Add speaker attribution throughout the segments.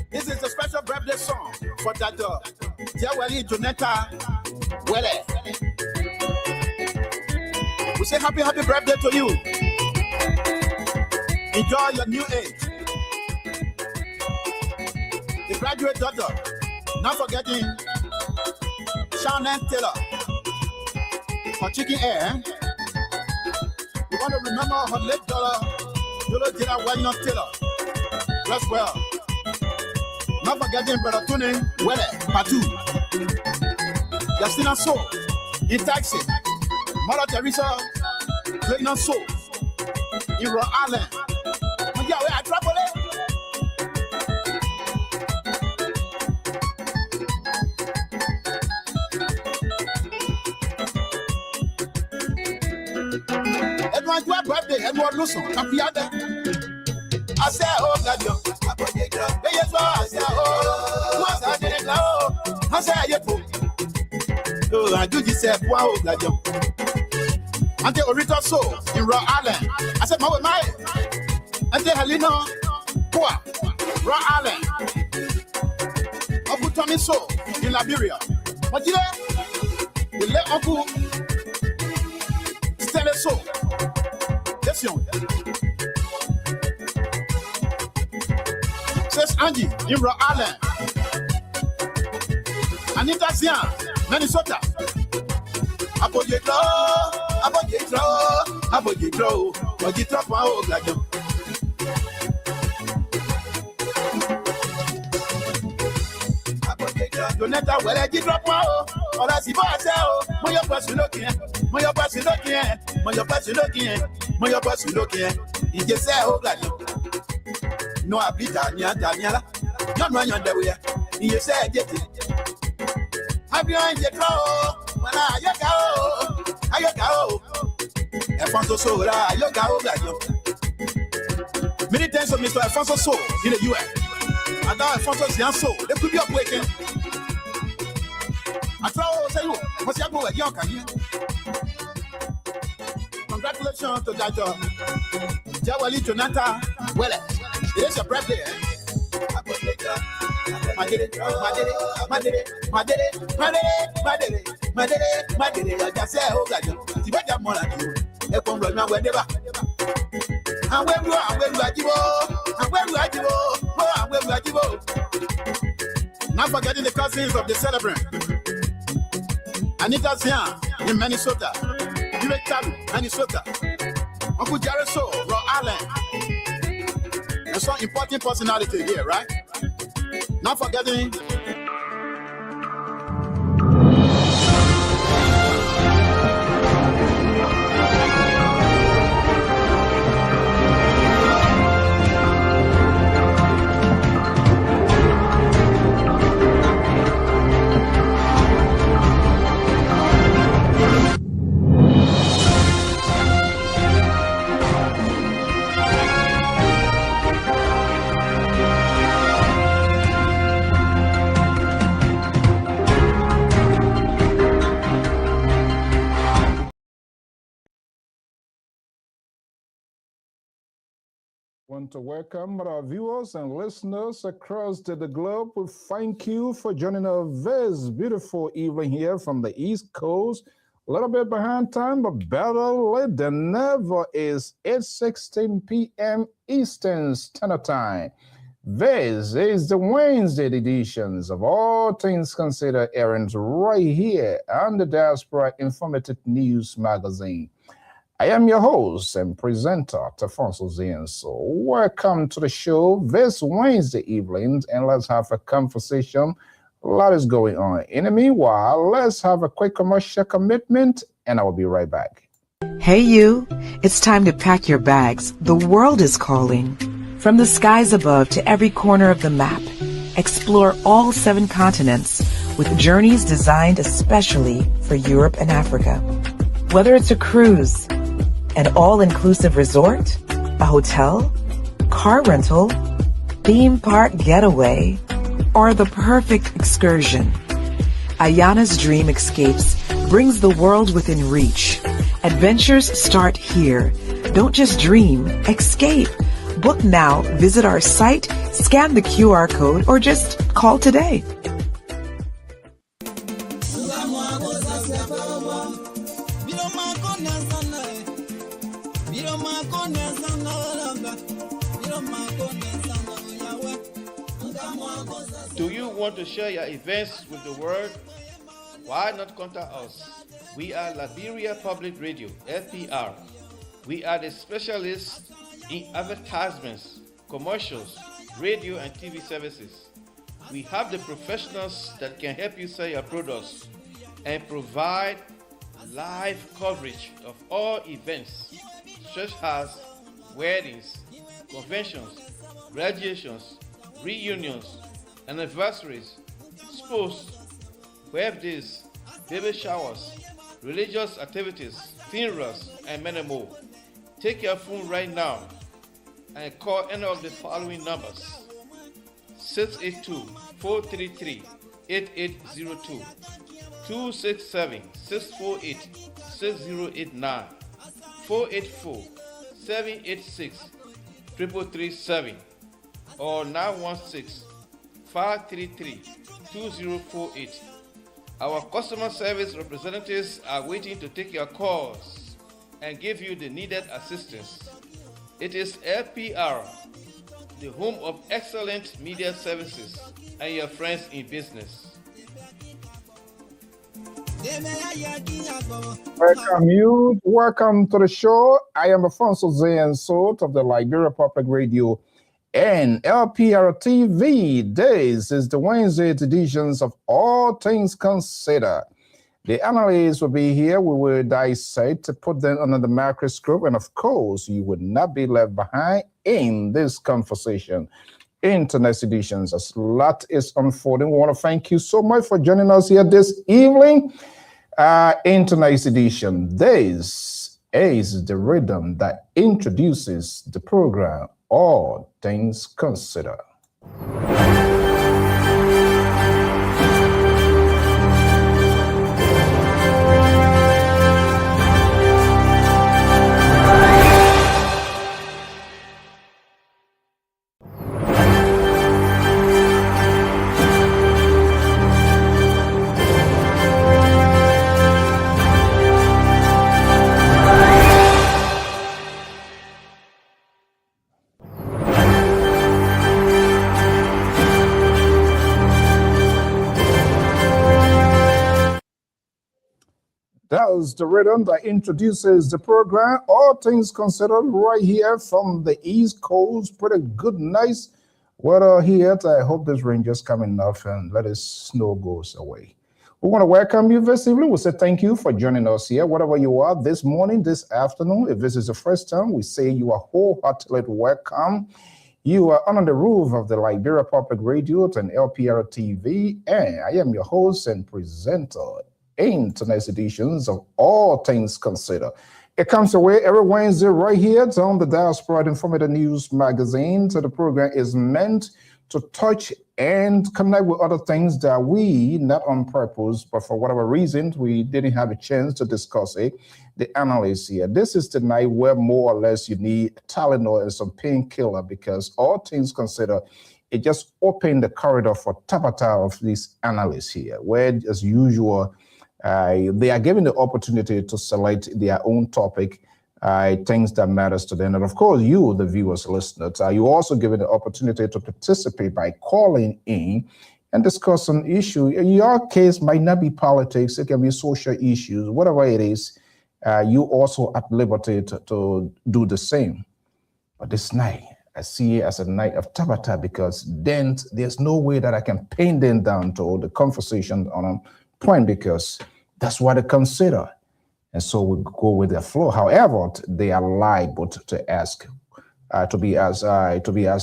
Speaker 1: This is a special birthday song for that Jawali Jonetta Wele. We say happy birthday to you. Enjoy your new age. The graduate daughter, not forgetting Shannon Taylor for Chicken Air. We want to remember her late daughter, Yolo Jira Wayne Taylor. Rest well. Not forgetting Brother Tony Wele Patu. Justina So in Taxi. Mother Teresa playing on soul in Rhode Island. Yeah, we are trouble. Everyone do a birthday, everyone listen. Happy other. I say, oh, God, you. Yes, I say, oh, what's happening now? I say, you. Oh, I do this, wow, God, you. Ante Orita So in Rhode Island. I said, my. Ante Helena, Poa, Rhode Island. Uncle Tommy So in Liberia. But you know, we let Uncle Stella So. Listen. Says Angie in Rhode Island. Anita Zian, Minnesota. Abojitro, wow, like you. Jonetta, well, I did drop wow, or as if I say, oh, my person looking, you just say, oh, like you. No, I beat Daniela, not run your way. You say, get it. Have you in the draw? When I go. Alfonso Sola, many thanks to Mr. Alfonso So in the US. And now Alfonso So, they could be up waking. I try to say, what's your boy? Congratulations to that Jawali Jonetta Wele. It is your birthday. I did it. I just say, oh, God, you better more like you. If I'm running away, never. And when you are, not forgetting the cousins of the celebrant. Anita Zian in Minnesota. Direct Tabu, Minnesota. Uncle Jared So, Rhode Island. And some important personality here, right? Not forgetting.
Speaker 2: Want to welcome our viewers and listeners across the globe. We thank you for joining us this beautiful evening here from the East Coast. A little bit behind time, but better late than never. Is 8:16 p.m. Eastern Standard Time. This is the Wednesday editions of All Things Considered airing right here on the Diaspora Informative News Magazine. I am your host and presenter, Tafonso Zienso. Welcome to the show this Wednesday evening, and let's have a conversation. A lot is going on. In the meanwhile, let's have a quick commercial commitment, and I will be right back.
Speaker 3: Hey you, it's time to pack your bags. The world is calling. From the skies above to every corner of the map, explore all 7 continents with journeys designed especially for Europe and Africa. Whether it's a cruise, an all-inclusive resort, a hotel, car rental, theme park getaway, or the perfect excursion, Ayana's Dream Escapes brings the world within reach. Adventures start here. Don't just dream, escape. Book now, visit our site, scan the QR code, or just call today.
Speaker 4: Do you want to share your events with the world? Why not contact us? We are Liberia Public Radio, LPR. We are the specialists in advertisements, commercials, radio and TV services. We have the professionals that can help you sell your products and provide live coverage of all events such as weddings, conventions, graduations, reunions, anniversaries, sports, birthdays, baby showers, religious activities, funerals, and many more. Take your phone right now and call any of the following numbers: 682-433-8802, 267-648-6089, 484-786-3337, or 916-533-2048. Our customer service representatives are waiting to take your calls and give you the needed assistance. It is LPR, the home of excellent media services, and your friends in business.
Speaker 2: Welcome to the show. I am Afonso Zienso of the Liberia Public Radio and Lpr-Tv. This is the Wednesday editions of All Things Considered. The analysts will be here. We will dissect to put them under the microscope. And of course, you would not be left behind in this conversation. In tonight's editions, as a lot is unfolding. We want to thank you so much for joining us here this evening. In tonight's edition, this is the rhythm that introduces the program, All Things Considered. That's the rhythm that introduces the program, All Things Considered, right here from the East Coast. Pretty good, nice weather here. I hope this rain just coming off and let this snow goes away. We want to welcome you this evening. We say thank you for joining us here, whatever you are, this morning, this afternoon. If this is the first time, we say you are wholeheartedly welcome. You are under the roof of the Liberia Public Radio and Lpr-Tv, and I am your host and presenter in tonight's editions of All Things Considered. It comes away every Wednesday right here on the Diaspora Informative News Magazine. So the program is meant to touch and connect with other things that we, not on purpose, but for whatever reason, we didn't have a chance to discuss it. The analysts here. This is the night where more or less you need Tylenol and some painkiller, because All Things Considered, it just opened the corridor for tapata of these analysts here, where as usual, they are given the opportunity to select their own topic things that matters to them. And of course, you, the viewers, listeners, you also given the opportunity to participate by calling in and discuss an issue. In your case, might not be politics, it can be social issues, whatever it is. You also at liberty to do the same. But this night, I see it as a night of Tabata, because then there's no way that I can pin them down to the conversation on a point, because that's what they consider. And so we go with the flow. However, they are liable to ask, to be as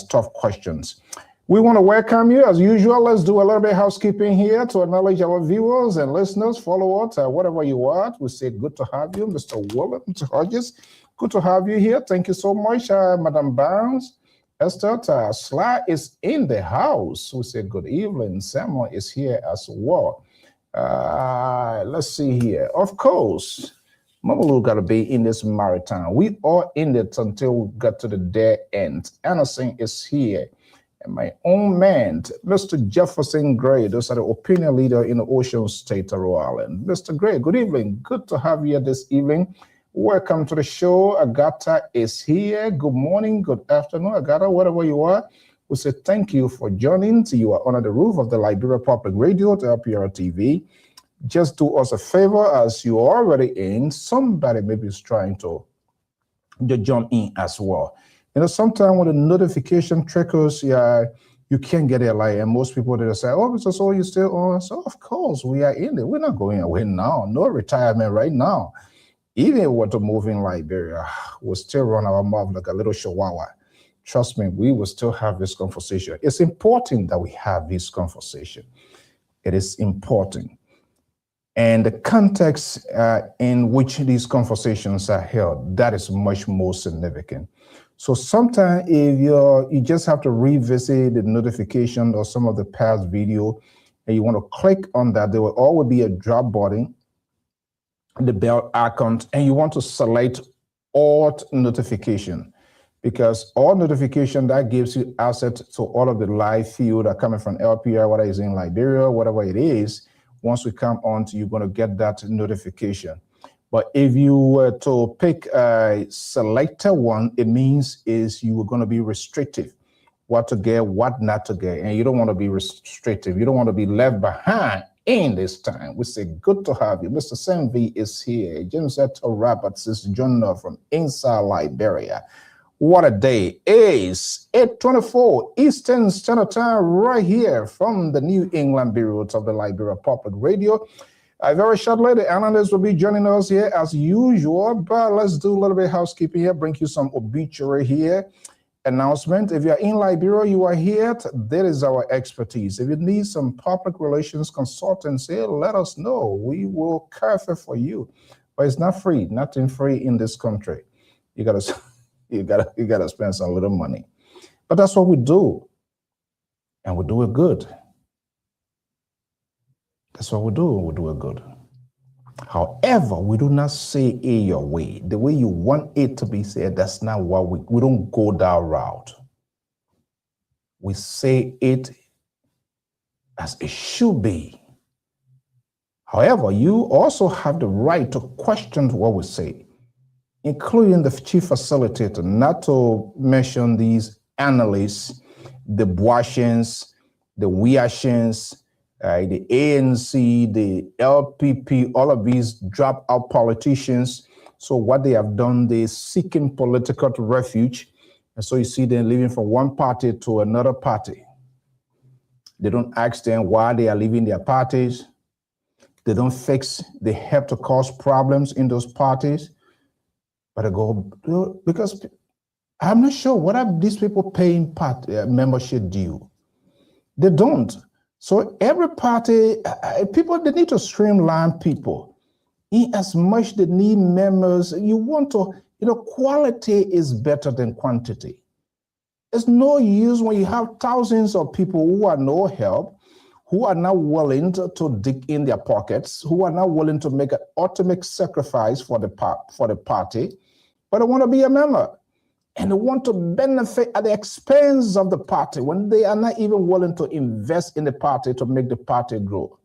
Speaker 2: tough questions. We want to welcome you as usual. Let's do a little bit of housekeeping here to acknowledge our viewers and listeners, followers, whatever you are. We say good to have you, Mr. William, Mr. Hodges. Good to have you here. Thank you so much, Madam Barnes. Esther Sly is in the house. We say good evening. Samuel is here as well. Let's see here. Of course, Mamalu got to be in this marathon. We are in it until we got to the dead end. Anderson is here. And my own man, Mr. Jefferson Gray, those are the opinion leader in the Ocean State of Rhode Island. Mr. Gray, good evening. Good to have you this evening. Welcome to the show. Agatha is here. Good morning, good afternoon, Agatha, wherever you are. We say thank you for joining. You are under the roof of the Liberia Public Radio, the Lpr-Tv. Just do us a favor, as you are already in, somebody maybe is trying to jump in as well. You know, sometimes when the notification trickles, you can't get it. Like, and most people, they say, oh, Mr. So you still on? So of course, we are in it. We're not going away now. No retirement right now. Even if we were to move in Liberia, we'll still run our mouth like a little chihuahua. Trust me, we will still have this conversation. It's important that we have this conversation. It is important. And the context in which these conversations are held, that is much more significant. So sometimes if you just have to revisit the notification or some of the past video, and you want to click on that, there will always be a drop button, the bell icon, and you want to select all notification, because all notification, that gives you access to all of the live feed that are coming from LPR, whether it's in Liberia, whatever it is. Once we come on to, you're going to get that notification. But if you were to pick a selected one, it means is you are going to be restrictive, what to get, what not to get, and you don't want to be restrictive. You don't want to be left behind in this time. We say good to have you. Mr. Sam V is here. James Eto Roberts is joining us from inside Liberia. What a day. Is 8:24 Eastern Standard Time right here from the New England Bureau of the Liberia Public Radio. Very shortly, the analysts will be joining us here as usual, but let's do a little bit of housekeeping here, bring you some obituary here. Announcement. If you're in Liberia, you are here. That is our expertise. If you need some public relations consultancy, let us know. We will cover for you. But it's not free. Nothing free in this country. You gotta spend some little money. But that's what we do. And we do it good. That's what we do. We do it good. However, we do not say it your way. The way you want it to be said, that's not what we don't go that route. We say it as it should be. However, you also have the right to question what we say, including the chief facilitator, not to mention these analysts, the Boasians, the Weashans, the ANC, the LPP, all of these drop-out politicians. So what they have done, they're seeking political refuge. And so you see them leaving from one party to another party. They don't ask them why they are leaving their parties. They don't fix, they help to cause problems in those parties. But they go, because I'm not sure, what are these people paying membership due? They don't. So every party, people, they need to streamline people. In as much they need members, you want to, quality is better than quantity. It's no use when you have thousands of people who are no help, who are not willing to dig in their pockets, who are not willing to make an ultimate sacrifice for the party, but they want to be a member. And they want to benefit at the expense of the party when they are not even willing to invest in the party to make the party grow.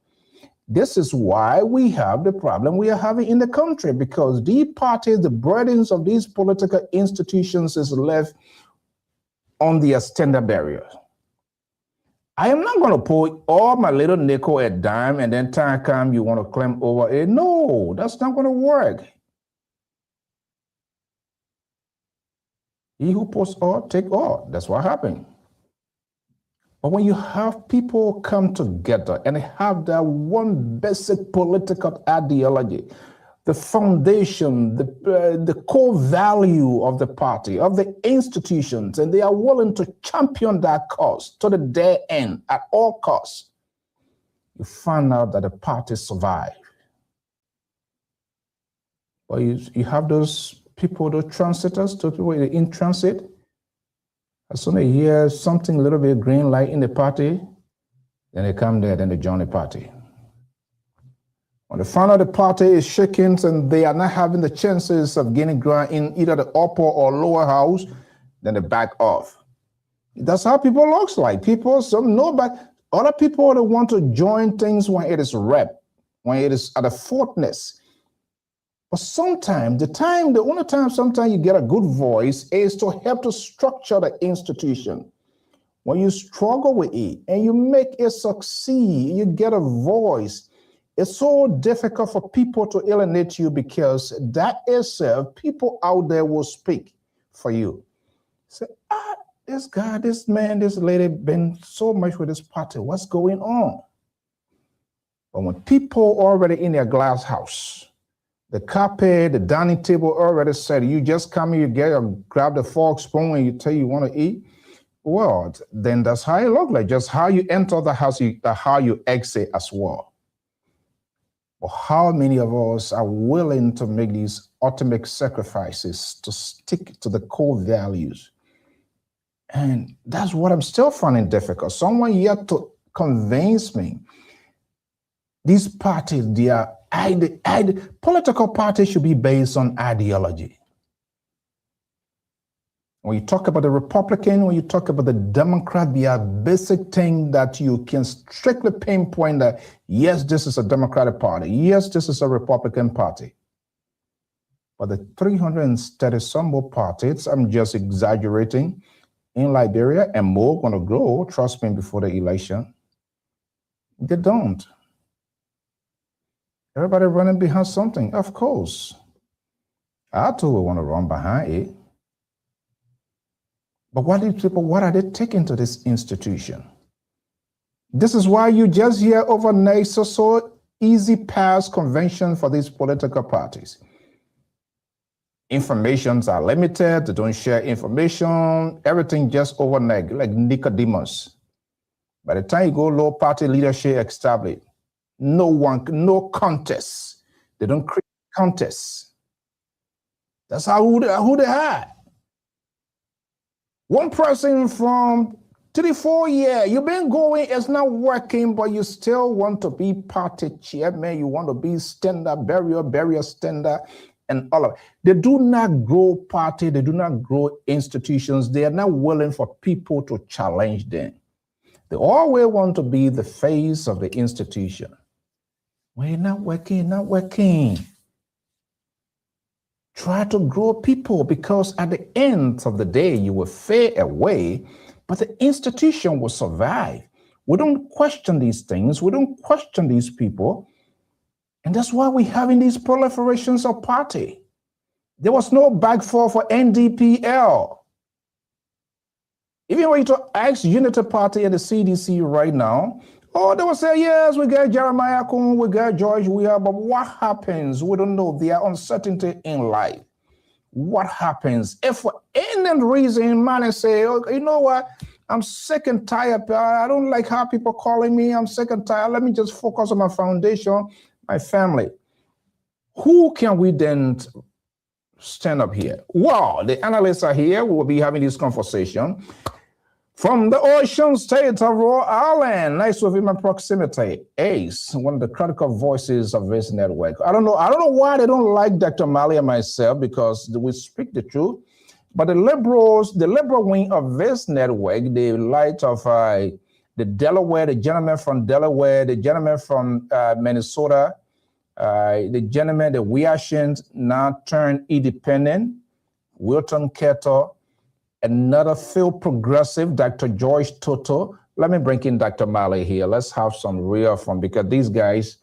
Speaker 2: This is why we have the problem we are having in the country, because these parties, the burdens of these political institutions is left on the standard barrier. I am not going to put all my little nickel at dime and then time come you want to claim over it. No, that's not going to work. He who puts all, take all. That's what happened. But when you have people come together and have that one basic political ideology, the foundation, the core value of the party, of the institutions, and they are willing to champion that cause to the dead end at all costs, you find out that the party survive. But you have those people, those transitors, those people in transit. As soon as they hear something a little bit green light in the party, then they come there, then they join the party. When they find out the party is shaking and they are not having the chances of gaining ground in either the upper or lower house, then they back off. That's how people looks like. People, other people that want to join things when it is rep, when it is at a fortness. But sometimes, the only time sometimes you get a good voice is to help to structure the institution. When you struggle with it and you make it succeed, you get a voice. It's so difficult for people to alienate you because that itself, people out there will speak for you. Say, this guy, this man, this lady been so much with this party. What's going on? But when people already in their glass house, the carpet, the dining table already said, you just come here, grab the fork, spoon, and you tell you want to eat. Well, then that's how it looks like. Just how you enter the house, how you exit as well. But how many of us are willing to make these ultimate sacrifices to stick to the core values? And that's what I'm still finding difficult. Someone yet to convince me these parties, political parties should be based on ideology. When you talk about the Republican, when you talk about the Democrat, there are basic things that you can strictly pinpoint that, yes, this is a Democratic Party. Yes, this is a Republican Party. But the 330 some more parties, I'm just exaggerating, in Liberia, and more going to grow, trust me, before the election. They don't. Everybody running behind something, of course. I too will want to run behind it. But what are they taking to this institution? This is why you just hear overnight so easy pass convention for these political parties. Informations are limited, they don't share information, everything just overnight, like Nicodemus. By the time you go low, party leadership established. No contest. They don't create contests. That's who they had. One person from 3-4 years, you've been going, it's not working, but you still want to be party chairman, you want to be standard, barrier standard, and all of it. They do not grow party, they do not grow institutions, they are not willing for people to challenge them. They always want to be the face of the institution. Well, not working. Try to grow people, because at the end of the day, you will fade away, but the institution will survive. We don't question these things. We don't question these people. And that's why we're having these proliferations of party. There was no backfall for NDPL. Even when you ask Unity Party and the CDC right now, they will say, yes, we got Jeremiah Kun, we got George Weah, but what happens? We don't know. There are uncertainty in life. What happens? If for any reason, man, say, you know what? I'm sick and tired. I don't like how people calling me. I'm sick and tired. Let me just focus on my foundation, my family. Who can we then stand up here? Well, the analysts are here. We'll be having this conversation. From the ocean state of Rhode Island, nice to be in my proximity, Ace, one of the critical voices of this network. I don't know why they don't like Dr. Mali and myself, because we speak the truth. But the liberal wing of this network, the light of the the Delaware, the gentleman from Delaware, the gentleman from Minnesota, the gentleman, the Wyashans now turned independent, Wilton Keto, another field progressive, Dr. George Toto. Let me bring in Dr. Malley here. Let's have some real fun because these guys,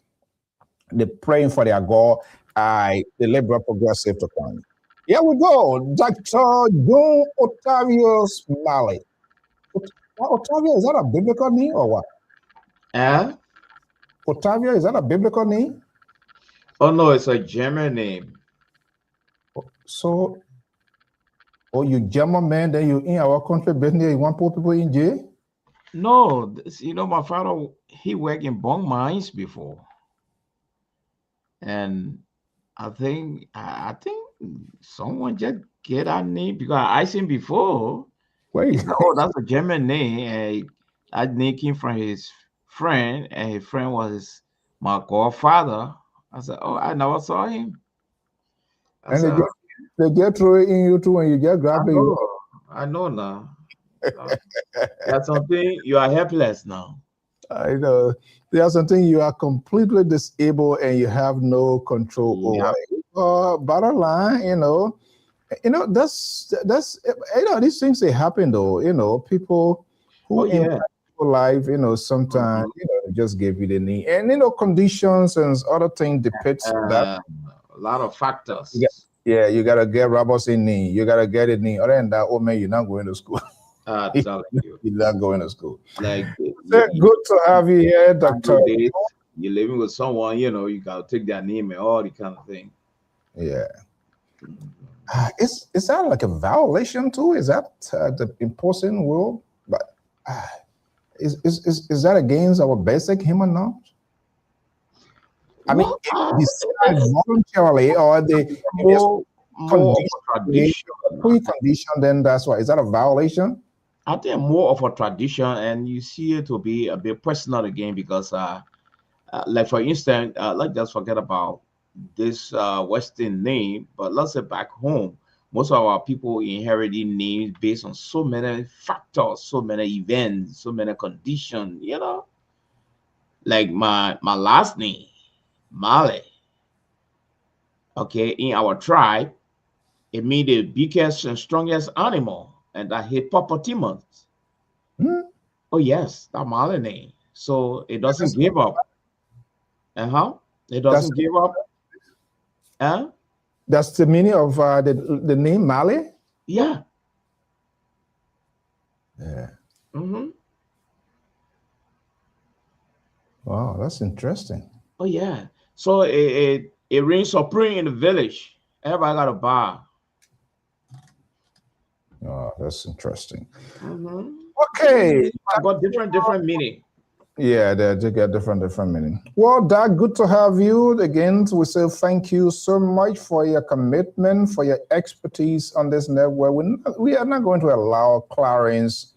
Speaker 2: they're praying for their God, the liberal progressive to come. Here we go, Dr. John Otavius Malley. Otavio, is that a biblical name or what? Otavio, is that a biblical name?
Speaker 5: Oh no, it's a German name.
Speaker 2: So, you German man, then you in our country business, you want to put people in jail?
Speaker 5: No, you know, my father, he worked in bone mines before. And I think someone just get that name because I seen before.
Speaker 2: Wait.
Speaker 5: Oh, that's a German name. And that name came from his friend, and his friend was my godfather. I said, oh, I never saw him.
Speaker 2: And they get through it in you too when you get grabbed.
Speaker 5: I know now. That's something you are helpless now.
Speaker 2: I know. There's something you are completely disabled and you have no control over. Bottom line, that's these things they happen though. People who in life, sometimes just give you the need, and conditions and other things depict that.
Speaker 5: A lot of factors.
Speaker 2: Yeah, you gotta get robots in knee. You gotta get it knee. Other than that, oh man, you're not going to school.
Speaker 5: Telling you.
Speaker 2: You're not going to school.
Speaker 5: Like,
Speaker 2: good to have you here, Doctor.
Speaker 5: You're living with someone, you gotta take their name and all the kind of thing.
Speaker 2: Yeah. Is that like a violation too? Is that the imposing will? But is that against our basic human norms? I mean, voluntarily or the pre-condition, then that's why. Is that a violation?
Speaker 5: I think more of a tradition, and you see it to be a bit personal again because, like for instance, let's just forget about this Western name, but let's say back home, most of our people inheriting names based on so many factors, so many events, so many conditions, like my last name, Malley. Okay, in our tribe, it means the biggest and strongest animal, and that hippopotamus. Oh yes, that Malley name. So it doesn't give up. It doesn't give up.
Speaker 2: That's the meaning of the name Malley?
Speaker 5: Yeah.
Speaker 2: Yeah. Wow, that's interesting.
Speaker 5: Oh yeah. So it reigns supreme in the village. Everybody got a bar.
Speaker 2: Oh, that's interesting. Okay.
Speaker 5: I got different meaning.
Speaker 2: Yeah, they get different meaning. Well, Doug, good to have you again. We say thank you so much for your commitment, for your expertise on this network. We are not going to allow Clarence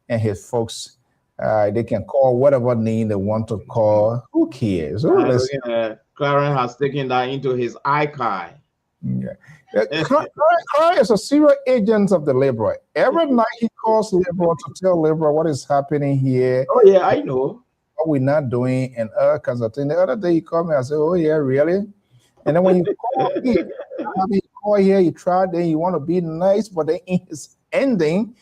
Speaker 2: and his folks. They can call whatever name they want to call. Who cares?
Speaker 5: Clarence has taken that into his archive.
Speaker 2: Yeah. Clarence is a serial agent of the Liberal. Every night he calls Liberal to tell Liberal what is happening here.
Speaker 5: Oh yeah, I know.
Speaker 2: What we're not doing and other kinds of things. The other day he called me, I said, oh yeah, really? And then when you call here, you try, then you want to be nice, but then in his ending,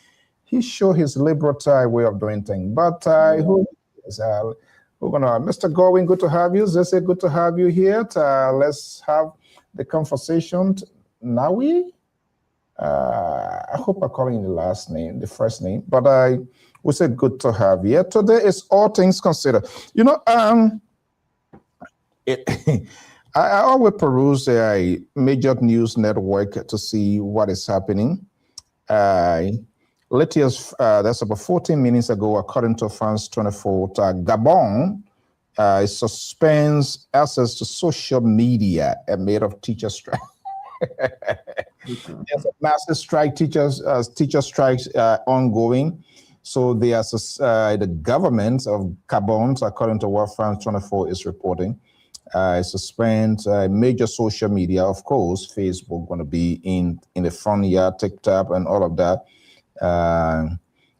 Speaker 2: he showed his libertarian way of doing things. But who is we're gonna Mr. Godwin, good to have you. Zese, good to have you here. Let's have the conversation. Nawi, I hope I'm calling the first name, but we said good to have you. Today is All Things Considered. I always peruse a major news network to see what is happening. Latest, that's about 14 minutes ago, according to France 24, Gabon suspends access to social media amid of teacher strike. There's a massive strike, teacher strikes ongoing. So the government of Gabon, according to what France 24 is reporting, suspends major social media. Of course, Facebook going to be in the front yard, TikTok, and all of that.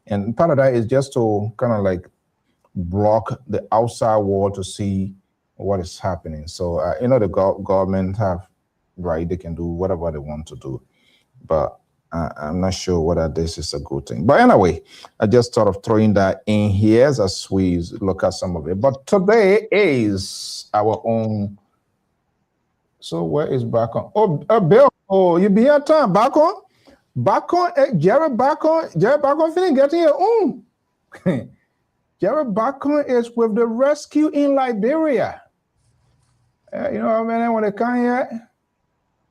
Speaker 2: And part of that is just to kind of like block the outside wall to see what is happening. So, the government have right, they can do whatever they want to do, but I'm not sure whether this is a good thing. But anyway, I just thought of throwing that in here as we look at some of it. But today is our own. So where is back on? Oh, Bill. Oh, you be at time back on? Back on, Jared back on. Jared back on feeling getting your own. Jared back on is with the rescue in Liberia. You know what I mean? When they come here,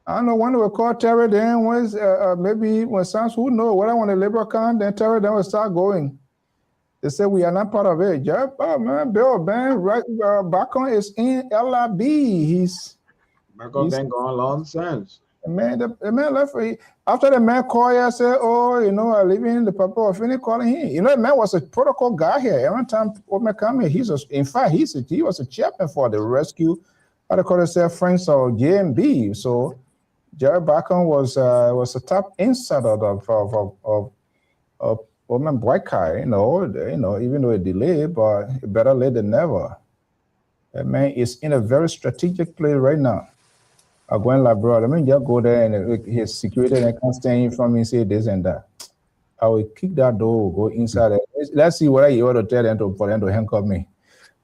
Speaker 2: I don't know when they will call Terry, then once maybe when sounds who know what I want to Liberia come, then Terry then will start going. They say we are not part of it. Jared, man, Bill, man, right, back on is in LIB. He's
Speaker 5: been gone long since.
Speaker 2: The man left. After the man called here, I said, "Oh, I live in the papa of any calling him." The man was a protocol guy here. Every time Omer come here, he was a chairman for the rescue. How they call themselves, friends of JMB. So Jerry Bacon was a top insider of Omer Boykai. Even though it delayed, but better late than never. That man is in a very strategic place right now. I'm going like, bro, I mean, just go there and his security and can't stand in front of me and say this and that. I will kick that door, go inside. Let's see what you want to tell them for them to handcuff me.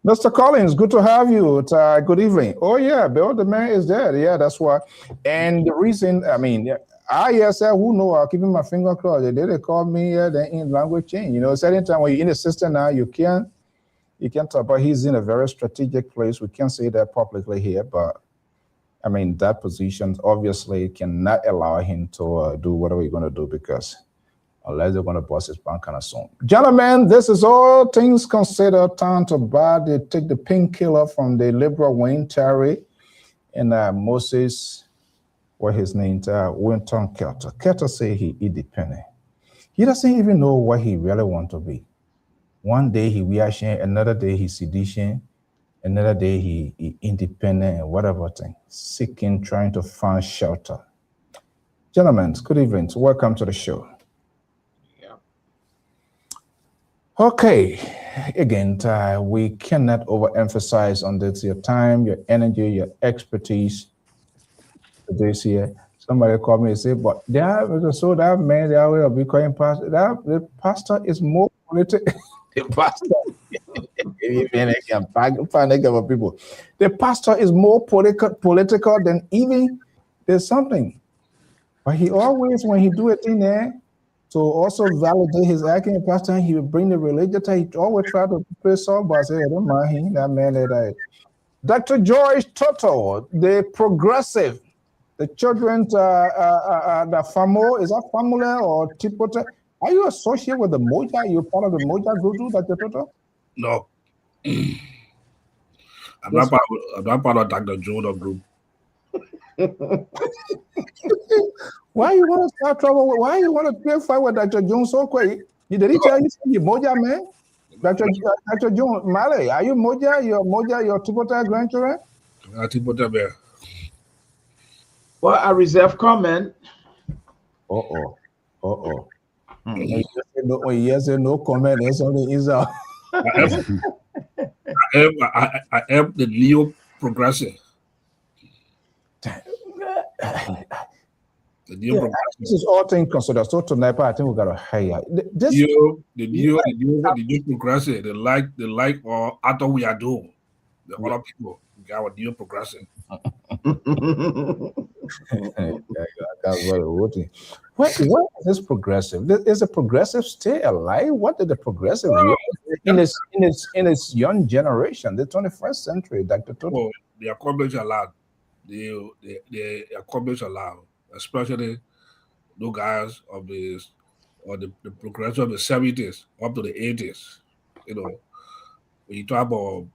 Speaker 2: Mr. Collins, good to have you. Good evening. Oh, yeah, Bill, the man is there. Yeah, that's why. And the reason, I mean, I said, who know, I'm keeping my finger crossed. They call me then in language change. Certain time when you're in the system now, you can't talk, but he's in a very strategic place. We can't say that publicly here, but I mean, that position obviously cannot allow him to do whatever he's going to do because unless they're going to bust his bank kind of soon. Gentlemen, this is all things considered. Time to take the painkiller from the liberal Wayne Terry and Moses, what his name, Winton Kelter. Kelter say he independent. He doesn't even know what he really wants to be. One day he reaction, another day he sedition. Another day, he independent and whatever thing, seeking, trying to find shelter. Gentlemen, good evening. Welcome to the show.
Speaker 5: Yeah.
Speaker 2: Okay. Again, we cannot overemphasize on this, your time, your energy, your expertise. This here. Somebody called me and said, but that man, they will be calling pastor. The pastor is more political. The pastor. The pastor is more political than even there's something. But he always, when he do a thing there, to also validate his acting, pastor, he will bring the religion. He always try to play song, but I say, I don't mind him, that man that Dr. George Toto, the progressive, the children's the FAMO, is that Famula or Tipota? Are you associated with the Moja? You're part of the Moja group, Dr. Toto?
Speaker 6: No. I'm not part of Dr. Jonah group.
Speaker 2: Why you want to start trouble? Why you want to fight with Dr. Jones so quick? Did he tell you you're Moja, man? Dr. Jones, Malay, are you Moja? You're Moja, your Tipota grandchildren?
Speaker 6: Tipota bear.
Speaker 5: Well, I reserve comment.
Speaker 2: When you say no comment, there's only is out.
Speaker 6: I am the neo-progressive.
Speaker 2: This is all things considered. So tonight, I think we got to hire this.
Speaker 6: The neo-progressive. They like or after we are doing. The other people, we got our neo-progressive.
Speaker 2: What is this progressive? Is a progressive still alive? What did the progressive in its young generation, the 21st century, Dr. Toto?
Speaker 6: Well, they accomplish a lot. They accomplish a lot, especially those guys of the progressive of the 70s up to the 80s. When you talk about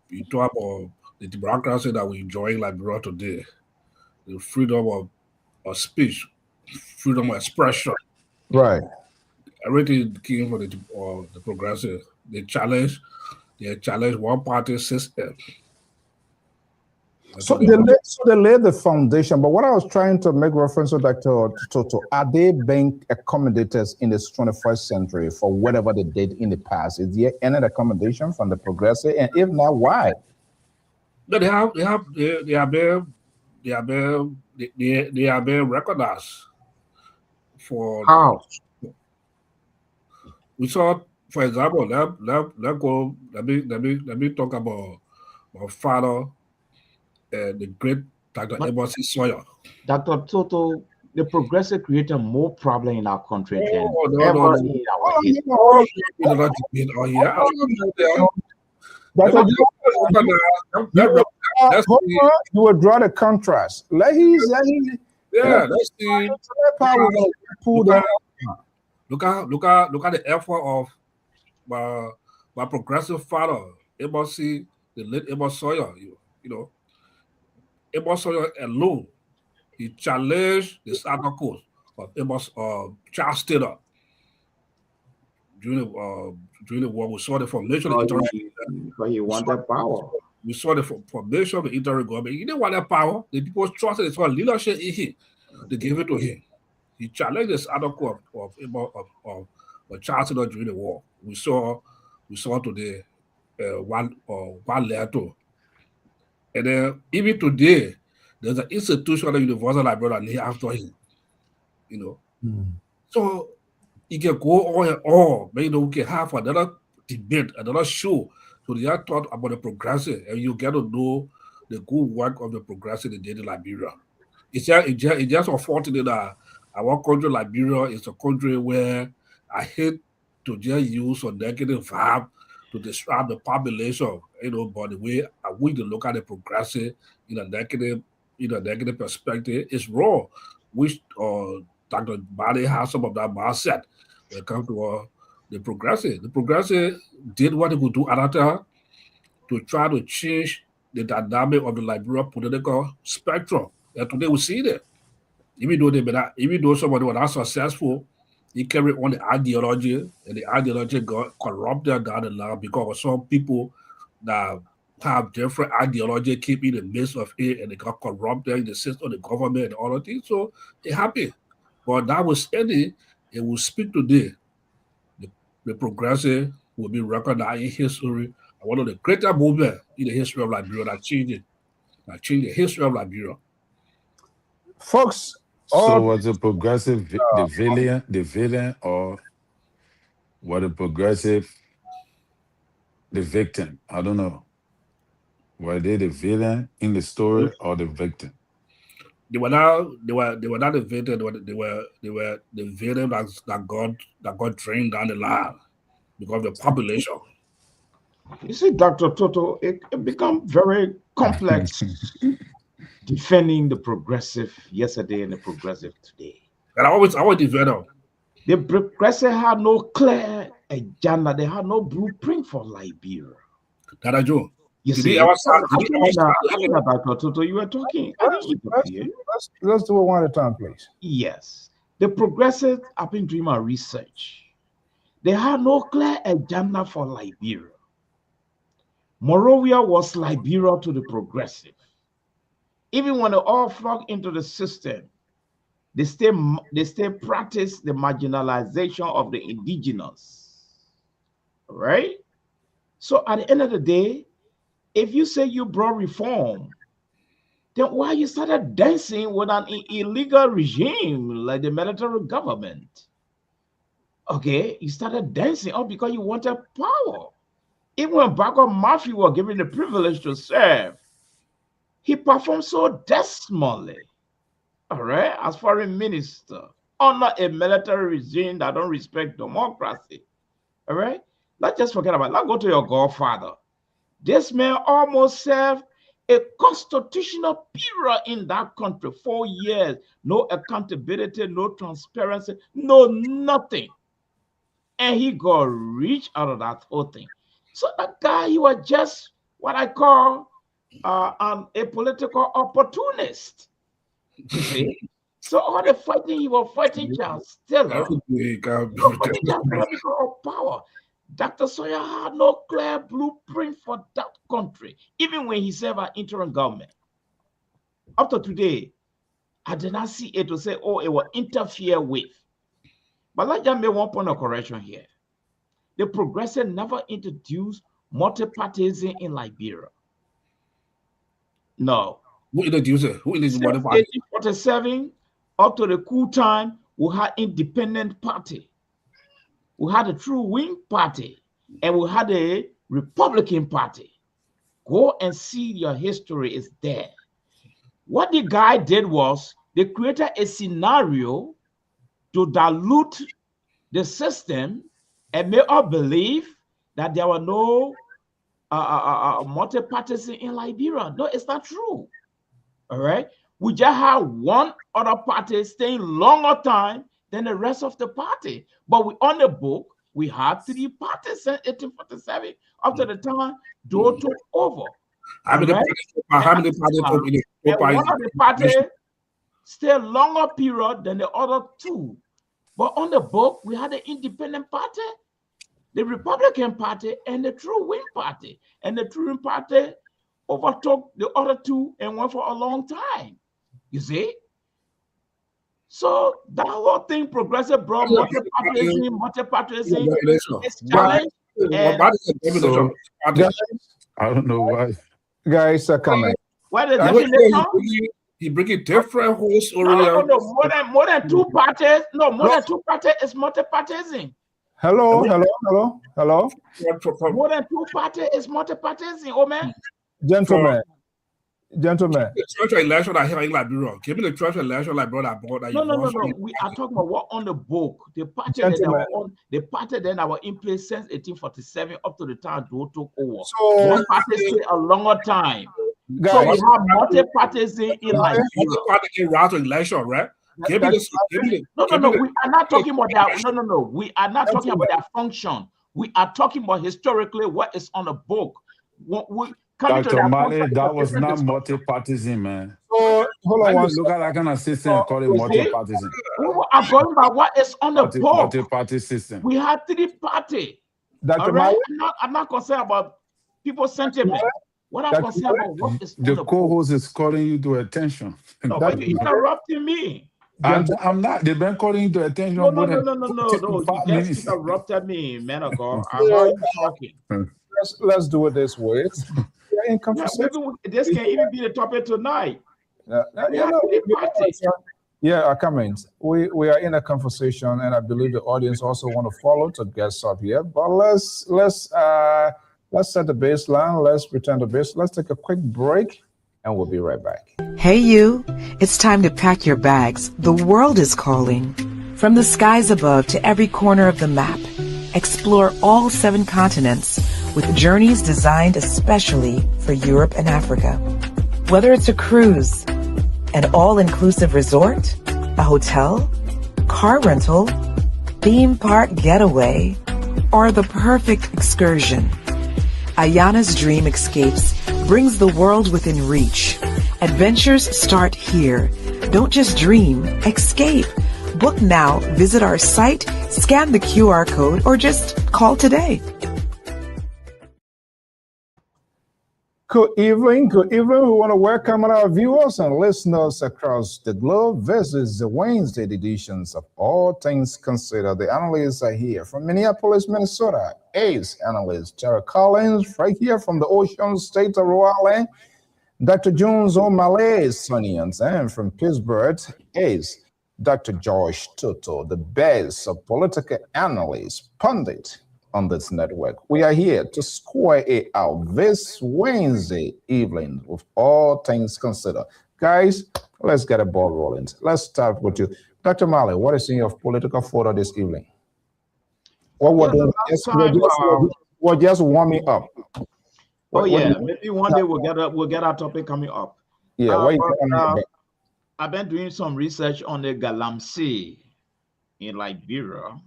Speaker 6: the democracy that we enjoy like brought today, the freedom of speech, freedom of expression.
Speaker 2: Right.
Speaker 6: Everything came from the progressive. They challenge one party system.
Speaker 2: So they laid the foundation, but what I was trying to make reference to, Dr. Toto, are they being accommodators in this 21st century for whatever they did in the past? Is there any accommodation from the progressive? And if not, why?
Speaker 6: No, they are being recognized for
Speaker 5: How?
Speaker 6: We saw, for example, let me talk about my father and the great Dr. Amos Sawyer.
Speaker 5: Dr. Toto, the progressive created more problem in our country than
Speaker 6: no.
Speaker 5: in our history.
Speaker 2: You will draw the contrast. Let's see.
Speaker 6: Look at the effort of my progressive father, Amos, the late Amos Sawyer. You know, Amos Sawyer alone, he challenged the status quo of Amos Charles Taylor during the war. We saw the formation of the interim.
Speaker 5: Because he wanted power.
Speaker 6: We saw the formation of the interim government. He didn't want that power. The people trusted his leadership in him. They gave it to him. He challenged the status quo of Charles Taylor during the war. We saw today one letter. And then even today, there's an institution at Universal Library named after him. So you can go on and on. Maybe we can have another debate, another show. So they are taught about the progressive, and you get to know the good work of the progressive in Liberia. It's just unfortunate that our country, Liberia, is a country where I hate to just use a negative verb to describe the population, but the way I wish to look at the progressive in a negative perspective is wrong. Which Dr. Bade has some of that mindset when it comes to the progressive. The progressive did what it could do at that time to try to change the dynamic of the Liberian political spectrum. And today we see that. Even though somebody was not successful, he carried on the ideology, and the ideology got corrupted down the line because of some people that have different ideology keep in the midst of it, and they got corrupted in the system of the government and all of things. So it happened. But that was ending. It will speak today. The progressive will be recognized in history. One of the greatest movements in the history of Liberia that changed the history of Liberia.
Speaker 2: Folks,
Speaker 7: so was the progressive the villain, or was the progressive the victim? I don't know. Were they the villain in the story or the victim?
Speaker 6: They were not the victim. They were the villain that got drained down the line because of the population.
Speaker 5: You see, Dr. Toto, it become very complex defending the progressive yesterday and the progressive today.
Speaker 6: And I always defend them.
Speaker 5: The progressive had no clear agenda. They had no blueprint for Liberia.
Speaker 6: That I do.
Speaker 5: You see, Dr. Toto, you were talking.
Speaker 2: Let's do it one at a time, please.
Speaker 5: Yes. The progressive have been doing my research. They had no clear agenda for Liberia. Monrovia was Liberia to the progressive. Even when they all flocked into the system, they still practice the marginalization of the indigenous. Right? So at the end of the day, if you say you brought reform, then why you started dancing with an illegal regime like the military government? Okay, you started dancing all because you wanted power. Even when Bago Murphy was given the privilege to serve, he performed so dismally, all right, as foreign minister, under a military regime that don't respect democracy, all right? Let's just forget about it. Let's go to your godfather. This man almost served a constitutional period in that country, 4 years, no accountability, no transparency, no nothing. And he got rich out of that whole thing. So that guy, he was just what I call a political opportunist. You see? So all the fighting, he was fighting Charles Taylor. Because of power. Dr. Sawyer had no clear blueprint for that country, even when he served an interim government. Up to today, I did not see it to say, oh, it will interfere with. But let me make one point of correction here. The progressive never introduced multi-partyism in Liberia. No.
Speaker 6: Who introduced it? Who introduced
Speaker 5: Since
Speaker 6: multi-party?
Speaker 5: 1847 up to the coup time, we had independent party. We had a true wing party, and we had a Republican party. Go and see your history is there. What the guy did was they created a scenario to dilute the system and make us believe that there were no multi-partism in Liberia. No, it's not true. All right. We just have one other party staying longer time than the rest of the party. But we on the book, we had 3 parties since 1847 up to the time Doe took over.
Speaker 6: How many parties took in the
Speaker 5: one of the parties stay a longer period than the other 2. But on the book, we had the independent party, the Republican Party, and the True Wing Party. And the True Wing Party overtook the other 2 and went for a long time. You see? So that whole thing, progressive brought multi-partyism is challenged.
Speaker 7: I don't know why.
Speaker 2: Guys are coming.
Speaker 5: What is it?
Speaker 6: He bringing different hosts
Speaker 5: already. No, more than 2 parties. No, more than 2 parties is multi-partyism.
Speaker 2: Hello.
Speaker 5: More than 2 parties is multi-partyism, oh man.
Speaker 2: Gentlemen.
Speaker 6: The church election I hear in Liberia. Give me the church election like brother.
Speaker 5: No. We are talking about what on the book. The party that were in place since 1847 up to the time Doe took over. So one party stayed a longer time. Guys, so we have multi-partism in Liberia.
Speaker 6: Multi-party route to election, right? Give me the.
Speaker 5: No. We are not talking about that. No. We are not talking about that function. We are talking about historically what is on the book.
Speaker 7: Dr. Mali, that was not multi-partism, man. So, hold on. Look at that kind of system and call it multi-partism.
Speaker 5: I'm talking about what is on the book.
Speaker 7: Multi-party system.
Speaker 5: We had 3 parties.
Speaker 2: Dr. Mali,
Speaker 5: I'm not concerned about people's sentiment. What I'm concerned about what is on the
Speaker 7: co-host is calling you to attention.
Speaker 5: No, but you're interrupting me.
Speaker 7: I'm not. They've been calling you to attention.
Speaker 5: No. You just interrupted me, man of God. I heard you talking.
Speaker 2: Let's do it this way.
Speaker 5: This can't even be the topic tonight.
Speaker 2: Yeah, comment. We are in a conversation, and I believe the audience also want to follow to guests up here. But let's set the baseline. Let's pretend the base. Let's take a quick break, and we'll be right back.
Speaker 3: Hey you, it's time to pack your bags. The world is calling. From the skies above to every corner of the map, explore all 7 continents with journeys designed especially for Europe and Africa. Whether it's a cruise, an all-inclusive resort, a hotel, car rental, theme park getaway, or the perfect excursion, Ayana's Dream Escapes brings the world within reach. Adventures start here. Don't just dream, escape. Book now, visit our site, scan the QR code, or just call today.
Speaker 2: Good evening. We want to welcome our viewers and listeners across the globe. This is the Wednesday editions of All Things Considered. The analysts are here from Minneapolis, Minnesota. Ace analyst Terry Collins, right here from the Ocean State of Rhode Island. Dr. Jones O'Malley, Sonians, and from Pittsburgh, Ace. Dr. George Toto, the best of political analysts, pundit on this network. We are here to square it out this Wednesday evening with All Things Considered. Guys, let's get a ball rolling. Let's start with you. Dr. Mali, what is in your political photo this evening? What we're just warming up.
Speaker 5: Maybe one day we'll get our topic coming up.
Speaker 2: Yeah,
Speaker 5: I've been doing some research on the Galamsey in Liberia.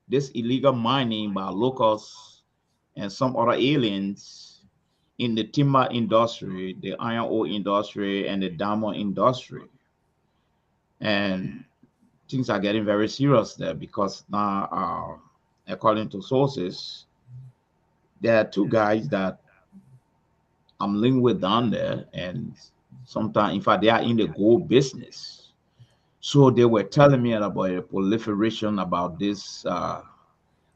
Speaker 5: This illegal mining by locals and some other aliens in the timber industry, the iron ore industry, and the diamond industry. And things are getting very serious there because now, according to sources, there are 2 guys that I'm linked with down there, and Sometimes, in fact, they are in the gold business. So they were telling me about a proliferation about this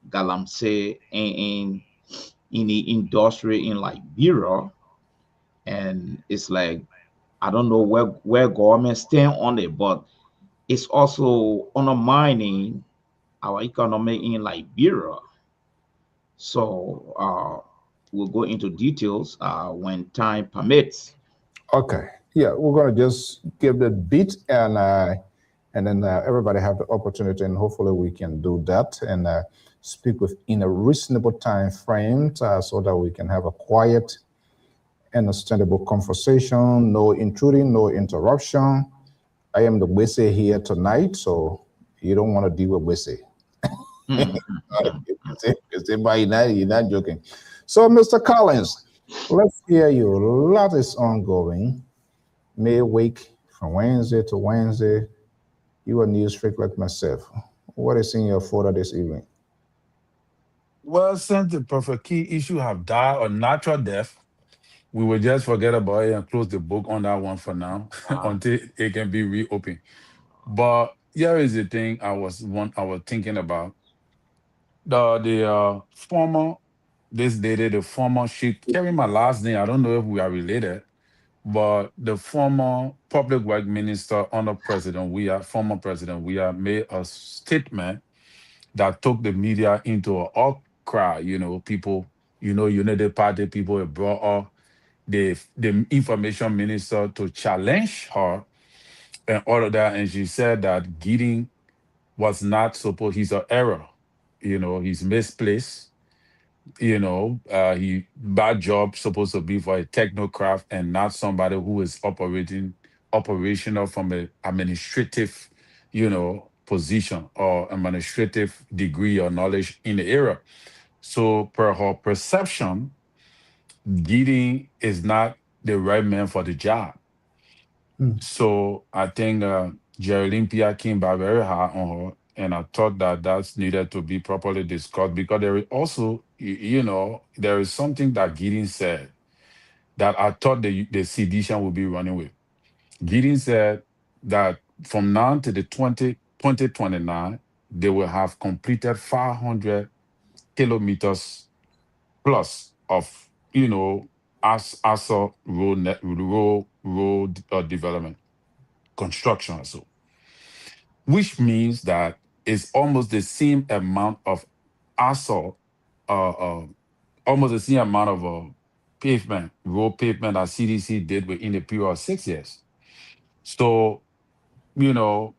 Speaker 5: galamsey in the industry in Liberia, and it's like I don't know where government stand on it, but it's also undermining our economy in Liberia. So we'll go into details when time permits.
Speaker 2: Okay. Yeah, we're gonna just give the beat and then everybody have the opportunity, and hopefully we can do that and speak within a reasonable time frame so that we can have a quiet, understandable conversation. No intruding, no interruption. I am the Wese here tonight, so you don't want to deal with Wese. You're not joking. So, Mr. Collins, let's hear you. A lot is ongoing. May week from Wednesday to Wednesday. You a news freak like myself. What is in your folder this evening?
Speaker 7: Well, since the Prophet Key issue have died a natural death, we will just forget about it and close the book on that one for now until it can be reopened. But here is the thing I was thinking about. The former this lady, the former, she carry my last name. I don't know if we are related, but the former public work minister under former president we are made a statement that took the media into an outcry. People, United Party people have brought up the information minister to challenge her and all of that. And she said that Gideon was not supposed, he's an error. He's misplaced. He bad job supposed to be for a technocrat and not somebody who is operational from a administrative, position or administrative degree or knowledge in the area. So per her perception, Gideon is not the right man for the job. So I think Geraldine Pia came back very hard on her, and I thought that that's needed to be properly discussed because there is also, there is something that Gideon said that I thought the sedition would be running with. Gideon said that from now to the 2029, they will have completed 500 kilometers plus of, asphalt road development construction. So, which means that it's almost the same amount of asphalt, almost the same amount of road pavement that CDC did within the period of 6 years. So, you know,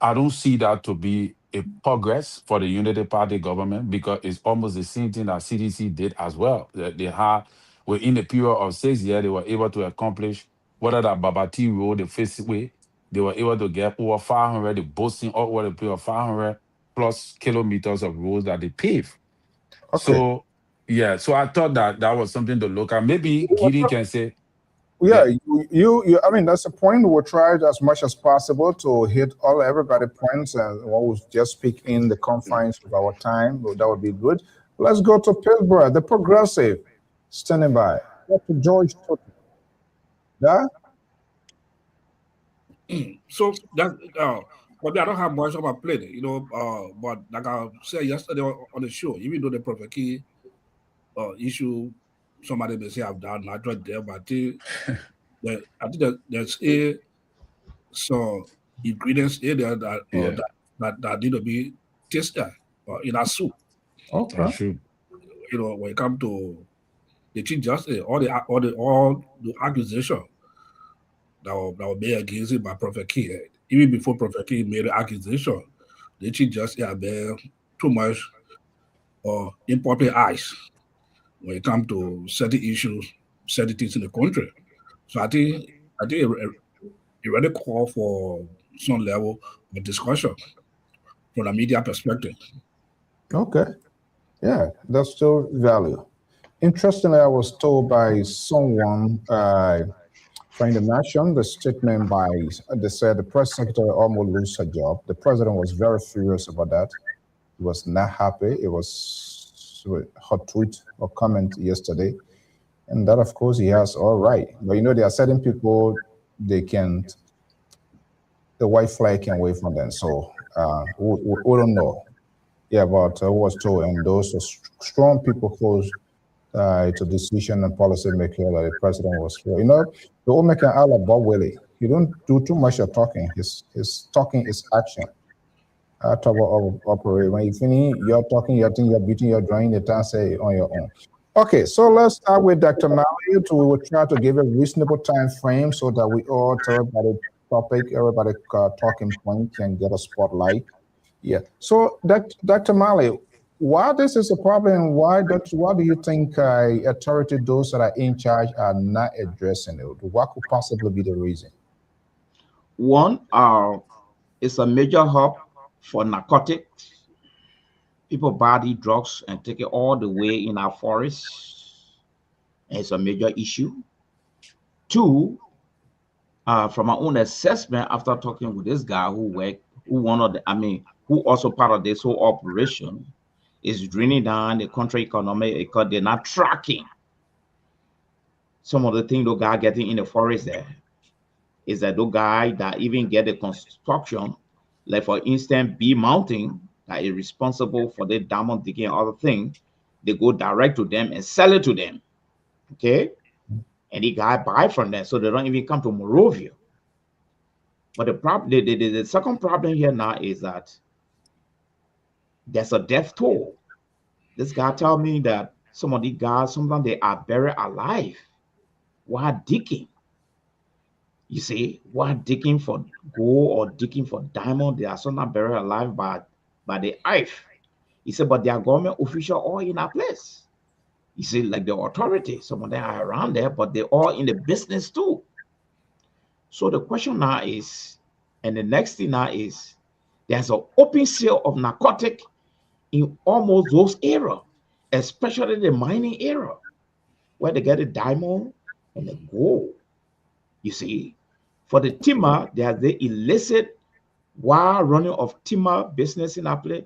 Speaker 7: I don't see that to be a progress for the Unity Party government because it's almost the same thing that CDC did as well. They had, within the period of 6 years, they were able to accomplish whether that Babati Road, the first way, they were able to get over 500, the boasting over the period of 500 plus kilometers of roads that they paved.
Speaker 2: Okay.
Speaker 7: So, yeah, so I thought that that was something to look at. Maybe Gideon can say,
Speaker 2: Yeah, you. I mean, that's the point. We'll try as much as possible to hit everybody points, and we'll just speak in the confines of our time. That would be good. Let's go to Pittsburgh, the Progressive, standing by. Dr. George Totten. Yeah.
Speaker 6: So that for me, I don't have much on my plate, but like I said yesterday on the show, even though the Prophet Key issue, somebody may say I've done natural there, but I think that there's some ingredients in there that need to be tasted in our soup.
Speaker 2: Okay.
Speaker 7: that's true.
Speaker 6: When it comes to the Chief Justice, all the accusation that were made against him by Prophet Key, even before Prophet Key made the accusation, the Chief Justice had been too much improper eyes when it comes to certain issues, certain things in the country. So I think it really call for some level of discussion from a media perspective.
Speaker 2: Okay. Yeah, that's still value. Interestingly, I was told by someone from the nation, the statement they said the press secretary almost lose her job. The president was very furious about that. He was not happy. It was a hot tweet or comment yesterday. And that, of course, he has all right. But there are certain people they can't, the white flag can wave from them. So we don't know. Yeah, but I was told, and those are strong people close to decision and policy maker that the president was for. You know, the old making all about Willie. He don't do too much of talking. His talking is action. Talk about operate. When you finish, you're talking, you're thinking, you're beating, you're drawing the time, say on your own. Okay, so let's start with Dr. Mali. We will try to give a reasonable time frame so that we all tell everybody topic, everybody talking point can get a spotlight. Yeah. So Dr. Mali, why this is a problem? Why do you think authority, those that are in charge, are not addressing it? What could possibly be the reason?
Speaker 5: One, it's a major hub for narcotics. People buy these drugs and take it all the way in our forests. And it's a major issue. Two, from my own assessment, after talking with this guy who also part of this whole operation, is draining down the country economy because they're not tracking some of the things those guys getting in the forest there. Is that those guys that even get the construction, like for instance, B Mountain, that is responsible for the diamond digging and other things, they go direct to them and sell it to them. Okay? And the guy buy from them, so they don't even come to Morovia. But the second problem here now is that there's a death toll. This guy told me that some of these guys, sometimes they are buried alive while digging. You see, while digging for gold or digging for diamond, they are sometimes buried alive by the knife. He said, but their government officials all in our place. You see, like the authority, some of them are around there, but they're all in the business too. So the question now is, and the next thing now is, there's an open sale of narcotic in almost those areas, especially the mining area, where they get the diamond and the gold. You see, for the timber, there's the illicit wild running of timber business in our place,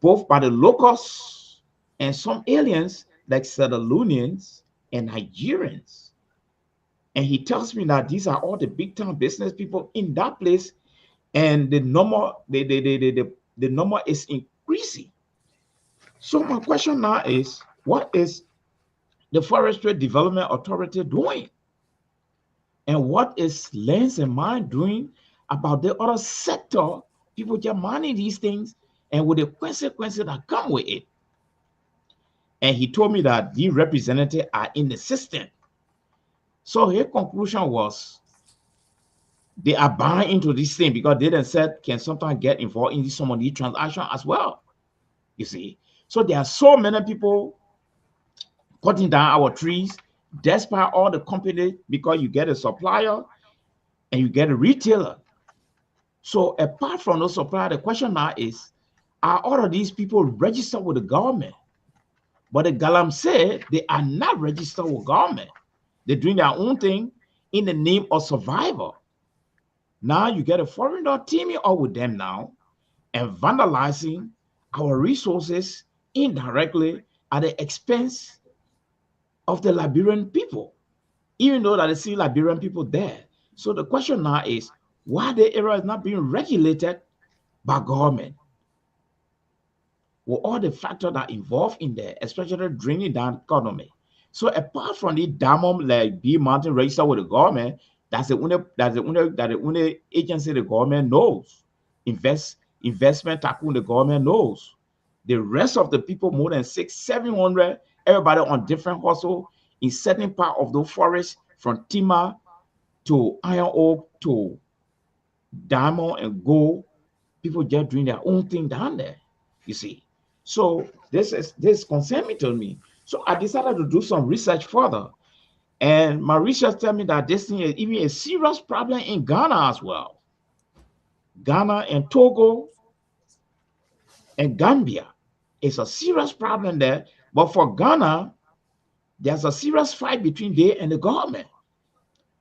Speaker 5: both by the locals and some aliens like Sierra Leoneans and Nigerians. And he tells me that these are all the big time business people in that place, and the number is increasing. So my question now is, what is the Forestry Development Authority doing? And what is Lens and Mine doing about the other sector? People just mining these things and with the consequences that come with it. And he told me that the representatives are in the system. So his conclusion was they are buying into this thing because they themselves can sometimes get involved in some of these transactions as well. You see, so there are so many people cutting down our trees, despite all the companies, because you get a supplier and you get a retailer. So apart from those suppliers, the question now is, are all of these people registered with the government? But the Galam said they are not registered with government. They're doing their own thing in the name of survival. Now you get a foreigner teaming up with them now and vandalizing our resources indirectly at the expense of the Liberian people, even though that they see Liberian people there. So the question now is, why the area is not being regulated by government? With all the factors that are involved in there, especially draining down economy. So apart from the diamond like B Mountain registered with the government, that's the only agency the government knows. Investment tycoon the government knows. The rest of the people, more than 600-700, everybody on different hustle in certain part of the forest, from timber to iron ore to diamond and gold. People just doing their own thing down there, you see. So this concerned me to me. So I decided to do some research further. And my research tell me that this thing is even a serious problem in Ghana as well. Ghana and Togo and Gambia. It's a serious problem there. But for Ghana, there's a serious fight between they and the government.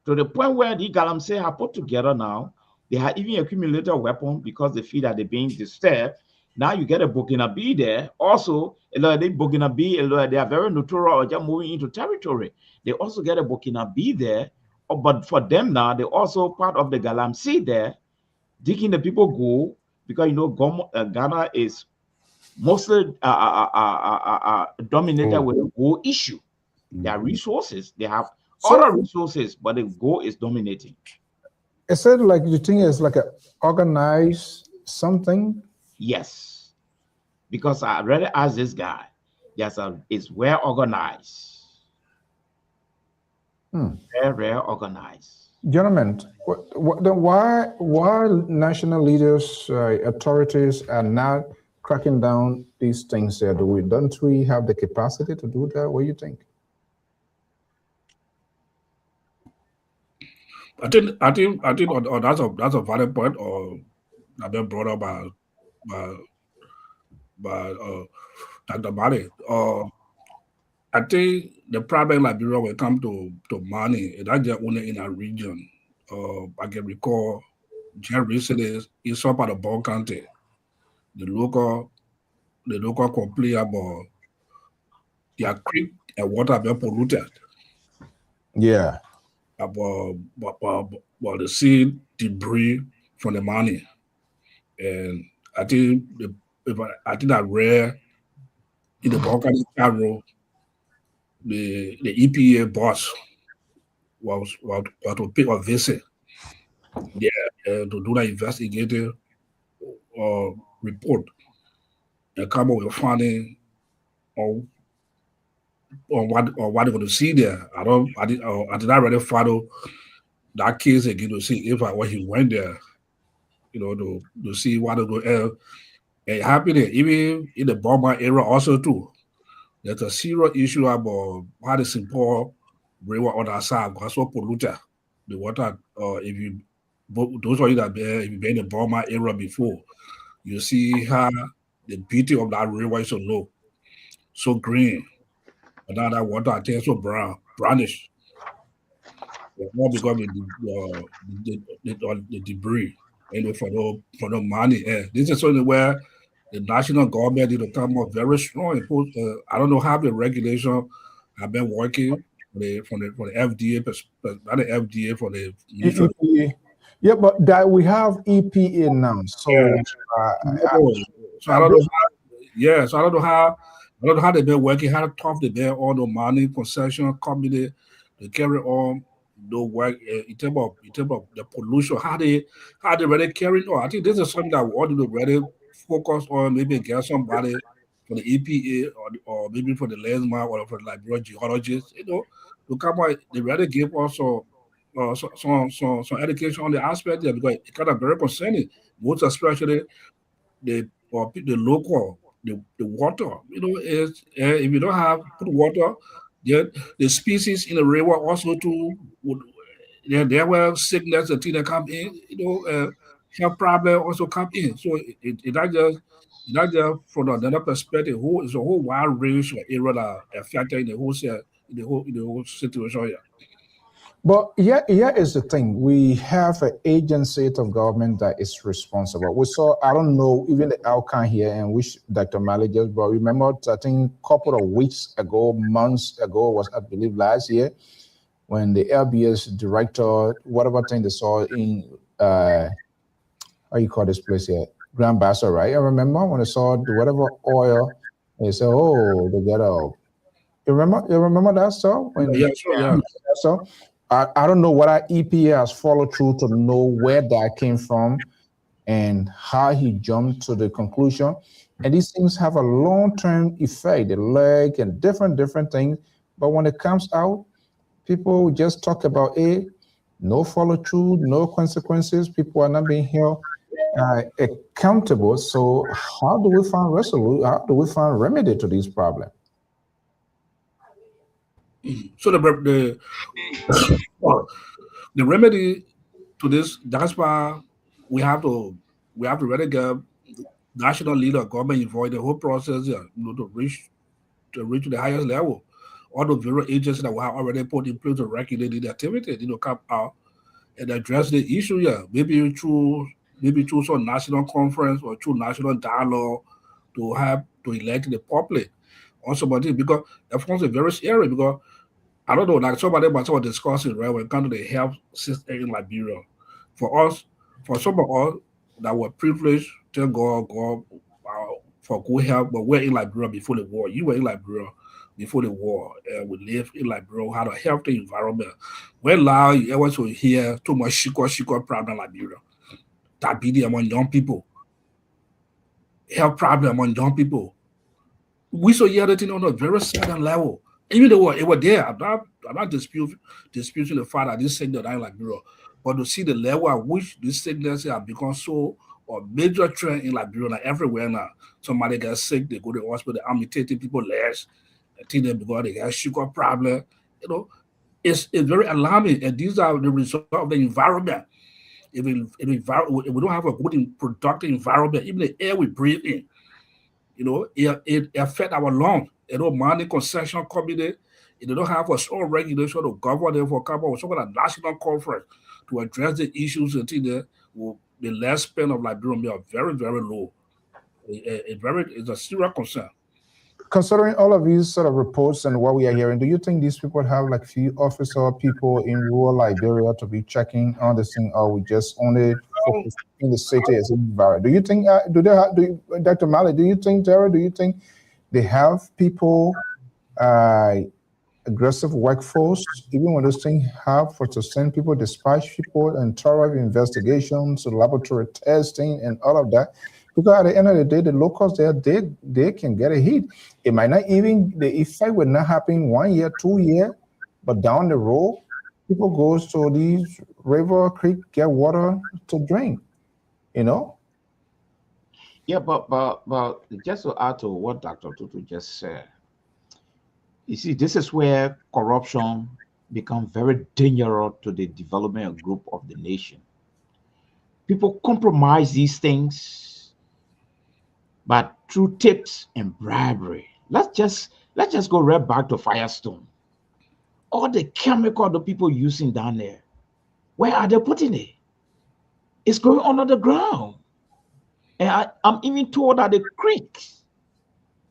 Speaker 5: To the point where the Galamsey have put together now, they have even accumulated a weapon because they feel that they're being disturbed. Now you get a Burkina Faso there. Also, Burkina Faso, they are very notorious or just moving into territory. They also get a Burkina Faso there, but for them now, they're also part of the Galamsey there, digging the people go, because you know Ghana is mostly dominated with the gold issue. Their resources, they have other resources, but the gold is dominating.
Speaker 2: Is it like you think it's like a organized something?
Speaker 5: Yes, because I already asked this guy. Yes, it's well organized. Very organized.
Speaker 2: Gentlemen, then why national leaders, authorities are not cracking down these things they're doing? Don't we have the capacity to do that? What do you think?
Speaker 6: I think that's a valid point, or that been brought up by Dr. Mali. I think the problem in Liberia when it comes to money, it's not just only in our region. I can recall just recently in some part of Bon County, the local complaint about their creek and water being polluted.
Speaker 2: Yeah.
Speaker 6: About the sea debris from the money. And I think that rare in the Bon County Cairo, the EPA boss was to pay a visit to do the investigative report and come up with finding on what they're going to see there. I did not really follow that case again to see if when he went there, to see what they're going. It happened even in the Burma area also too. There's a serious issue about how the Singapore river on that side because so polluted the water. If you those of you that if you've been in the Burma area before, you see how the beauty of that river is so low, so green, but now that water tastes so brownish. All because of the debris, for the money. This is something where the national government need to come up very strong. I don't know how the regulation have been working for the FDA, not the FDA for the
Speaker 2: EPA. Yeah, but that we have EPA now. So,
Speaker 6: so I don't know. So I don't know how they've been working, how tough they've been on the money concession company to carry on the work in terms of the pollution, how they really carry on. I think this is something that we ought to really focus on, maybe get somebody for the EPA or maybe for the landmark or for the Liberia geologists, to come out. They really give also some education on the aspect there because it's kind of very concerning, most especially the local the water. Is if you don't have good water, the species in the river also too there were sickness and things that come in. Health problem also come in. So it not just from another perspective. It's a whole wide range of area that are affected in the whole situation here.
Speaker 2: But here is the thing. We have an agency of government that is responsible. We saw, I don't know, even the outcome here, and which Dr. Mali just brought. Remember, I think a couple of weeks ago, months ago, was I believe last year, when the LBS director, whatever thing they saw in, how you call this place here? Grand Bassa, right? I remember when they saw whatever oil, they said, oh, they get out. You remember that stuff?
Speaker 6: Yeah, sure, yeah.
Speaker 2: So I don't know what our EPA has followed through to know where that came from and how he jumped to the conclusion. And these things have a long-term effect, the leg and different things. But when it comes out, people just talk about no follow-through, no consequences. People are not being held accountable. So how do we find how do we find remedy to this problem?
Speaker 6: So the remedy to this, that's why we have to really get national leader, government involved in the whole process here, to reach the highest level. All the various agencies that we have already put in place to regulate the activity, come out and address the issue here. Maybe through some national conference or through national dialogue to elect the public. Also, but because of course, a very scary because I don't know, like somebody was discussing, right, when it comes to the health system in Liberia. For us, for some of us that were privileged, thank God for good health, but we're in Liberia before the war. You were in Liberia before the war, and we live in Liberia, had a healthy environment. When now you ever to hear too much shiko problem in Liberia, diabetes among young people, health problem among young people. We saw hear that on a very certain level. Even though it was there, I'm not disputing the fact that this sickness are in Liberia, but to see the level at which this sickness have become so a major trend in Liberia, like everywhere now. Somebody gets sick, they go to the hospital, they're amputating people legs, I think them because they have sugar problem. You know, it's very alarming, and these are the result of the environment. If we don't have a good productive environment, even the air we breathe in, it affect our lungs. Money concession committee, they don't have a strong regulation to govern them for carbon or some kind of national conference to address the issues until the last spend of Liberia are very, very low. It's a serious concern.
Speaker 2: Considering all of these sort of reports and what we are hearing, do you think these people have like few officer people in rural Liberia to be checking on this thing, or we just only focus in the city as environment? Do you think, Dr. Malley, do you think, Tara, do you think they have people, aggressive workforce, even when those things have to send people, dispatch people, and thorough investigations, laboratory testing, and all of that? Because at the end of the day, the locals there, they can get a hit. It might not even, the effect will not happen 1 year, 2 years, but down the road, people go to these river, creek, get water to drink,
Speaker 5: Yeah, but just to add to what Dr. Tutu just said, you see, this is where corruption becomes very dangerous to the development group of the nation. People compromise these things, but through tips and bribery. Let's just go right back to Firestone. All the chemical the people using down there, where are they putting it? It's going under the ground. And I'm even told that the creek,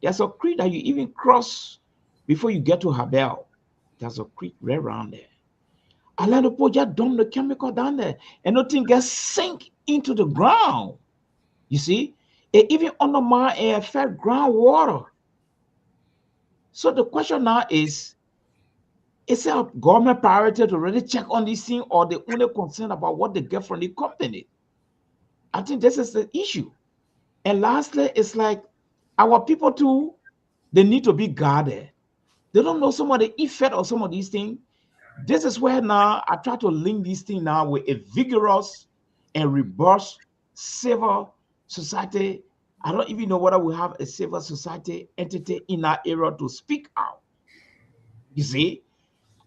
Speaker 5: there's a creek that you even cross before you get to Habel. There's a creek right around there. I let the people just dump the chemical down there, and nothing gets sink into the ground. You see, it even undermine and affect groundwater. So the question now is it a government priority to really check on this thing, or they only concerned about what they get from the company? I think this is the issue. And lastly, it's like our people too, they need to be guarded. They don't know some of the effect of some of these things. This is where now I try to link this thing now with a vigorous and robust civil society. I don't even know whether we have a civil society entity in that area to speak out. You see?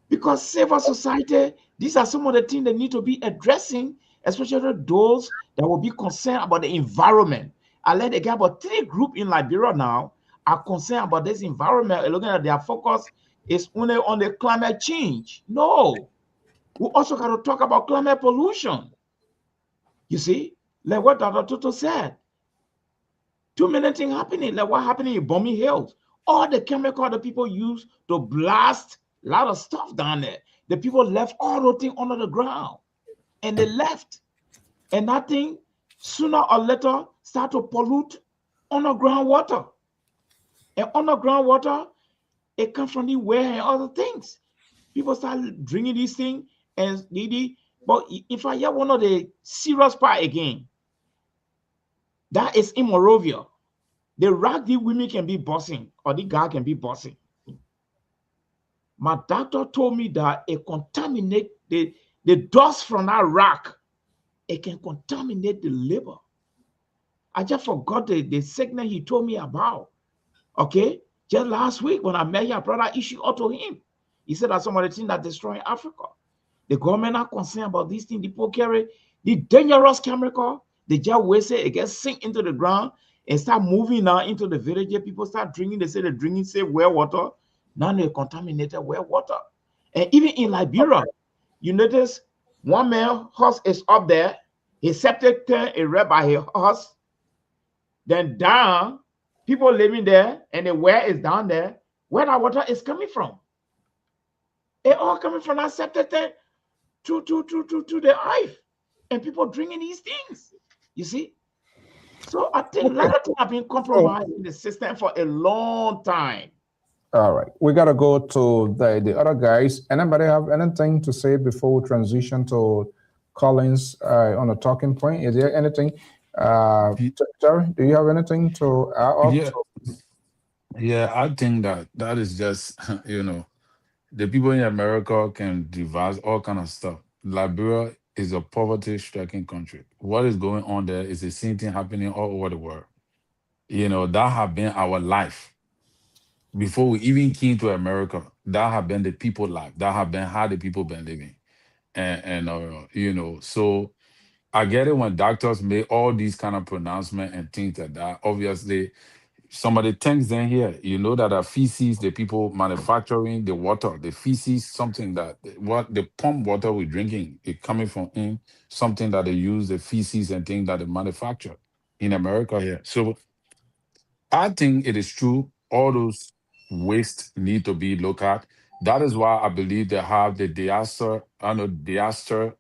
Speaker 5: Because civil society, these are some of the things they need to be addressing, especially those that will be concerned about the environment. I let again about 3 groups in Liberia now are concerned about this environment, looking at their focus is only on the climate change. No, we also got to talk about climate pollution. You see, like what Dr. Tutu said, too many things happening, like what happening in Bomi Hills. All the chemical that people use to blast a lot of stuff down there. The people left all those things under the ground, and they left. And that thing, sooner or later, start to pollute underground water. And underground water, it comes from the well and other things. People start drinking these things, and but if I hear one of the serious part again, that is in Morovia. The raggy women can be bossing, or the guy can be bossing. My doctor told me that it contaminate the dust from that rock. It can contaminate the liver. I just forgot the sickness he told me about. Okay, just last week when I met him, I brought that issue out to him. He said that some of the things that destroying Africa. The government are concerned about these things. People carry the dangerous chemical. They just waste it. It gets sink into the ground and start moving now into the village. People start drinking. They say they're drinking safe well water. Now they contaminated well water. And even in Liberia, you notice one man horse is up there. His septic tank is right by his horse. Then down, people living there, and the well is down there. Where that water is coming from? It all coming from that septic tank to the hive, and people drinking these things. You see, so I think a lot of things have been compromised in the system for a long time.
Speaker 2: All right, we gotta go to the other guys. Anybody have anything to say before we transition to Collins on a talking point? Is there anything? Terry, do you have anything to add up?
Speaker 7: Yeah, yeah. I think that is just the people in America can devise all kind of stuff. Liberia is a poverty-stricken country. What is going on there is the same thing happening all over the world. That have been our life before we even came to America. That have been the people life. That have been how the people been living, and so I get it when doctors make all these kind of pronouncements and things like that. Obviously, some of the things in here, that are feces, the people manufacturing the water, the feces, something that what the pump water we're drinking, it coming from in something that they use the feces and things that they manufacture in America here. So I think it is true. All those waste need to be looked at. That is why I believe they have the disaster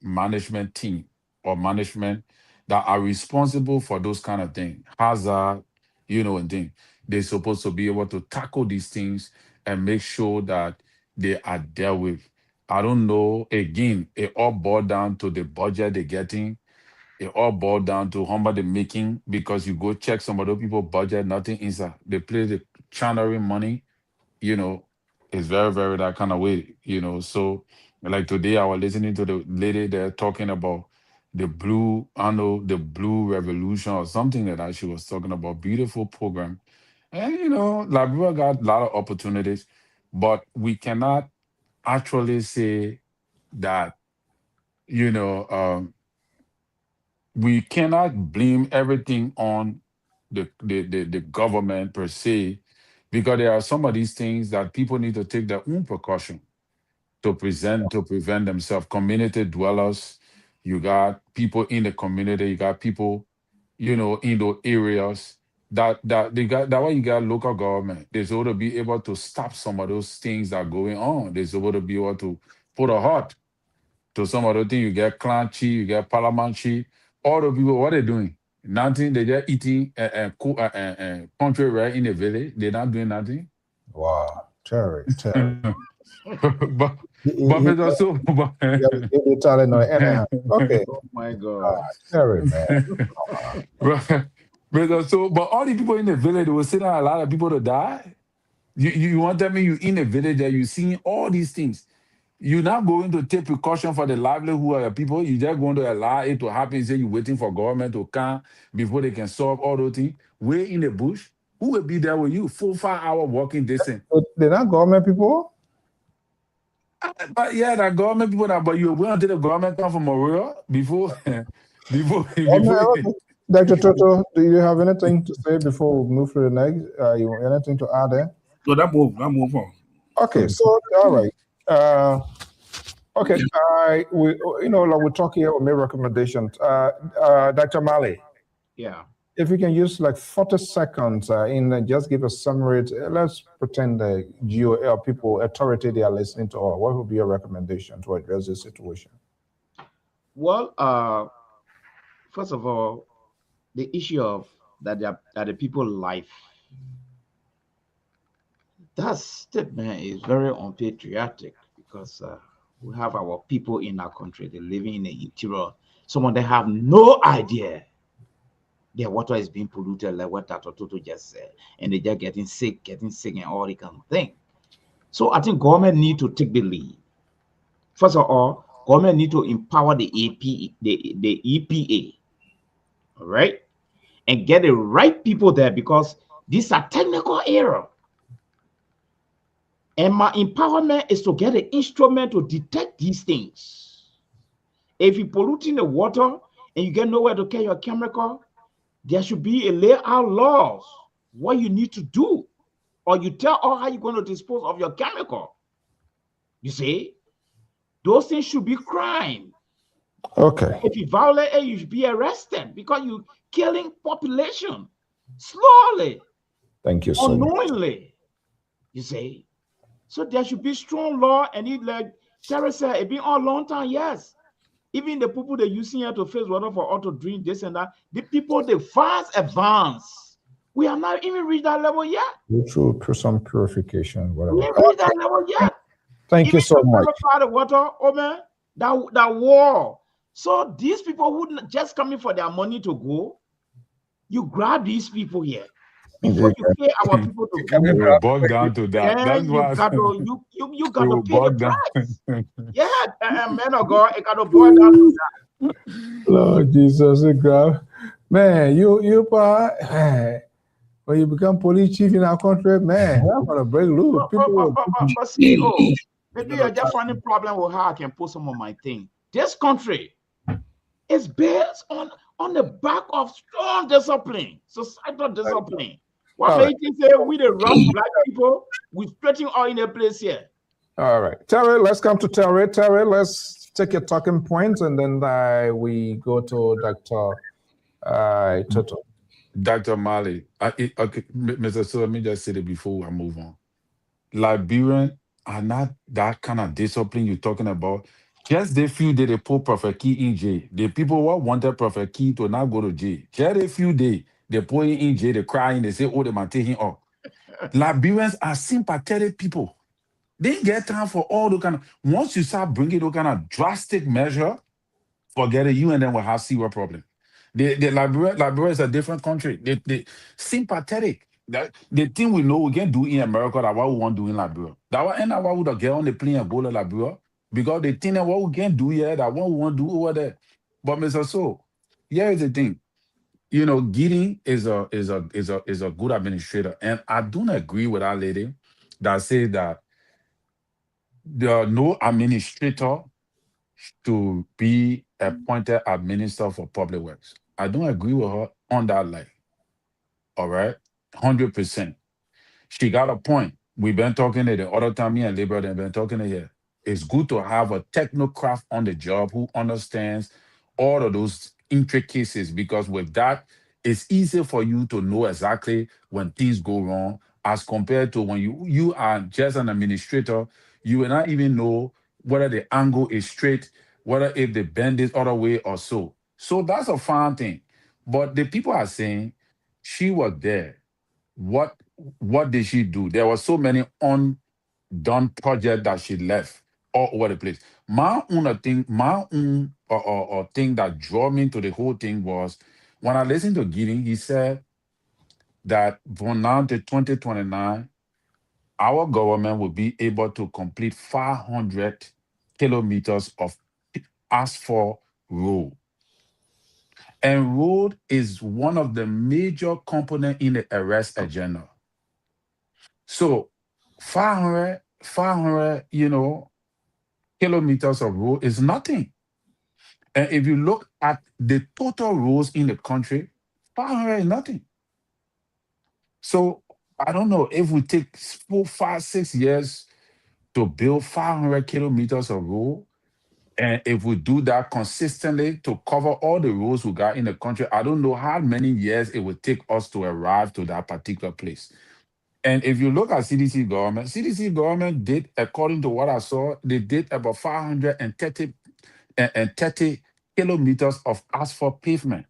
Speaker 7: management team or management that are responsible for those kind of things, hazard, and things. They're supposed to be able to tackle these things and make sure that they are dealt with. I don't know. Again, it all boils down to the budget they're getting. It all boiled down to how much they're making, because you go check some other people budget, nothing inside. They play the channeling money, it's very, very that kind of way, So like today I was listening to the lady there talking about the blue revolution or something like that. She was talking about beautiful program. And Liberia got a lot of opportunities, but we cannot actually say that, you know, um, we cannot blame everything on the government per se, because there are some of these things that people need to take their own precaution to prevent themselves. Community dwellers, you got people in the community, you got people, in those areas that they got that why you got local government. They're supposed to be able to stop some of those things that are going on. They're supposed to be able to put a halt to some other thing. You get clan chief, you get parliament chief. All the people, what they doing? Nothing. They just eating country right in the village. They're not doing nothing.
Speaker 2: Wow, Terry.
Speaker 7: but it's also
Speaker 2: Italian or anyhow. Okay,
Speaker 5: Oh my God.
Speaker 2: Terry, man.
Speaker 7: but all the people in the village, they will sit down a lot of people to die. You want to tell me you in a village that you seeing all these things? You're not going to take precaution for the livelihood of your people. You're just going to allow it to happen. Say you're waiting for government to come before they can solve all those things. Way in the bush, who will be there with you? 4-5 hour walking distance.
Speaker 2: They're not government people?
Speaker 7: But yeah, that government people, but you wait until the government come from Maria before.
Speaker 2: Dr. Toto, do you have anything to say before we move to the next? You want anything to add there?
Speaker 6: So that move on.
Speaker 2: Okay, so all right. Okay, we're talking here, we make recommendations. Dr. Mali.
Speaker 5: Yeah.
Speaker 2: If you can use like 40 seconds just give a summary. Let's pretend the GOL people, authority they are listening to, or what would be your recommendation to address this situation?
Speaker 5: Well, first of all, the issue of that the people life, that statement is very unpatriotic, because we have our people in our country, they're living in the interior. Some of them have no idea their water is being polluted, like what Dr. Toto just said, and they're just getting sick, and all that kind of thing. So I think government need to take the lead. First of all, government need to empower the EPA, all right, and get the right people there, because these are technical error. And my empowerment is to get an instrument to detect these things. If you're polluting the water and you get nowhere to carry your chemical, there should be a layout laws what you need to do, or you tell how you're going to dispose of your chemical. You see, those things should be crime.
Speaker 2: Okay.
Speaker 5: If you violate it, you should be arrested, because you're killing population slowly.
Speaker 2: Thank you so much.
Speaker 5: Unknowingly. You see. So there should be strong law, and it like Terry said, it been all long time, yes. Even the people they using here to face water for auto drink, this and that, the people they fast advance. We have not even reached that level yet.
Speaker 2: Through some purification, whatever.
Speaker 5: We haven't reached that level yet.
Speaker 2: Thank you so much.
Speaker 5: The water, oh man, that war. So these people who just coming for their money to go, you grab these people here before you pay our people to go.
Speaker 7: We will bog down to that.
Speaker 5: Then
Speaker 7: That's
Speaker 5: you
Speaker 7: why
Speaker 5: got to you got to pay the price. Yeah, man of God, it got to boil down to that.
Speaker 2: Lord Jesus, man, you when you become police chief in our country, man, I'm gonna break loose.
Speaker 5: But CEO, maybe you're just finding problem with how I can put some of my thing. This country is based on the back of strong discipline, societal discipline. What makes you say we the rough black people, we stretching all in a place here?
Speaker 2: All right, Terry, let's come to Terry. Terry, let's take your talking points, and then we go to Dr. Toto.
Speaker 7: Dr. Mali, okay, Mr. So let me just say it before I move on. Liberians are not that kind of discipline you're talking about. Just the few days they put Prophet Key in jail. The people who wanted Prophet Key to not go to jail. Just a few days they put him in jail, they crying, they say, oh, they might take him up. Liberians are sympathetic people. They ain't get time for all the kind of, once you start bringing those kind of drastic measure, forget it, you and them will have serious problem. The Liberia is a different country. They sympathetic. The thing we know we can do in America that what we want to do in Liberia. That what and what would get on the plane and go to Liberia because the thing that what we can do here that what we want to do over there. But Mr. So, here is the thing. You know, Gideon is a good administrator, and I don't agree with that lady that says that there are no administrator to be appointed as Minister for Public Works. I don't agree with her on that line. All right? 100%. She got a point. We've been talking to the other time, me and Labor, they've been talking to her. It's good to have a technocrat on the job who understands all of those intricacies because with that, it's easier for you to know exactly when things go wrong as compared to when you are just an administrator, you will not even know whether the angle is straight, whether if they bend this other way or so. So that's a fine thing. But the people are saying she was there. What did she do? There were so many undone projects that she left all over the place. My own thing that drew me to the whole thing was when I listened to Gideon, he said that from now to 2029, our government will be able to complete 500 kilometers of asphalt road. And road is one of the major components in the arrest agenda. So 500, kilometers of road is nothing. And if you look at the total roads in the country, 500 is nothing. So I don't know if we take 4, 5, 6 years to build 500 kilometers of road, and if we do that consistently to cover all the roads we got in the country, I don't know how many years it would take us to arrive to that particular place. And if you look at CDC government did, according to what I saw, they did about 530 kilometers of asphalt pavement.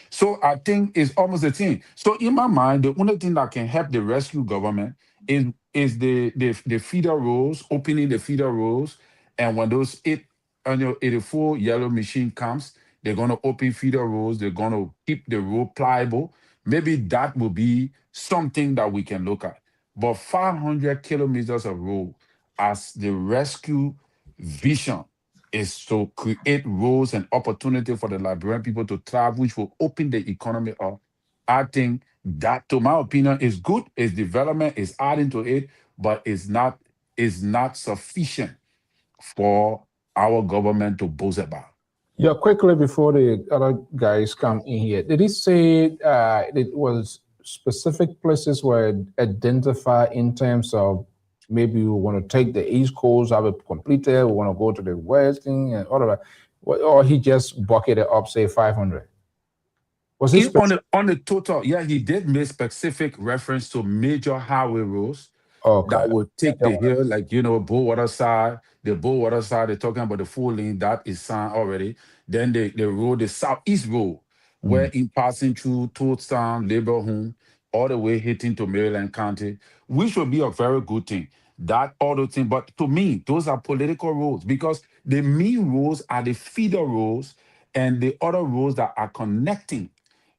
Speaker 7: So I think it's almost the thing. So in my mind, the only thing that can help the rescue government is the feeder roads, opening the feeder roads, and when those 84 yellow machine comes, they're going to open feeder roads. They're going to keep the road pliable. Maybe that will be something that we can look at. But 500 kilometers of road as the rescue vision is to create roads and opportunity for the Liberian people to thrive, which will open the economy up. I think that, to my opinion, is good. It's development, is adding to it, but it's not sufficient for our government to boast about.
Speaker 2: Yeah, quickly before the other guys come in here, did he say it was specific places were identified in terms of maybe we want to take the East Coast, have it completed, we want to go to the West and all of that, or he just bucketed up, say 500? Was he
Speaker 7: on the total? Yeah, he did make specific reference to major highway roads,
Speaker 2: Okay.
Speaker 7: that will take the hill, like Bullwater side. The Bullwater side, they're talking about the full lane that is signed already. Then the road, the southeast road, where in passing through Toadstown, Labor Home, all the way hitting to Maryland County, which will be a very good thing. That other thing, but to me, those are political roads because the main roads are the feeder roads and the other roads that are connecting.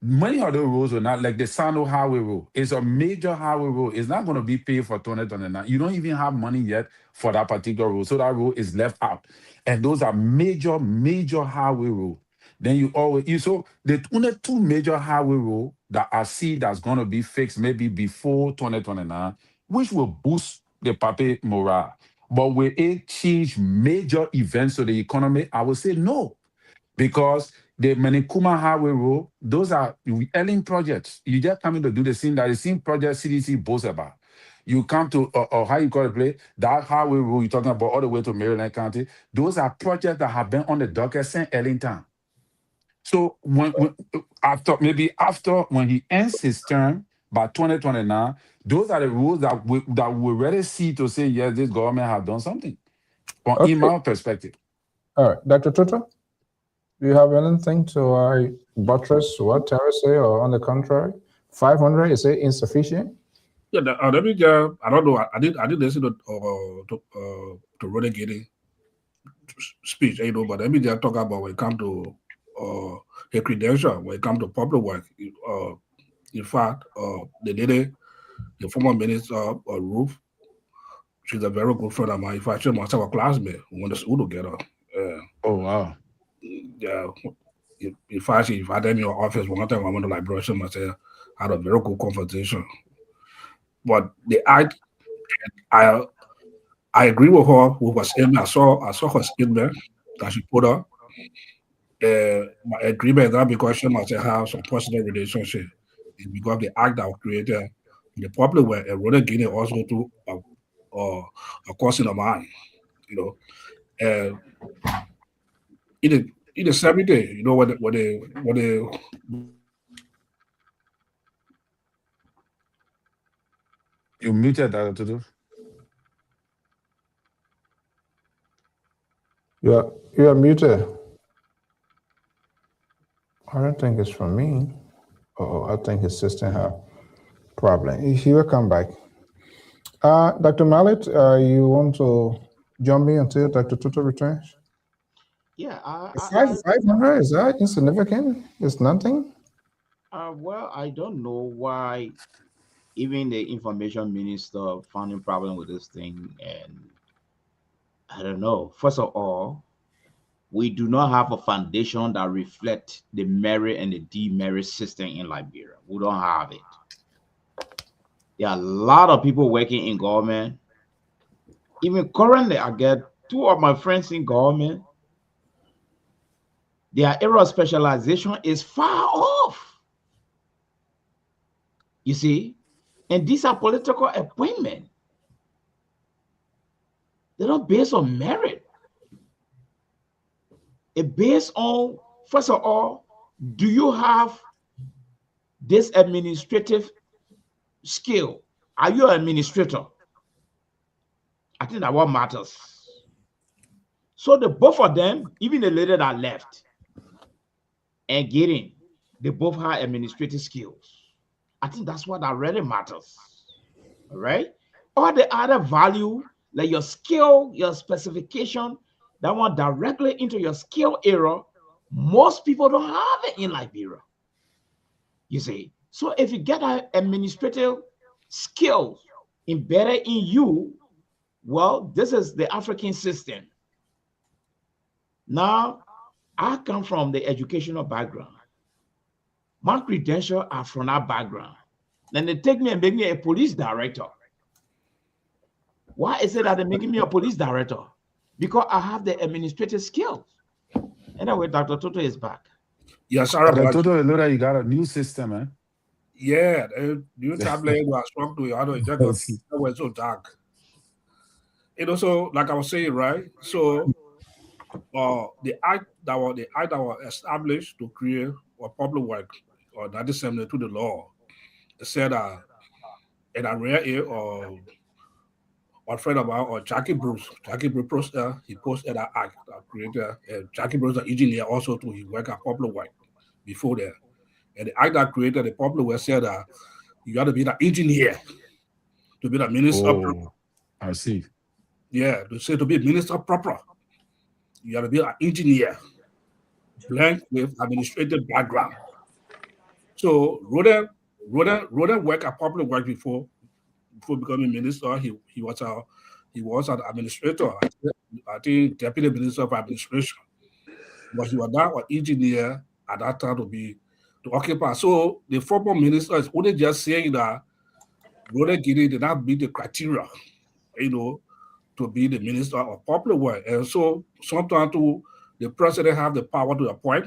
Speaker 7: Many other roads are not like the Sano Highway Road. It's a major highway road. It's not going to be paid for 2029. You don't even have money yet for that particular road. So that road is left out. And those are major, major highway road. Then so the only two major highway road that I see that's going to be fixed maybe before 2029, which will boost the Pape morale. But will it change major events to the economy? I would say no. Because the Manikuma Highway Road, those are Ellen projects. You just come in to do the same project CDC boasts about. You come to, or how you call it, play, that highway road you're talking about all the way to Maryland County, those are projects that have been on the docket since Ellington. So after when he ends his term by 2029, those are the rules that we ready see to say, yes, this government have done something. From in my perspective.
Speaker 2: All right, Dr. Tutu, do you have anything to buttress what Terry say, or on the contrary, 500 is it insufficient?
Speaker 6: Yeah, let me I don't know. I did listen to Renegade speech, but let me just talk about when it comes to her credential, when it comes to public work. In fact, the former minister Ruth, she's a very good friend of mine. In fact, she must have a classmate who went to school together.
Speaker 7: Oh wow.
Speaker 6: Yeah. In fact, she invited me to her office one time. I went to liberation myself, had a very good conversation. But I agree with her with her statement. I saw her statement that she put up. My agreement is not because she must have some personal relationship. It's because the act that was created, the public were eroded Guinea also to a cause in the mind, And it is every day, when they
Speaker 7: You muted that to do.
Speaker 2: You are muted. I don't think it's from me. Oh, I think his system have problem. He will come back. Dr. Mallet, you want to jump in until Dr. Tutu returns?
Speaker 5: Yeah,
Speaker 2: 500, is that insignificant? It's nothing?
Speaker 5: well, I don't know why even the information minister finding problem with this thing, and I don't know. First of all, we do not have a foundation that reflects the merit and the demerit system in Liberia. We don't have it. There are a lot of people working in government. Even currently, I get two of my friends in government. Their area of specialization is far off. You see? And these are political appointments. They're not based on merit. It's based on, first of all, do you have this administrative skill? Are you an administrator? I think that what matters. So the both of them, even the lady that left and getting, they both have administrative skills. I think that's what that really matters. All right. All the other value, like your skill, your specification, that one directly into your skill area, most people don't have it in Liberia. You see, so if you get an administrative skills embedded in you, well, this is the African system. Now, I come from the educational background. My credentials are from that background. Then they take me and make me a police director. Why is it that they're making me a police director? Because I have the administrative skills. Anyway, Dr. Toto is back.
Speaker 6: Yes, sorry
Speaker 7: Dr.
Speaker 6: about
Speaker 7: Toto, you got a new system, man.
Speaker 6: Yeah, the new tablet was strong to I don't know, it was so dark. And also, like I was saying, right? So the act that was established to create a public work or that disseminated to the law, it said an area of our friend about Jackie Bruce. Jackie Bruce, he posted that act that created. Jackie Bruce, the engineer, also too. He worked at Popular Way before that, and the act that created the Popular Way said that you got to be the engineer to be the minister.
Speaker 7: Oh, I see.
Speaker 6: Yeah, they say to be minister proper, you got to be an engineer, blend with administrative background. So Roden worked at Popular Work before becoming minister. He was an administrator. I think deputy minister of administration. But he was not an engineer at that time to occupy. So the former minister is only just saying that Roden Gini did not meet the criteria, to be the minister of popular work. And so sometimes the president have the power to appoint.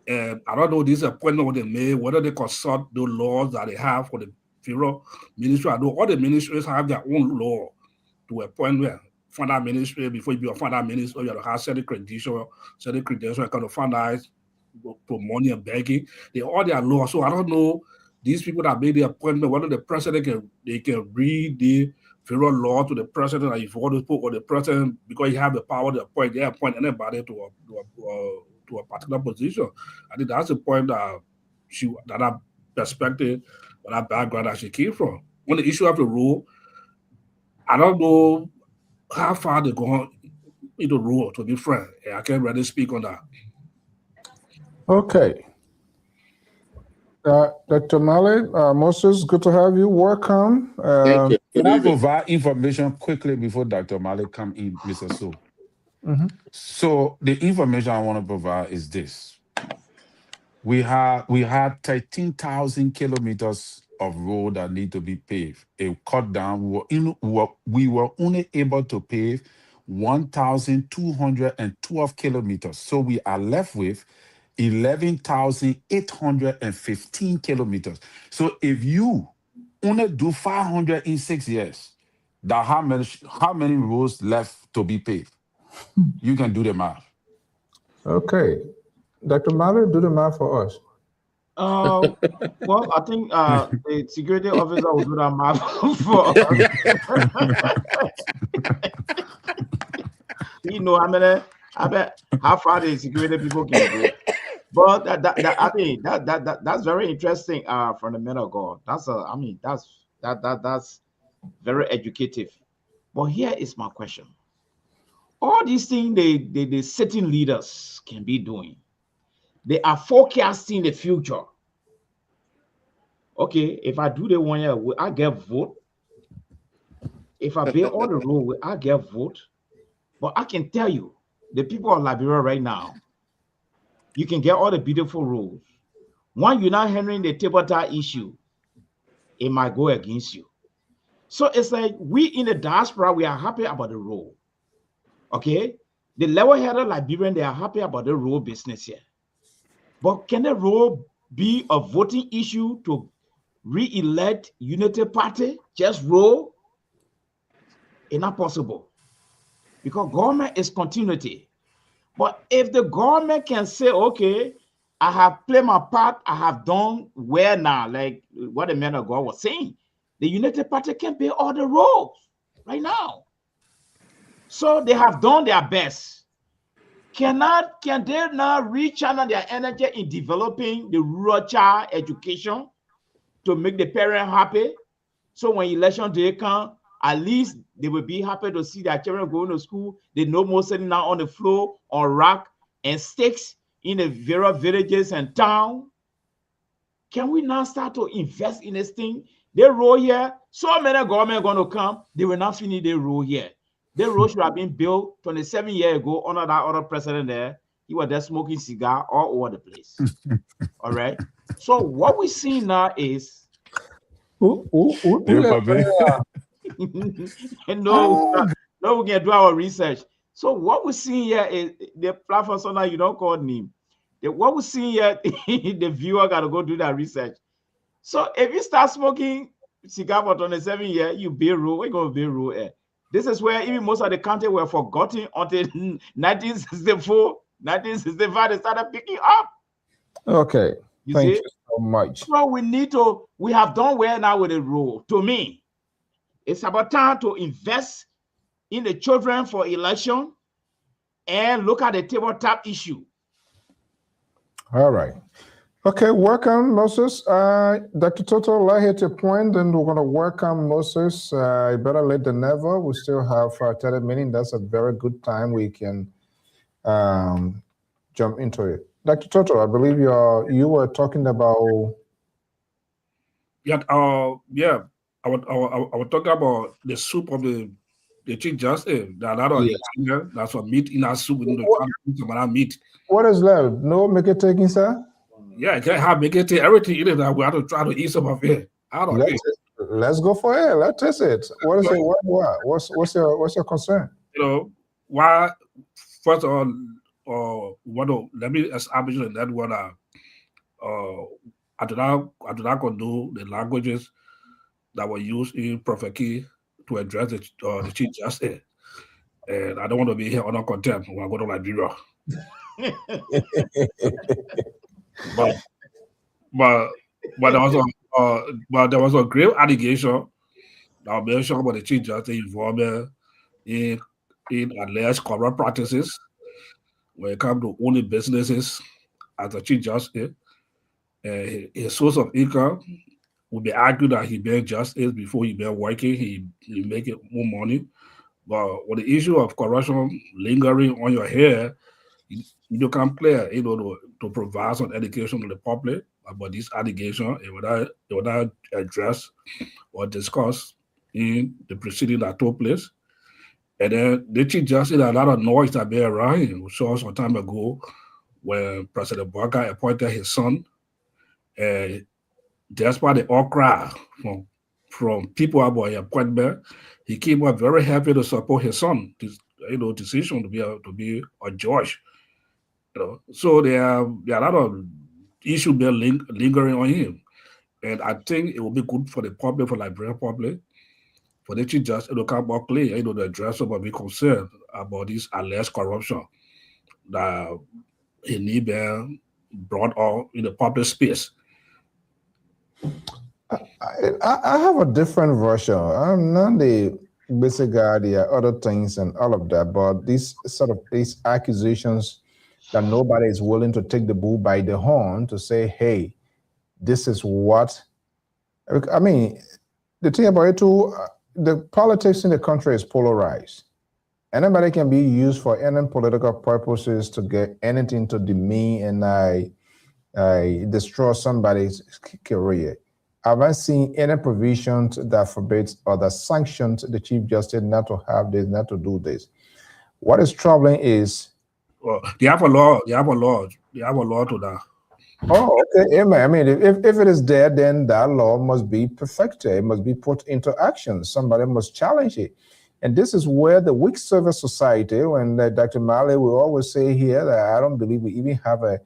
Speaker 6: And I don't know this appointment they made, whether they consult the laws that they have for the federal ministry. I know all the ministries have their own law to appoint founder ministry. Before you be a founder minister, you have to have certain credentials, kind of funders for money and begging. They all their law. So I don't know these people that made the appointment, whether the president can read the federal law to the president, or if you want to put or the president, because he have the power to appoint, they appoint anybody to a particular position. I think that's the point that perspective, or that background that she came from. On the issue of the rule, I don't know how far they go into rule, to be frank. I can't really speak on that.
Speaker 2: Okay. Dr. Malik, Moses, good to have you. Welcome.
Speaker 8: Thank you.
Speaker 7: Can I provide information quickly before Dr. Malik come in, Mr. So? So the information I want to provide is this. We had 13,000 kilometers of road that need to be paved. It cut down. We were only able to pave 1,212 kilometers. So we are left with 11,815 kilometers. So if you only do 500 in 6 years, that how many roads left to be paved? You can do the math.
Speaker 2: Okay. Dr. Malik, do the math for us.
Speaker 5: Well, I think the security officer will do that math for us. I bet how far the security people can go. But I think that's very interesting from the men of God. That's very educative. But here is my question. All these things the sitting leaders can be doing, they are forecasting the future. Okay, if I do the 1 year, will I get vote? If I pay all the road, will I get vote? But I can tell you, the people of Liberia right now, you can get all the beautiful roads. When you're not handling the table tie issue, it might go against you. So it's like we in the diaspora, we are happy about the road. Okay? The level-headed Liberian, they are happy about the road business here. But can the road be a voting issue to re-elect Unity Party? Just road? It's not possible. Because government is continuity. But if the government can say, okay, I have played my part, I have done well now, like what the man of God was saying, the Unity Party can pay all the roles right now. So they have done their best. Can they now rechannel their energy in developing the rural child education to make the parent happy? So when election day comes, at least they will be happy to see their children going to school. They no more sitting down on the floor on rock and sticks in the various villages and towns. Can we now start to invest in this thing? They roll here. So many government going to come. They will not finish their road here. The road should have been built 27 years ago under that other president there. He was there smoking cigar all over the place. All right. So what we see now is
Speaker 2: No,
Speaker 5: we can do our research. So what we see here is the platform, so now you don't call him. What we see here, the viewer got to go do that research. So if you start smoking cigar for 27 years, you build road. We're going to build road. This is where even most of the country were forgotten until 1964, 1965, they started picking up.
Speaker 2: Okay. Thank you so much.
Speaker 5: So we have done well now with the road. To me, It's about time to invest in the children for election and look at the tabletop issue.
Speaker 2: All right. Okay, welcome, Moses. Dr. Toto, let hit your point, and we're going to welcome Moses. Better late than never. We still have 30 minutes. That's a very good time we can jump into it. Dr. Toto, I believe you were talking about.
Speaker 6: Yeah, I would talk about the soup of the Chief Justice. That's what meat in our soup. Meat.
Speaker 2: What is left? No make it taking, sir?
Speaker 6: Yeah, I can't have make it everything in it. We have to try to eat some of it.
Speaker 2: Let's go for it. Let's test it. What is it? What's your concern?
Speaker 6: You know, why? First of all, let me establish that what I do not condone the languages that were used in Prophet Key to address the Chief Justice. And I don't want to be here under contempt when I go to Nigeria. but there was a grave allegation that mentioned about the Chief Justice involvement in alleged corrupt practices when it comes to owning businesses as a Chief Justice. His source of income would be argued that he been justice before he been working, he making more money. But when the issue of corruption lingering on your head, you become clear, to provide some education to the public about this allegation. It would not address or discuss in the proceeding that took place. And then the Chief Justice, a lot of noise that been around him. We saw some time ago when President Bouakai appointed his son. Despite the outcry from people about his appointment, he came up very happy to support his son. Decision to be a judge. So there are a lot of issues lingering on him, and I think it will be good for the public, for Liberian public, for the Chief Justice to come more clear, to address some of the concern about this alleged corruption that he need been brought out in the public space.
Speaker 2: I have a different version. I'm not the basic guy, there are other things and all of that, but these accusations that nobody is willing to take the bull by the horn to say, hey, this is what, I mean, the thing about it too, the politics in the country is polarized. Anybody can be used for any political purposes to get anything to demean and I destroy somebody's career. I haven't seen any provisions that forbids or that sanctions the Chief Justice not to have this, not to do this. What is troubling is
Speaker 6: they have a law. They have a law to that.
Speaker 2: Oh, okay. I mean, if it is there, then that law must be perfected. It must be put into action. Somebody must challenge it. And this is where the weak civil society, when Dr. Malley will always say here that I don't believe we even have a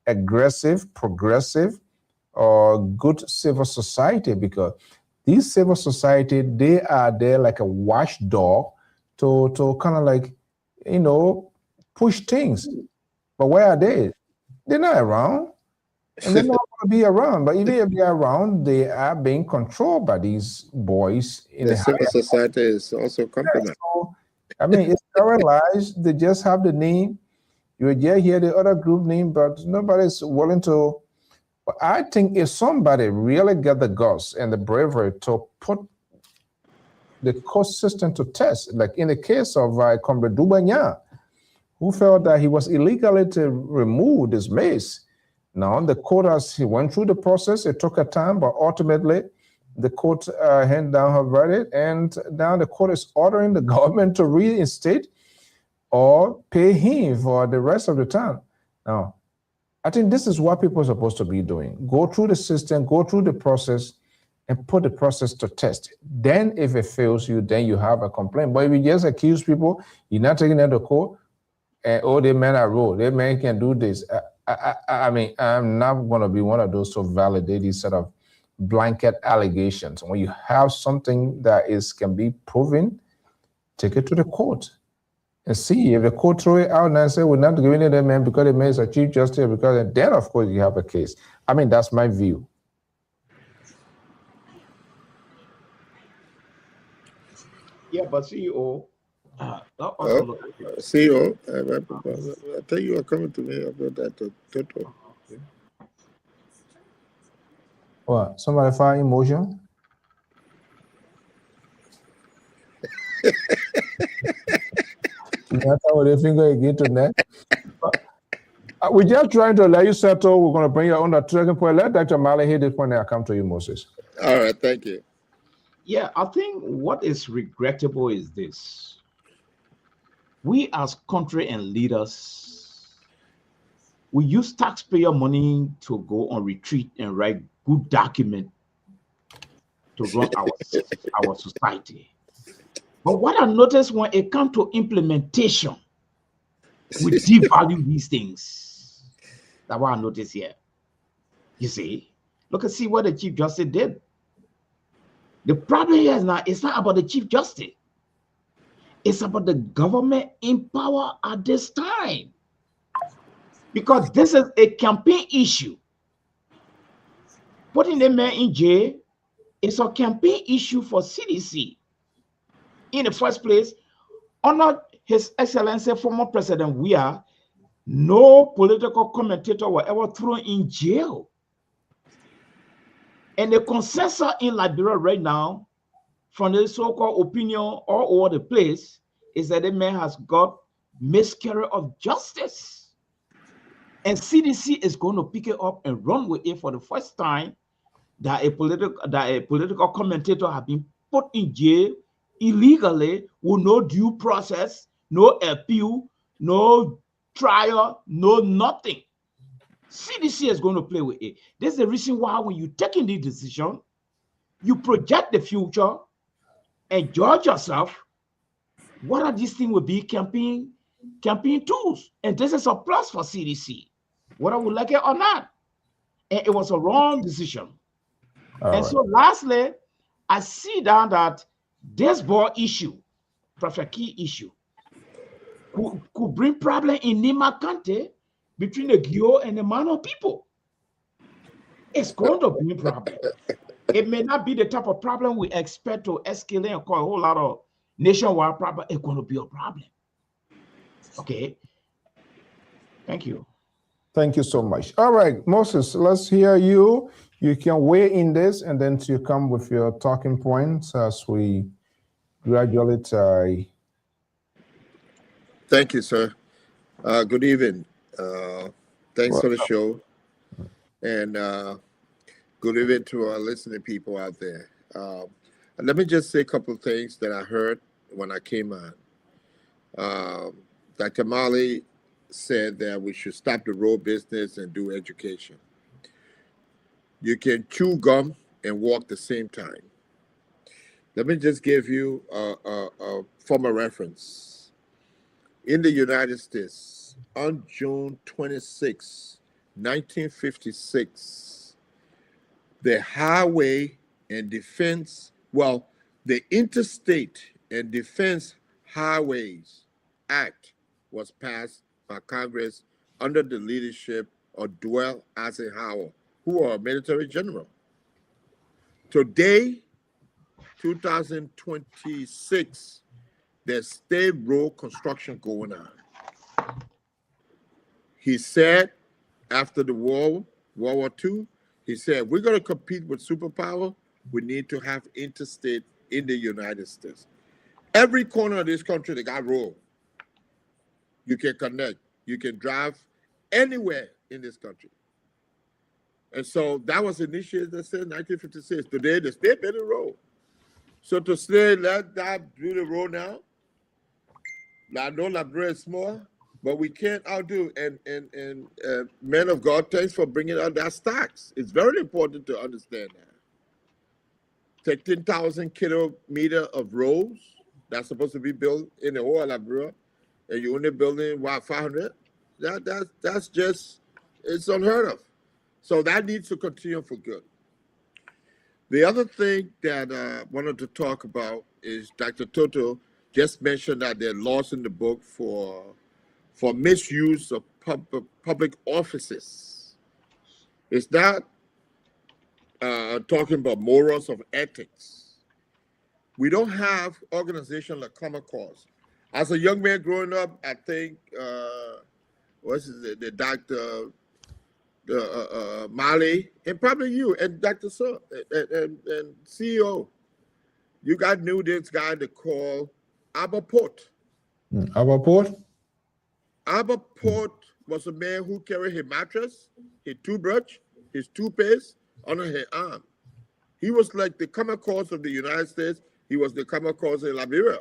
Speaker 2: aggressive, progressive, or good civil society, because these civil society, they are there like a watchdog to kind of like, push things. But where are they? They're not around. And they're not going to be around. But even if they're around, they are being controlled by these boys. In
Speaker 8: the civil society is also compromised.
Speaker 2: So, I mean, it's paralyzed. They just have the name. You would hear the other group name, but nobody's willing to. But I think if somebody really get the guts and the bravery to put the court system to test, like in the case of Comrade Dubanya, who felt that he was illegally to remove this mace. Now, the court, as he went through the process, it took a time, but ultimately, the court handed down her verdict, and now the court is ordering the government to reinstate or pay him for the rest of the time. Now, I think this is what people are supposed to be doing. Go through the system, go through the process, and put the process to test. Then, if it fails you, then you have a complaint. But if you just accuse people, you're not taking them to court, and they men are wrong, they men can do this. I mean, I'm not going to be one of those to validate these sort of blanket allegations. When you have something that can be proven, take it to the court and see if the court throw it out and say we're not giving it to the man because the man is a Chief Justice, because then of course you have a case. I mean, that's my view.
Speaker 5: Yeah, but CEO, also
Speaker 8: Oh,
Speaker 5: look at it.
Speaker 8: CEO, I think you are coming to me about that Toto.
Speaker 2: What? Somebody find emotion? That's how they finger again to that. We're just trying to let you settle. We're going to bring you on the second point. Let Dr. Malley hit this point and I'll come to you, Moses.
Speaker 8: All right, thank you.
Speaker 5: Yeah, I think what is regrettable is this. We as country and leaders, we use taxpayer money to go on retreat and write good document to run our society. But what I noticed when it comes to implementation, we devalue these things. That's what I noticed here. You see, look and see what the Chief Justice did. The problem here is now, it's not about the Chief Justice. It's about the government in power at this time. Because this is a campaign issue. Putting the man in jail is a campaign issue for CDC. In the first place, under His Excellency former President Weah, no political commentator were ever thrown in jail. And the consensus in Liberia right now, from the so-called opinion all over the place, is that the man has got miscarriage of justice. And CDC is going to pick it up and run with it for the first time, that a political commentator has been put in jail illegally with no due process, no appeal, no trial, no nothing. CDC is going to play with it. This is the reason why when you're taking this decision, you project the future and judge yourself. What are these things will be campaign tools? And this is a plus for CDC, whether we like it or not. And it was a wrong decision. So lastly, I see down that this ball issue, perfect key issue, could bring problem in Nima County between the Gio and the Mano people. It's going to bring problem. It may not be the type of problem we expect to escalate and cause a whole lot of nationwide problem. It's going to be a problem. Okay. Thank you.
Speaker 2: Thank you so much. All right, Moses, let's hear you. You can weigh in this and then you come with your talking points as we gradually
Speaker 8: Thank you, sir. Good evening. Thanks for the show. And good evening to our listening people out there. Let me just say a couple of things that I heard when I came on. Dr. Malley said that we should stop the road business and do education. You can chew gum and walk the same time. Let me just give you a former reference. In the United States, on June 26, 1956, the Highway and Defense, the Interstate and Defense Highways Act was passed by Congress under the leadership of Dwight Eisenhower, who are a military general. Today, 2026, there's state road construction going on. He said after the World War II, he said, we're going to compete with superpower. We need to have interstate in the United States. Every corner of this country, they got road. You can connect. You can drive anywhere in this country. And so that was initiated, I said, in 1956. Today, the state built a road. So to say, let that do the road now, I know Liberia is small, but we can't outdo. And men of God, thanks for bringing out that stacks. It's very important to understand that. 13,000 kilometers of roads that's supposed to be built in the whole of Liberia, and you're only building, 500? That's just, it's unheard of. So that needs to continue for good. The other thing that I wanted to talk about is Dr. Toto just mentioned that there are laws in the book for misuse of public offices. It's not talking about morals of ethics. We don't have organizations like Common Cause. As a young man growing up, I think the doctor, Mali, and probably you and Dr. So and CEO, you guys knew this guy to call Abba Port.
Speaker 2: Abba Port?
Speaker 8: Abba Port was a man who carried his mattress, his toothbrush, his toothpaste under his arm. He was like the Common Cause of the United States. He was the Common Cause in Liberia.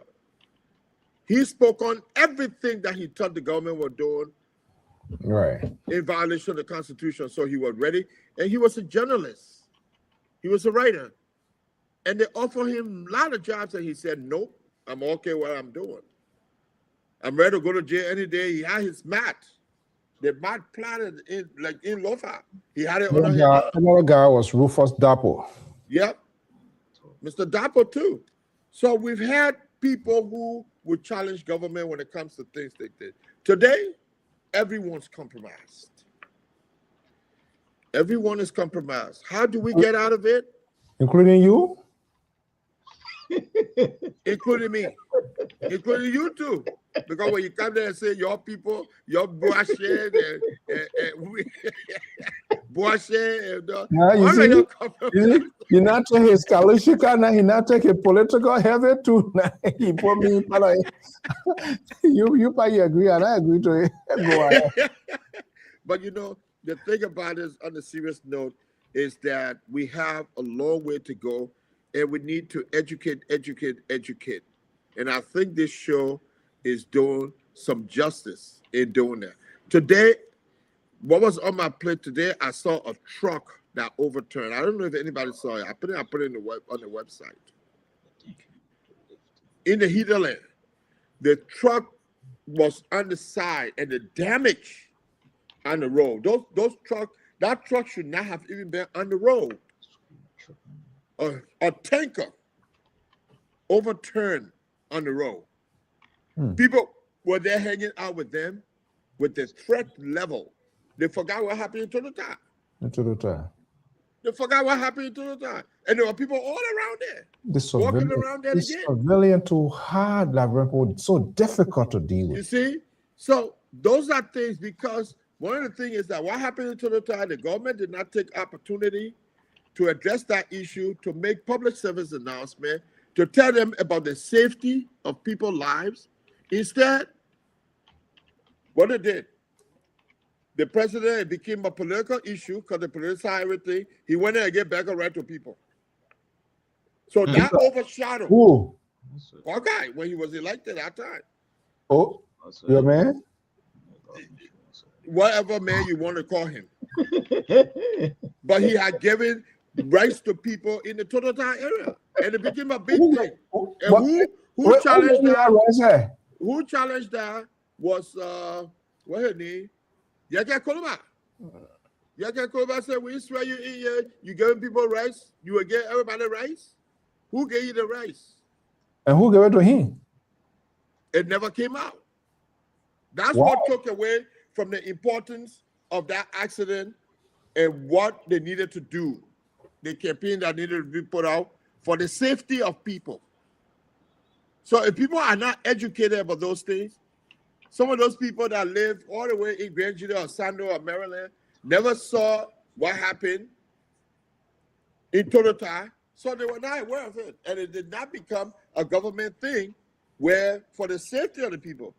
Speaker 8: He spoke on everything that he thought the government was doing in violation of the Constitution. So he was ready. And he was a journalist. He was a writer. And they offered him a lot of jobs. And he said, nope, I'm okay with what I'm doing. I'm ready to go to jail any day. He had his mat. The mat planted in Lofa. He had it on his arm.
Speaker 2: Another guy was Rufus Dapo.
Speaker 8: Yep. Mr. Dapo too. So we've had people who would challenge government when it comes to things like this. Today, everyone's compromised. Everyone is compromised. How do we get out of it?
Speaker 2: Including you?
Speaker 8: Including me. Including you too. Because when you come there and say your people, your Boishen and we Boishen and
Speaker 2: you not take his Kalishika, now he not take a political heavy too. He put me you probably agree and I agree to it. Go ahead.
Speaker 8: But you know, the thing about it, on a serious note, is that we have a long way to go and we need to educate. And I think this show is doing some justice in doing that. Today, what was on my plate today, I saw a truck that overturned. I don't know if anybody saw it. I put it on the website. In the heat of land, the truck was on the side and the damage on the road. That truck should not have even been on the road. A tanker overturned on the road. People were there hanging out with them with the threat level. They forgot what happened in Toronto. They forgot what happened in Toronto. And there were people all around there. Walking around there again.
Speaker 2: Civilian too hard, so difficult to deal with.
Speaker 8: You see? So those are things, because one of the things is that what happened in Toronto, the government did not take opportunity to address that issue, to make public service announcement, to tell them about the safety of people's lives. Instead, what they did, the president, it became a political issue because they politicized everything. He went in and gave back a right to people. So that overshadowed okay when he was elected at that time.
Speaker 2: Oh, your man?
Speaker 8: Whatever man you want to call him. But he had given rights to people in the Toronto area. And it became a big thing. And who challenged that? Who challenged that was what her name? Yaka Koloma. Yaka Koloma said, we swear you in here, you giving people rights, you will give everybody rights. Who gave you the rights?
Speaker 2: And who gave it to him?
Speaker 8: It never came out. That's what took away from the importance of that accident and what they needed to do. The campaign that needed to be put out for the safety of people. So if people are not educated about those things, some of those people that live all the way in Grand Junction or Sando or Maryland never saw what happened in Toronto, so they were not aware of it. And it did not become a government thing where for the safety of the people.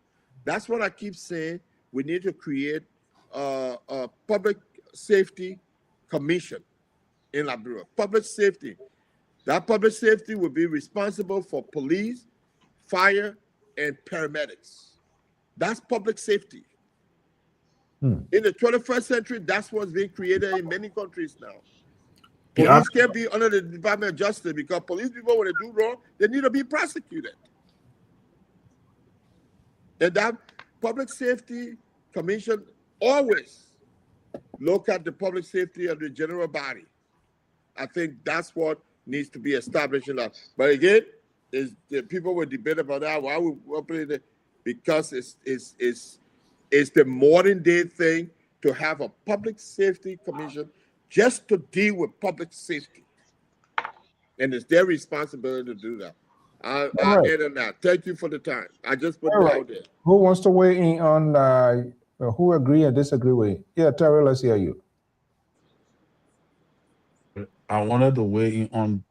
Speaker 8: That's what I keep saying. We need to create a public safety commission in Liberia. Public safety. That public safety will be responsible for police, fire, and paramedics. That's public safety. In the 21st century, that's what's being created in many countries now. Police can't be under the Department of Justice because police people, when they do wrong, they need to be prosecuted. And that public safety commission always look at the public safety of the general body. I think that's what needs to be established in that. But again, is the people will debate about that. Why we open it? Because it's the modern day thing to have a public safety commission just to deal with public safety. And it's their responsibility to do that. I'll
Speaker 2: right.
Speaker 8: end on that. Thank you for the time. I just put
Speaker 2: All
Speaker 8: it
Speaker 2: right.
Speaker 8: out there.
Speaker 2: Who wants to weigh in on who agree and disagree with? Yeah, Terry, let's hear you.
Speaker 7: I wanted to weigh in on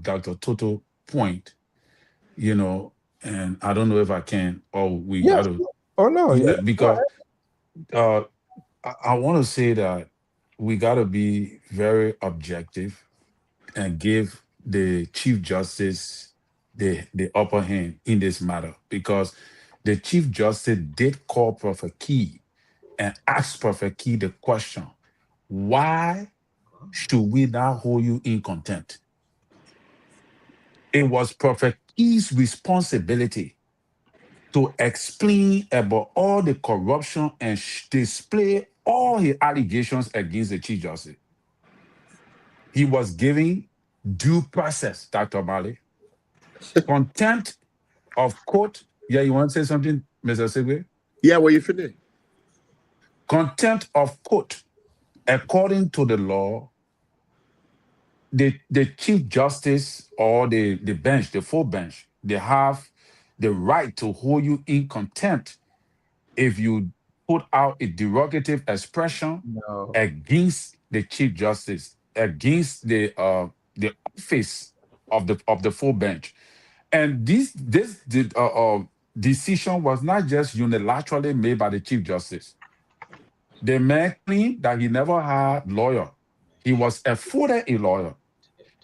Speaker 7: Dr. Toto point, you know, and I don't know if I can, or we got
Speaker 2: Yes.
Speaker 7: to,
Speaker 2: Oh no. Yeah.
Speaker 7: yeah, because I want to say that we got to be very objective and give the Chief Justice the upper hand in this matter, because the Chief Justice did call Prophet Key and ask Prophet Key the question, why should we now hold you in contempt? It was Prophet Key's responsibility to explain about all the corruption and display all his allegations against the Chief Justice. He was giving due process, Dr. Mali. Contempt of court. Yeah, you want to say something, Mr. Segwe?
Speaker 8: Yeah, well, you finished.
Speaker 7: Contempt of court. According to the law, the Chief Justice or the bench, the full bench, they have the right to hold you in contempt if you put out a derogative expression against the Chief Justice, against the office of the full bench. And this decision was not just unilaterally made by the Chief Justice. The man claimed that he never had lawyer. He was afforded a lawyer.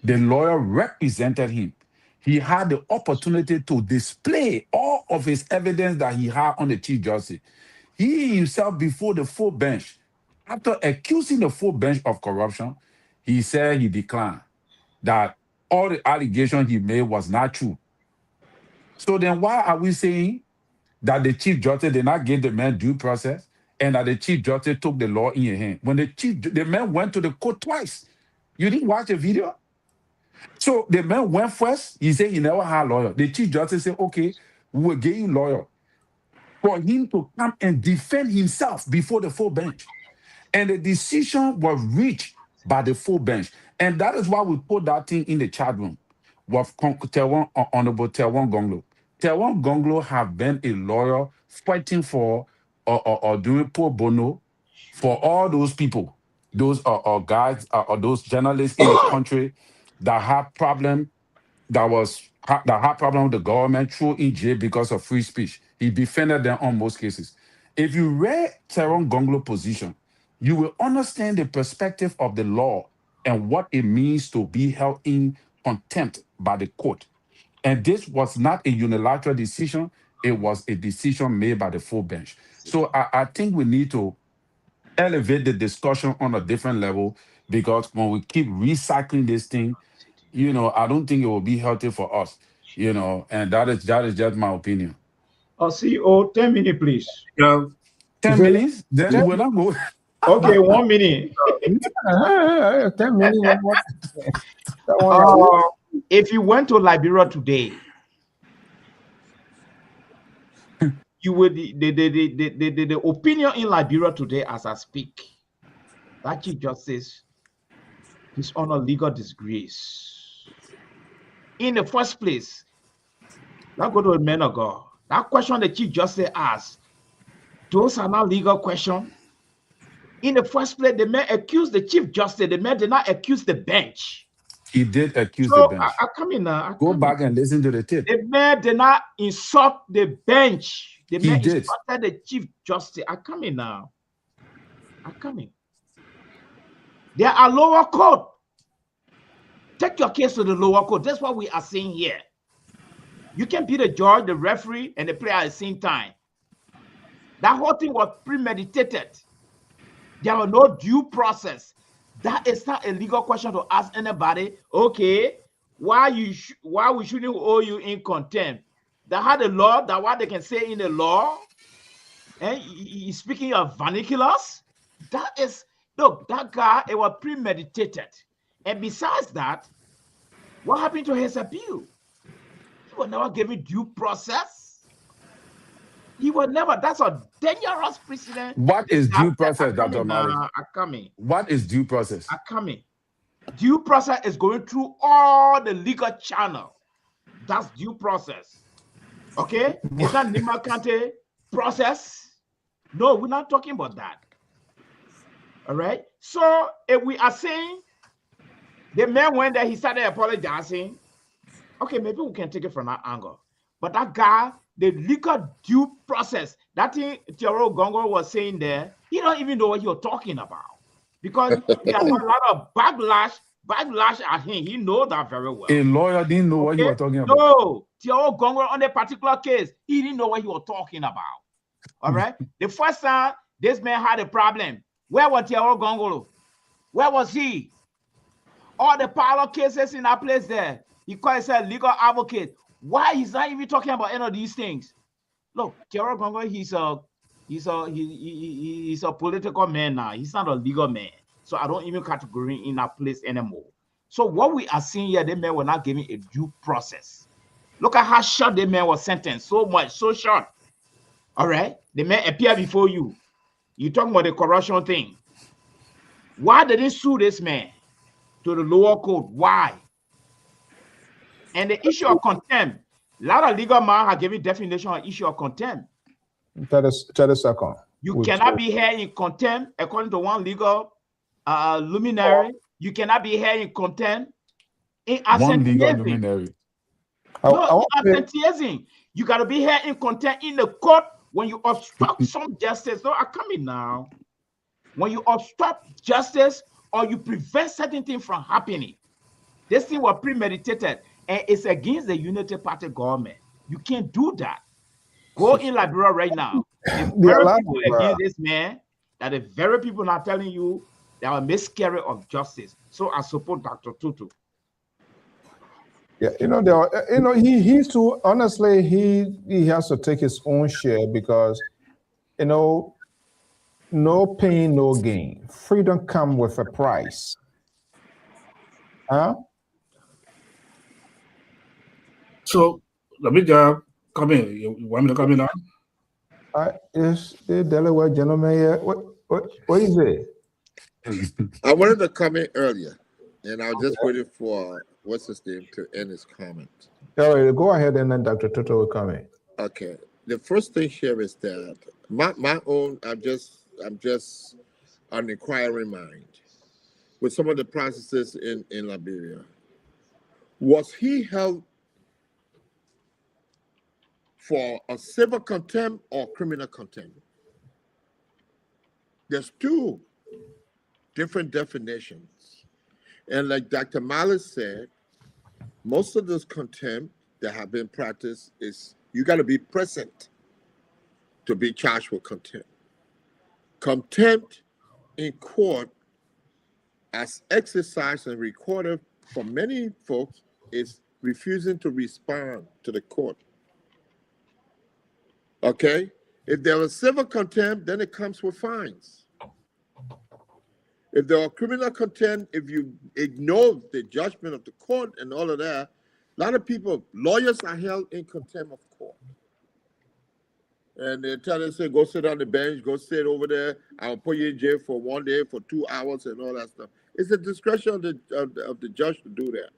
Speaker 7: The lawyer represented him. He had the opportunity to display all of his evidence that he had on the Chief Justice. He himself, before the full bench, after accusing the full bench of corruption, he said he declined, that all the allegations he made was not true. So then why are we saying that the Chief Justice did not give the man due process and that the Chief Justice took the law in your hand? When the man went to the court twice. You didn't watch the video? So the man went first. He said he never had a lawyer. The Chief Justice said, okay, we will give you a lawyer for him to come and defend himself before the full bench. And the decision was reached by the full bench. And that is why we put that thing in the chat room with Honorable Terwan Gonglo. Terwan Gonglo have been a lawyer fighting for or doing pro bono for all those people, those guys or those journalists in the country that have problem that had problem with the government through in jail because of free speech. He defended them on most cases. If you read Terwan Gonglo's position, you will understand the perspective of the law and what it means to be held in contempt by the court. And this was not a unilateral decision. It was a decision made by the full bench. So I think we need to elevate the discussion on a different level, because when we keep recycling this thing, you know, I don't think it will be healthy for us, you know, and that is just my opinion.
Speaker 5: CEO, 10 minutes, please.
Speaker 6: Yeah.
Speaker 7: 10 minutes? Then we're not going.
Speaker 5: Okay, 1 minute.
Speaker 2: 10 minutes.
Speaker 5: If you went to Liberia today, you would the opinion in Liberia today, as I speak, that Chief Justice is on a legal disgrace. In the first place, let's go to the men of God. That question the Chief Justice asked, those are not legal questions. In the first place, the man accused the Chief Justice. The man did not accuse the bench.
Speaker 7: He did accuse the bench.
Speaker 5: I come in now.
Speaker 7: Go back and listen to the tape.
Speaker 5: The man did not insult the bench. The man
Speaker 7: did.
Speaker 5: insulted the Chief Justice. I come in now. I come in. There are lower court. Take your case to the lower court. That's what we are saying here. You can be the judge, the referee, and the player at the same time. That whole thing was premeditated. There was no due process. That is not a legal question to ask anybody. Okay, why we shouldn't hold you in contempt? They had a law, that what they can say in the law, and he's speaking of vernaculars. That is, look, that guy, it was premeditated. And besides that, what happened to his appeal? He was never given due process. He was never. That's a dangerous precedent.
Speaker 7: What is due process, Dr. Mali? What is due process?
Speaker 5: Due process is going through all the legal channel. That's due process. Okay? It's not Nima Kante process. No, we're not talking about that. All right? So if we are saying the man went there, he started apologizing. Okay, maybe we can take it from that angle. But that guy, the legal due process, that thing Theoro Gongo was saying there, he don't even know what you're talking about. Because he has a lot of backlash at him. He knows that very well.
Speaker 7: A lawyer didn't know what you were talking about.
Speaker 5: No, Theoro Gongo on a particular case, he didn't know what you were talking about. All right? The first time this man had a problem, where was Theoro Gongo? Where was he? All the parallel cases in that place there, he called himself legal advocate. Why he's not even talking about any of these things? Look, Theoro Gongo, he's a political man now. He's not a legal man. So I don't even categorize in that place anymore. So what we are seeing here, the man was not giving a due process. Look at how short the man was sentenced. So short. All right? The man appeared before you. You talking about the corruption thing. Why did they sue this man to the lower court? Why? And the issue of contempt, a lot of legal men have given definition on issue of contempt.
Speaker 2: Tell us a second.
Speaker 5: You cannot be held in contempt, according to one legal luminary. You cannot be held in contempt in
Speaker 7: One legal
Speaker 5: absenteeism.
Speaker 7: luminary.
Speaker 5: No, in absenteeism. You got to be held in contempt in the court when you obstruct some justice. No, I'm coming now. When you obstruct justice or you prevent certain things from happening, this thing was premeditated and it's against the Unity Party government. You can't do that. Go in Liberia right now. The very people against this man, that the very people are telling you they are miscarriage of justice. So I support Dr. Tutu.
Speaker 2: Yeah, he's too, honestly, he has to take his own share because, no pain, no gain. Freedom comes with a price. Huh?
Speaker 6: So let me just come in. You want me to come in now?
Speaker 2: Yes, the Delaware gentleman here. What is it?
Speaker 8: I wanted to comment earlier, and I was just waiting for what's his name to end his comment.
Speaker 2: All right, go ahead, and then Dr. Toto will comment.
Speaker 8: Okay. The first thing here is that my own. I'm just an inquiring mind with some of the processes in Liberia. Was he held for a civil contempt or criminal contempt? There's two different definitions. And like Dr. Malice said, most of this contempt that have been practiced is you got to be present to be charged with contempt. Contempt in court, as exercised and recorded for many folks, is refusing to respond to the court. Okay? If there was civil contempt, then it comes with fines. If there are criminal contempt, if you ignore the judgment of the court and all of that, a lot of people, lawyers are held in contempt of court. And they tell us, say, go sit on the bench, go sit over there, I'll put you in jail for 1 day, for 2 hours, and all that stuff. It's the discretion of the judge to do that.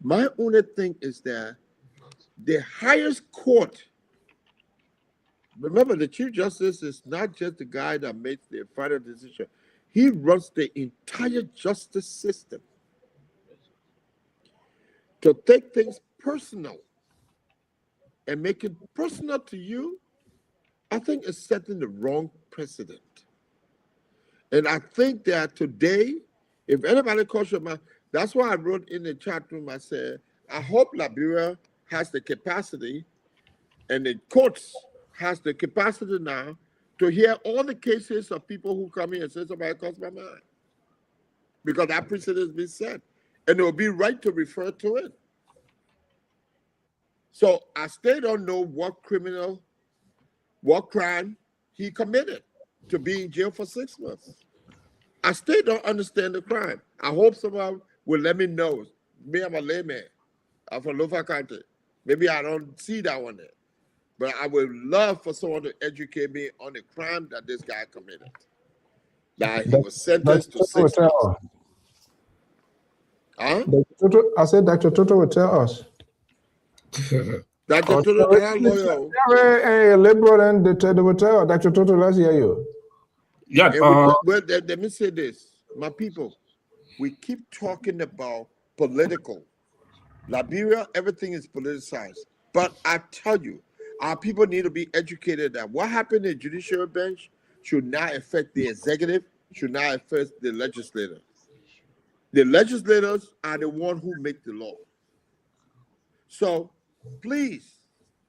Speaker 8: My only thing is that the highest court, remember, the Chief Justice is not just the guy that makes the final decision. He runs the entire justice system. To take things personal and make it personal to you, I think it's setting the wrong precedent. And I think that today, if anybody calls your mouth, that's why I wrote in the chat room, I said, I hope Liberia has the capacity and the courts has the capacity now to hear all the cases of people who come in and say somebody crossed my mind. Because that precedent has been set. And it will be right to refer to it. So I still don't know what crime he committed to be in jail for 6 months. I still don't understand the crime. I hope someone will let me know. Me, I'm a layman. I'm from Lofa County. Maybe I don't see that one there. But I would love for someone to educate me on the crime that this guy committed. That he was sentenced to 6 months.
Speaker 2: Huh? I said Dr. Toto will tell us.
Speaker 8: Dr. Toto, they are loyal.
Speaker 2: Hey, liberal and the hotel. Dr. Toto, let's hear you.
Speaker 6: Yeah.
Speaker 8: Let me say this, my people. We keep talking about political. Liberia, everything is politicized. But I tell you, our people need to be educated that what happened in the judicial bench should not affect the executive, should not affect the legislator. The legislators are the one who make the law. So please,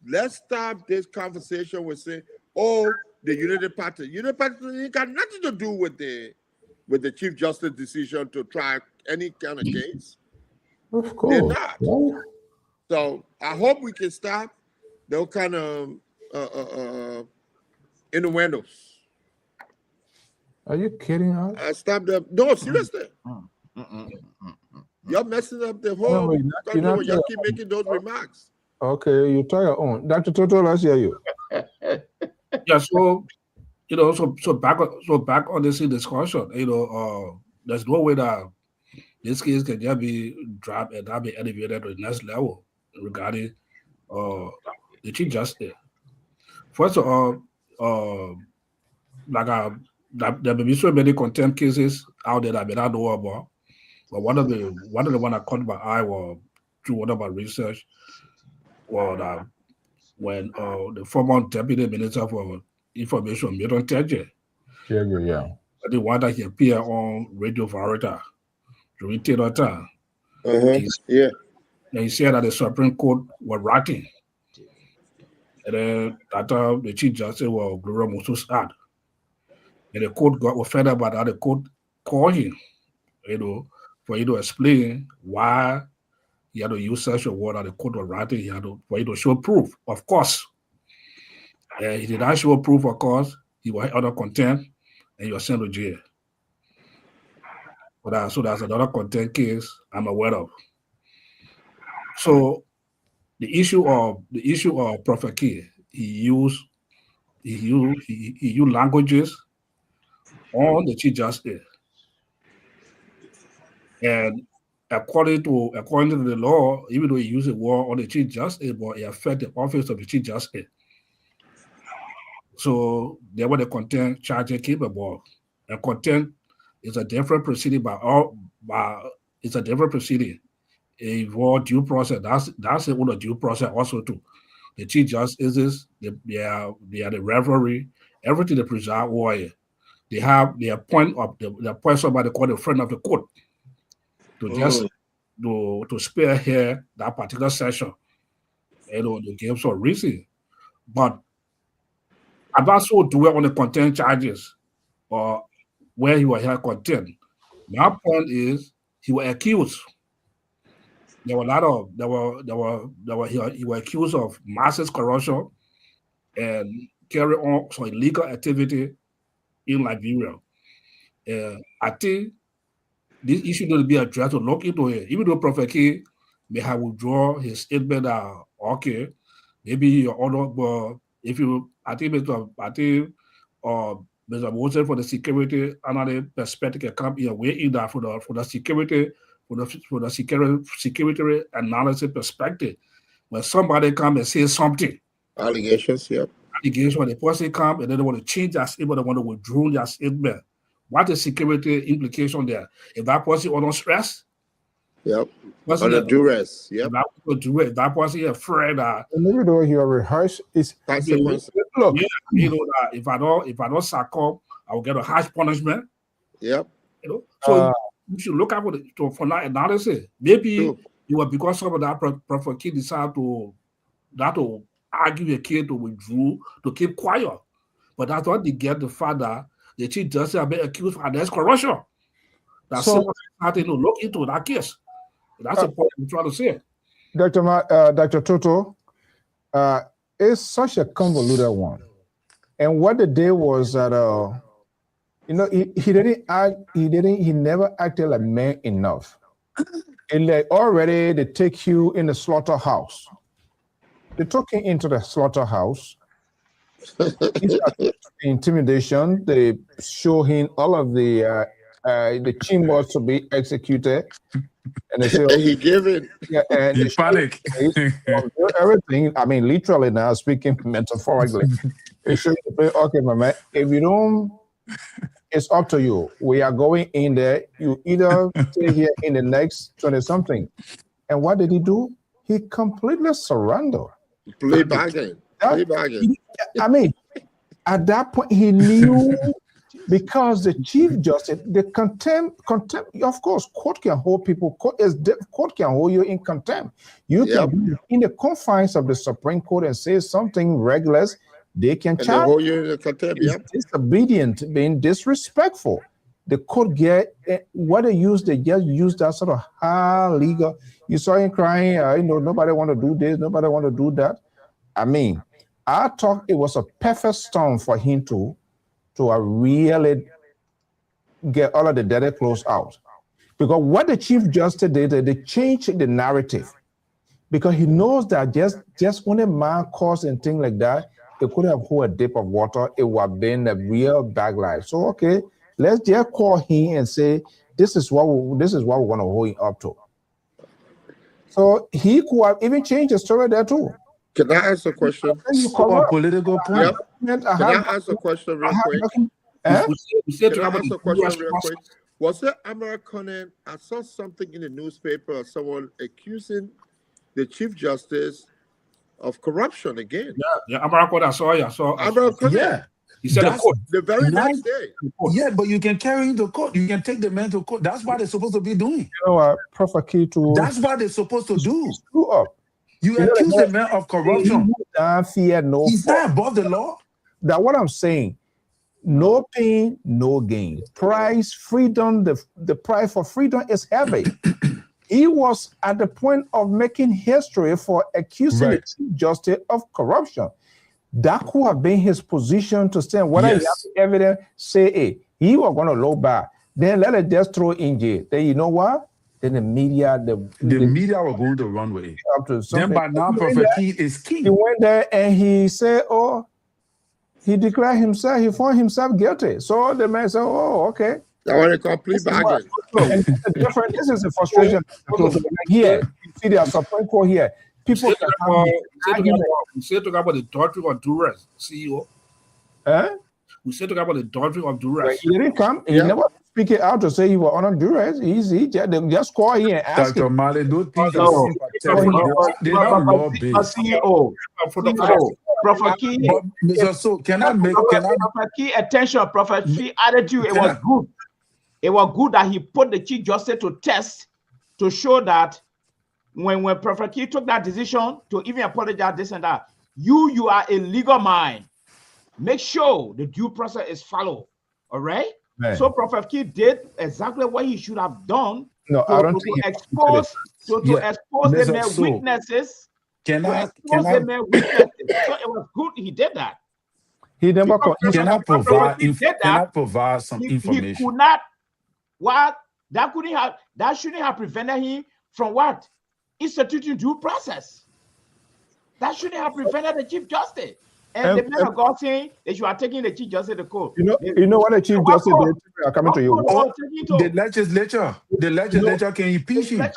Speaker 8: let's stop this conversation with saying, oh, the United Party. United Party ain't got nothing to do with the Chief Justice decision to try any kind of case.
Speaker 2: Of course.
Speaker 8: They're not.
Speaker 2: Yeah.
Speaker 8: So I hope we can stop those kind of innuendos.
Speaker 2: Are you kidding us?
Speaker 8: Stop them. No, seriously. Y'all messing up the whole country when y'all keep making those remarks.
Speaker 2: Okay, you try your own. Dr. Toto, let's hear you.
Speaker 6: Yeah, so so back on this discussion, there's no way that this case can just be dropped and not be elevated to the next level regarding the Chief Justice. First of all, there may be so many contempt cases out there that I may not know about. But one of the one that caught my eye was through one of my research was that when the former Deputy Minister for Information, Milton Teje, the one that he appeared on Radio Vareta during Taylor time, and he said that the Supreme Court was rotten, and then that the Chief Justice was Gloria Musu's ad, and the court got offended by that. The court called him, for you to explain why he had to use such a word that the court was writing. He had for you to show proof, of course. He did not show proof, of course. He was under contempt, and he was sent to jail. So that's another contempt case I'm aware of. So the issue of Prophet K, he used languages on the Chief Justice. And according to the law, even though he used a word on the Chief Justice, but it affected the office of the Chief Justice. So there were the contempt charges capable. And contempt is a different proceeding it's a different proceeding. It involves due process. That's one of due process also too. The Chief Justices, they are the referee, everything they preside over. They appoint somebody called a friend of the court to just to spearhead that particular session, to give some reason. But I'm not so dwell on the contempt charges or where he was held contempt. My point is he was accused. He was accused of massive corruption and carry on some illegal activity in Liberia. I think this issue needs to be addressed to look into it. Even though Prophet K may have withdrawn his statement okay, maybe your order, but Mr. Moses for the security analyst perspective can come in way in that for the security analysis perspective. When somebody come and say something,
Speaker 8: allegations,
Speaker 6: when the person come and then they want to change their statement, they want to withdraw their statement. What is security implication there? If that person under stress,
Speaker 8: under duress,
Speaker 6: if that person is afraid that
Speaker 2: maybe the way you rehearse is
Speaker 8: consequences.
Speaker 2: Look,
Speaker 6: that if I don't succumb, I will get a harsh punishment.
Speaker 8: So
Speaker 6: you should look out for that analysis. Maybe it was because some of that Prophet Kid decided to argue a kid to withdraw, to keep quiet. But that's what they get the fact that the Chief Justice have been accused of against corruption. That's so starting to look into that case. That's the point I'm trying to say.
Speaker 2: Dr. Toto, it's such a convoluted one. And what they did was that he never acted like man enough. And like already they take you in the slaughterhouse. They took him into the slaughterhouse. Intimidation. They show him all of the chambers to be executed. And they say,
Speaker 8: And he gave it.
Speaker 2: yeah, and
Speaker 7: He panic.
Speaker 2: everything. I mean, literally now speaking metaphorically, it should be okay, my man. If you don't, it's up to you. We are going in there. You either stay here in the next 20 something. And what did he do? He completely surrendered.
Speaker 8: Play bargain. Play bargain.
Speaker 2: I mean, at that point, he knew because the Chief Justice, the contempt, of course, court can hold people, court can hold you in contempt. You can be in the confines of the Supreme Court and say something reckless, they can
Speaker 8: And they
Speaker 2: charge
Speaker 8: hold you in contempt. Yep.
Speaker 2: disobedient, being disrespectful. The court get what they use, they just use that sort of high legal. You saw him crying, nobody want to do this, nobody want to do that. I mean, I thought it was a perfect storm for him to really get all of the dirty clothes out. Because what the Chief Justice did, they changed the narrative. Because he knows that just when a man calls and things like that, it could have hold a dip of water, it would have been a real backlash. So okay, let's just call him and say, this is what we're going to hold him up to. So he could have even changed the story there too.
Speaker 8: Can I ask a question?
Speaker 7: For a political point.
Speaker 8: Yep. Can I ask a question real quick? Can I ask a question real quick? Was it American? I saw something in the newspaper of someone accusing the Chief Justice of corruption again.
Speaker 6: Yeah, American. I saw.
Speaker 7: Yeah.
Speaker 6: He said
Speaker 8: the very next day.
Speaker 7: Yeah, but you can carry him to court. You can take the man to court. That's what they're supposed to be doing.
Speaker 2: You know what, Prophet to
Speaker 7: That's what they're supposed to do.
Speaker 2: screw up.
Speaker 7: You accuse the man of corruption.
Speaker 2: He's
Speaker 7: not above the law.
Speaker 2: That's what I'm saying. No pain, no gain. Price, freedom, the price for freedom is heavy. He was at the point of making history for accusing the Chief Justice of corruption. That could have been his position to stand. Whether he has evidence, say, hey, he was going to low back. Then let it just throw in jail. Then you know what? Then the media, the
Speaker 7: media were going to run with it. Then by now, Prophet Key is king.
Speaker 2: He went there and he said, he declared himself, he found himself guilty. So the man said, okay.
Speaker 8: I want a complete bargain.
Speaker 2: This is a frustration. Here, you see the Supreme Court here. People
Speaker 6: we said talk about the doctrine of duress, CEO. We said talk about the doctrine of duress.
Speaker 2: He didn't come. He never speak it out to say he was under duress. He just call here and ask
Speaker 7: Dr.
Speaker 2: him.
Speaker 7: Mali, those things they're not law based.
Speaker 5: CEO. Prophet Key.
Speaker 7: So can I
Speaker 5: Prophet Key, attention, Prophet Key added you. It was good. It was good that he put the Chief Justice to test to show that when Prophet Key took that decision to even apologize this and that, you are a legal mind. Make sure the due process is followed. All right. Man. So Prophet Key did exactly what he should have done.
Speaker 2: No, I don't think
Speaker 5: expose the man's weaknesses.
Speaker 7: Can I
Speaker 5: So it was good he did that.
Speaker 2: He never
Speaker 7: can I provide some information?
Speaker 5: He could not. What that shouldn't have prevented him from what? Instituting due process. That shouldn't have prevented the Chief Justice. And the man of God saying that you are taking the Chief Justice to court.
Speaker 2: You know what the Chief Justice did? I'm coming to you.
Speaker 7: The legislature can impeach him.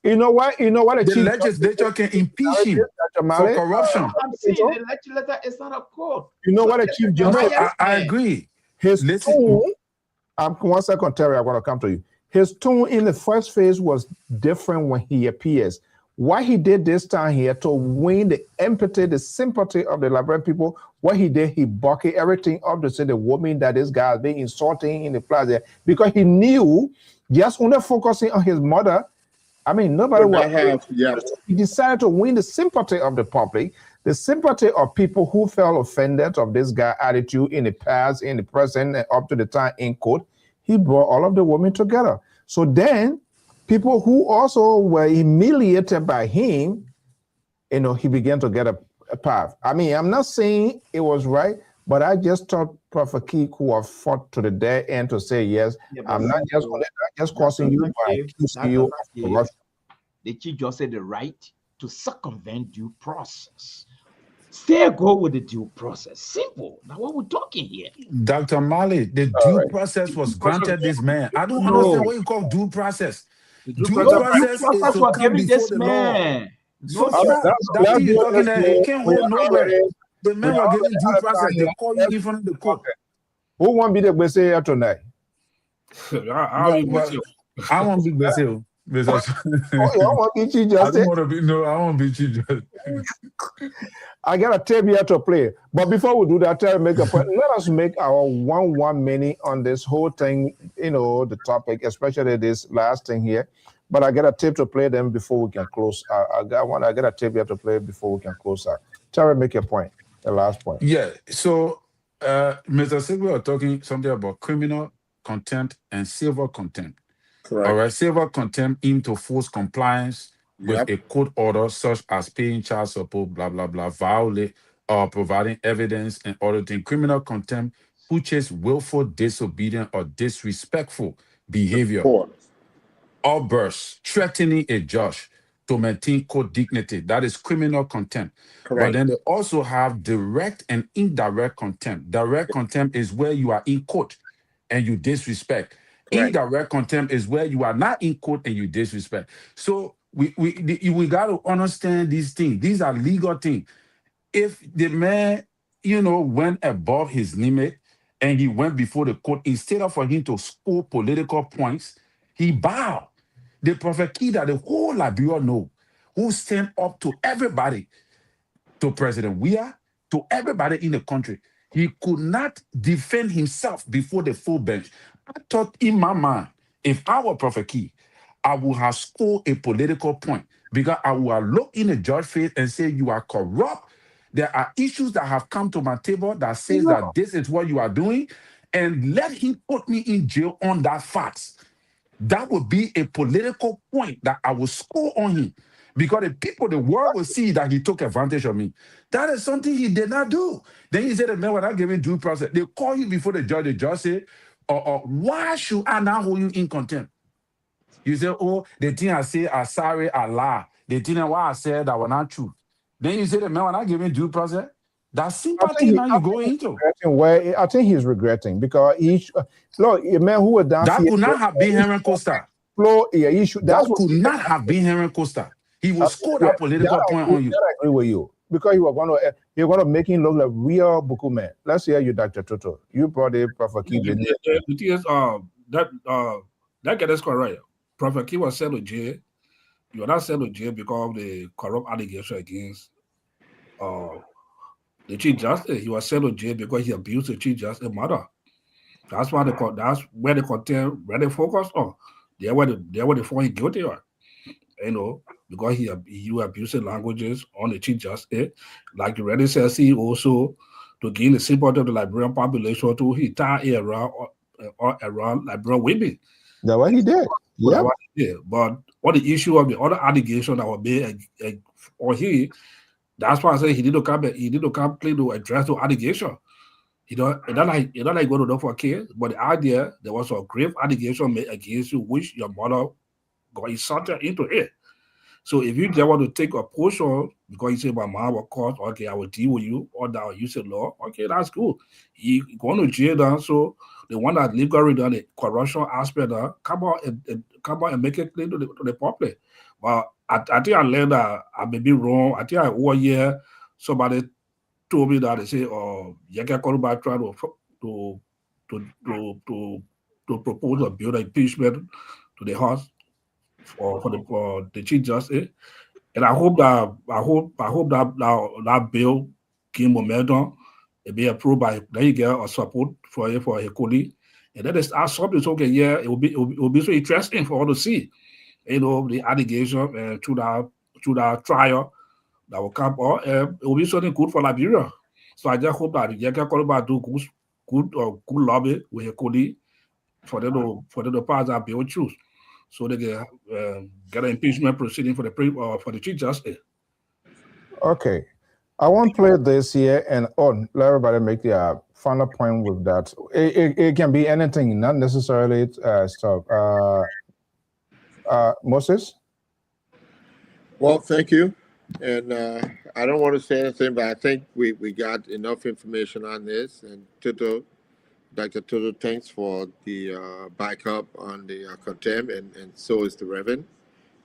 Speaker 2: You know what? The
Speaker 7: legislature can impeach him for corruption.
Speaker 5: I'm saying the legislature is not a court.
Speaker 2: You know what the Chief Justice?
Speaker 7: I agree.
Speaker 2: His tone. One second, Terry. I'm going to come to you. His tone in the first phase was different when he appears. What he did this time here to win the empathy, the sympathy of the Liberian people, what he did, he bucketed everything up to say the woman that this guy has been insulting in the plaza because he knew just only focusing on his mother. I mean, nobody was. He decided to win the sympathy of the public, the sympathy of people who felt offended of this guy's attitude in the past, in the present, and up to the time in court. He brought all of the women together. So then, people who also were humiliated by him, he began to get a path. I mean, I'm not saying it was right, but I just thought Prophet Key who have fought to the dead end to say yes. I'm not just causing you, but accusing you of corruption.
Speaker 5: The Chief Justice the right to circumvent due process. Still go with the due process. Simple. Now what we're talking here.
Speaker 7: Dr. Mali, the due process was granted this man. I don't understand what you call due process. Due
Speaker 5: No due
Speaker 7: process is
Speaker 5: process
Speaker 7: to
Speaker 5: was
Speaker 7: come
Speaker 5: given
Speaker 7: before
Speaker 5: this
Speaker 7: the law.
Speaker 5: man.
Speaker 7: So
Speaker 5: No due
Speaker 7: that
Speaker 2: let's
Speaker 7: thing
Speaker 2: be
Speaker 7: you're talking
Speaker 2: honest
Speaker 7: that
Speaker 2: here.
Speaker 7: it can't
Speaker 2: We
Speaker 7: hold nowhere.
Speaker 2: already-
Speaker 7: The men
Speaker 2: we
Speaker 7: were given
Speaker 2: already
Speaker 7: due
Speaker 2: had a
Speaker 7: process.
Speaker 2: time
Speaker 7: They
Speaker 2: here.
Speaker 7: call you in front of the court.
Speaker 2: Who won't be the best here tonight?
Speaker 7: Well, I won't be Brazil. Because
Speaker 2: Oh, you want me to
Speaker 7: I
Speaker 2: just
Speaker 7: don't want to be I won't be cheated.
Speaker 2: I got a tape here to play. But before we do that, tell make a point. Let us make our 1 minute on this whole thing, the topic, especially this last thing here. But I got a tape to play them before we can close. I got a tape here to play before we can close out. Terry, make your point, the last point.
Speaker 7: Yeah. So Mr. Sigwe are talking something about criminal contempt and civil contempt.
Speaker 8: Correct.
Speaker 7: All right, civil contempt into force compliance with a court order such as paying child support, blah, blah, blah, violate or providing evidence and auditing. Criminal contempt, which is willful disobedient or disrespectful behavior, outbursts, threatening a judge to maintain court dignity. That is criminal contempt.
Speaker 8: Correct.
Speaker 7: But then they also have direct and indirect contempt. Direct contempt is where you are in court and you disrespect.
Speaker 8: Correct.
Speaker 7: Indirect contempt is where you are not in court and you disrespect. So we got to understand these things. These are legal things. If the man, went above his limit and he went before the court, instead of for him to score political points, he bowed. The Prophet Key that the whole Liberia know, who stand up to everybody, to President Weah, to everybody in the country. He could not defend himself before the full bench. I thought in my mind, if I were Prophet Key, I would have scored a political point because I would have looked in the judge's face and say, you are corrupt. There are issues that have come to my table that says that this is what you are doing, and let him put me in jail on that facts. That would be a political point that I will score on him because the world will see that he took advantage of me. That is something he did not do. Then he said, the man, when I gave him due process, they call you before the judge said, why should I now hold you in contempt? You say, oh, the thing I say, I sorry, I lie. The thing why I said that was not true. Then you say, the man, when I gave him due process, that sympathy now you go into.
Speaker 2: I think he's regretting because look, a man who was down
Speaker 7: that could not have been Henry Costa.
Speaker 2: That
Speaker 7: could not have been Henry Costa. He will score that political point on you.
Speaker 2: I agree with you because you're going to make him look like real Buku man. Let's hear you, Dr. Toto. You brought a Prophet Key.
Speaker 6: The thing is, that get us correct. Prophet Key was sent to jail. You were not sent to jail because of the corrupt allegation against the Chief Justice. He was sent to jail because he abused the Chief Justice mother. That's where the content really focused on. They were the found him guilty on. Because he abused languages on the Chief Justice. Like you already said, he also to gain the sympathy of the Liberian population to he tie around Liberian women.
Speaker 2: That's what he did. Yeah.
Speaker 6: But what the issue of the other allegation that were made or that's why I say he did not come clean to address the allegation. It's not like going to look for a case, but the idea there was a grave allegation made against you, which your mother got inserted into it. So if you just want to take a portion because you say my mom will cause, okay, I will deal with you, or that will use the law, okay, that's cool. He going to jail down, so the one that legally done the corruption aspect, come out and make it clear to the public. But I think I learned that I may be wrong. I think over here somebody told me that they say, you can call back try to propose a bill of impeachment to the House for the Chief Justice, and I hope that bill gain momentum. It be approved by then you get a support for a colleague, and then it's something so okay. Yeah, it will be so interesting for all to see, the allegation to that trial that will come, or it will be something good for Liberia. So I just hope that you can call about do good lobby with a colleague for them to pass that bill choose. So they can get an impeachment proceeding for the Chief Justice.
Speaker 2: Okay. I won't play this here and let everybody make their final point with that. It can be anything, not necessarily stuff. Moses?
Speaker 8: Well, thank you. And I don't want to say anything, but I think we got enough information on this. And Dr. Tutu, thanks for the backup on the contempt, and so is the Reverend.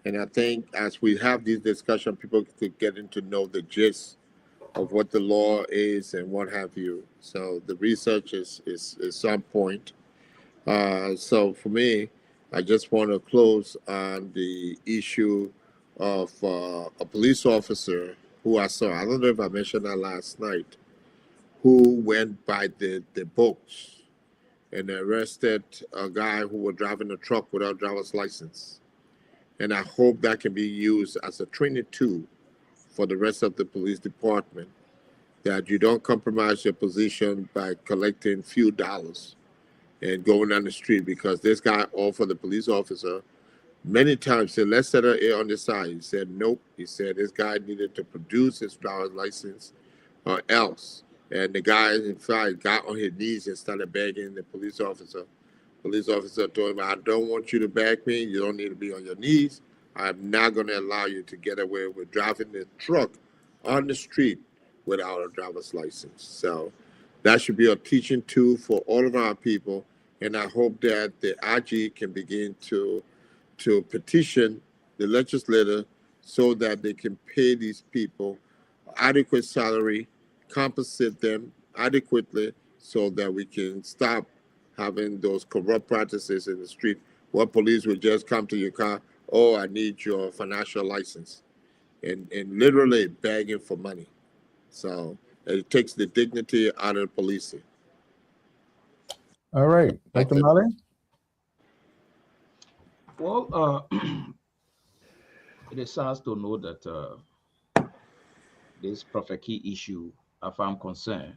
Speaker 8: And I think as we have this discussion, people could get into know the gist of what the law is and what have you. So the research is on point. So for me, I just want to close on the issue of a police officer who I saw. I don't know if I mentioned that last night, who went by the books and arrested a guy who was driving a truck without driver's license. And I hope that can be used as a training tool for the rest of the police department, that you don't compromise your position by collecting few dollars and going down the street, because this guy offered the police officer many times said, let's set an A on the side. He said, nope. He said this guy needed to produce his driver's license or else. And the guy, in fact, got on his knees and started begging the police officer. Police officer told him, I don't want you to beg me. You don't need to be on your knees. I'm not going to allow you to get away with driving the truck on the street without a driver's license. So that should be a teaching tool for all of our people. And I hope that the IG can begin to petition the legislator so that they can pay these people adequate salary, compensate them adequately, so that we can stop having those corrupt practices in the street where police will just come to your car, oh, I need your financial license, and literally begging for money. So it takes the dignity out of policing.
Speaker 2: All right, Dr. Mali?
Speaker 5: Well, it is sad to know that this Prophet Key issue, as I'm concerned,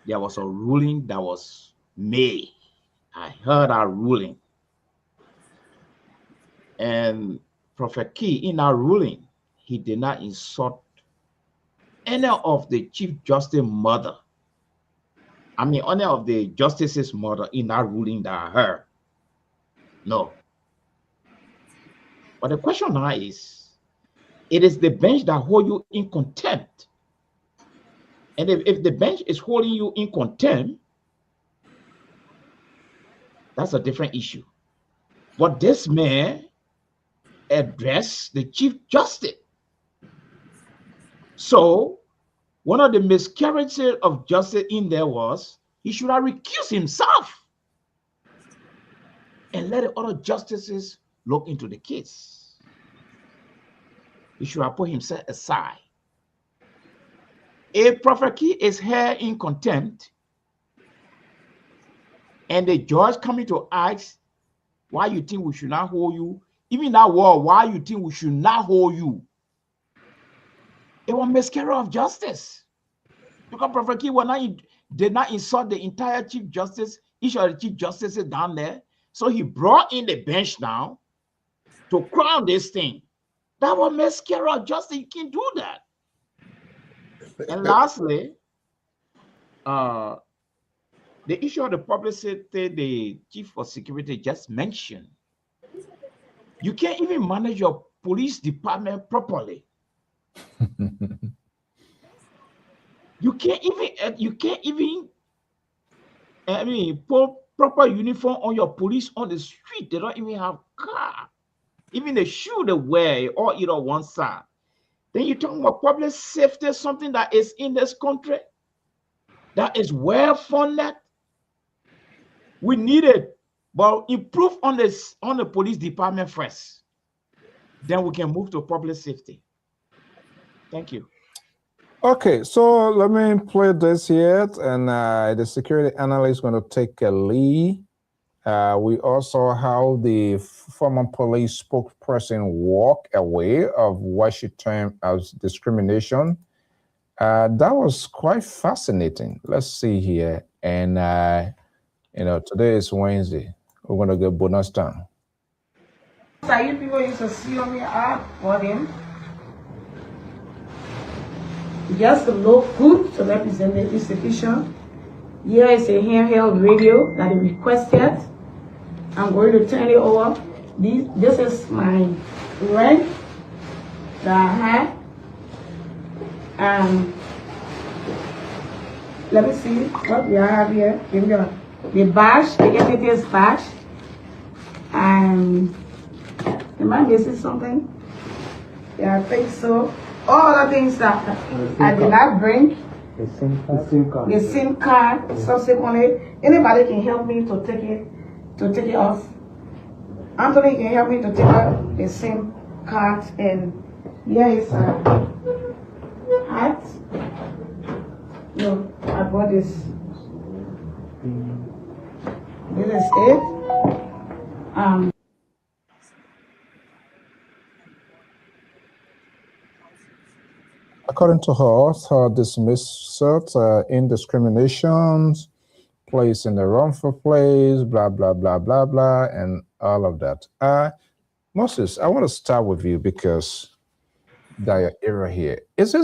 Speaker 5: there was a ruling that was made. I heard that ruling. And Prophet Key, in that ruling, he did not insult any of the Chief Justice mother. I mean, any of the justices' mother in that ruling that I heard. No. But the question now is, it is the bench that hold you in contempt. And if the bench is holding you in contempt, that's a different issue. But this man addressed the Chief Justice. So one of the miscarriages of justice in there was he should have recused himself and let the other justices look into the case. He should have put himself aside. If Prophet Key is held in contempt and the judge coming to ask why you think we should not hold you, even that word, why you think we should not hold you, it was miscarriage of justice. Because Prophet Key did not insult the entire Chief Justice, each of the Chief Justices down there. So he brought in the bench now to crown this thing. That was miscarriage of justice. You can't do that. And lastly, the issue of the publicity the Chief of Security just mentioned. You can't even manage your police department properly. You can't even put proper uniform on your police on the street. They don't even have car. Even the shoe they wear, or either one side. Then you're talking about public safety, something that is in this country, that is well funded. We need it, but improve on the police department first. Then we can move to public safety. Thank you.
Speaker 2: Okay, so let me play this here, and the security analyst is going to take a lead. We also have the former police spokesperson walk away of what she termed as discrimination. That was quite fascinating. Let's see here. And, today is Wednesday. We're going to get bonus time.
Speaker 9: So you people used to see on your app for them. Just to look good to represent the institution. Here is a handheld radio that is requested. I'm going to turn it over. This is my rank that I have. Let me see what we have here. Give me the badge, the entities badge. And am I missing something? Yeah, I think so. All the things that I did not bring.
Speaker 10: The SIM card.
Speaker 9: The SIM card. Subsequently, anybody can help me to take it off. Anthony can help me to take out the SIM card, and here is a hat. No, I bought this. This is it.
Speaker 2: According to her dismissal, indiscriminations, place in the wrongful place, blah, blah, blah, blah, blah, and all of that. Moses, I want to start with you because the era here. Is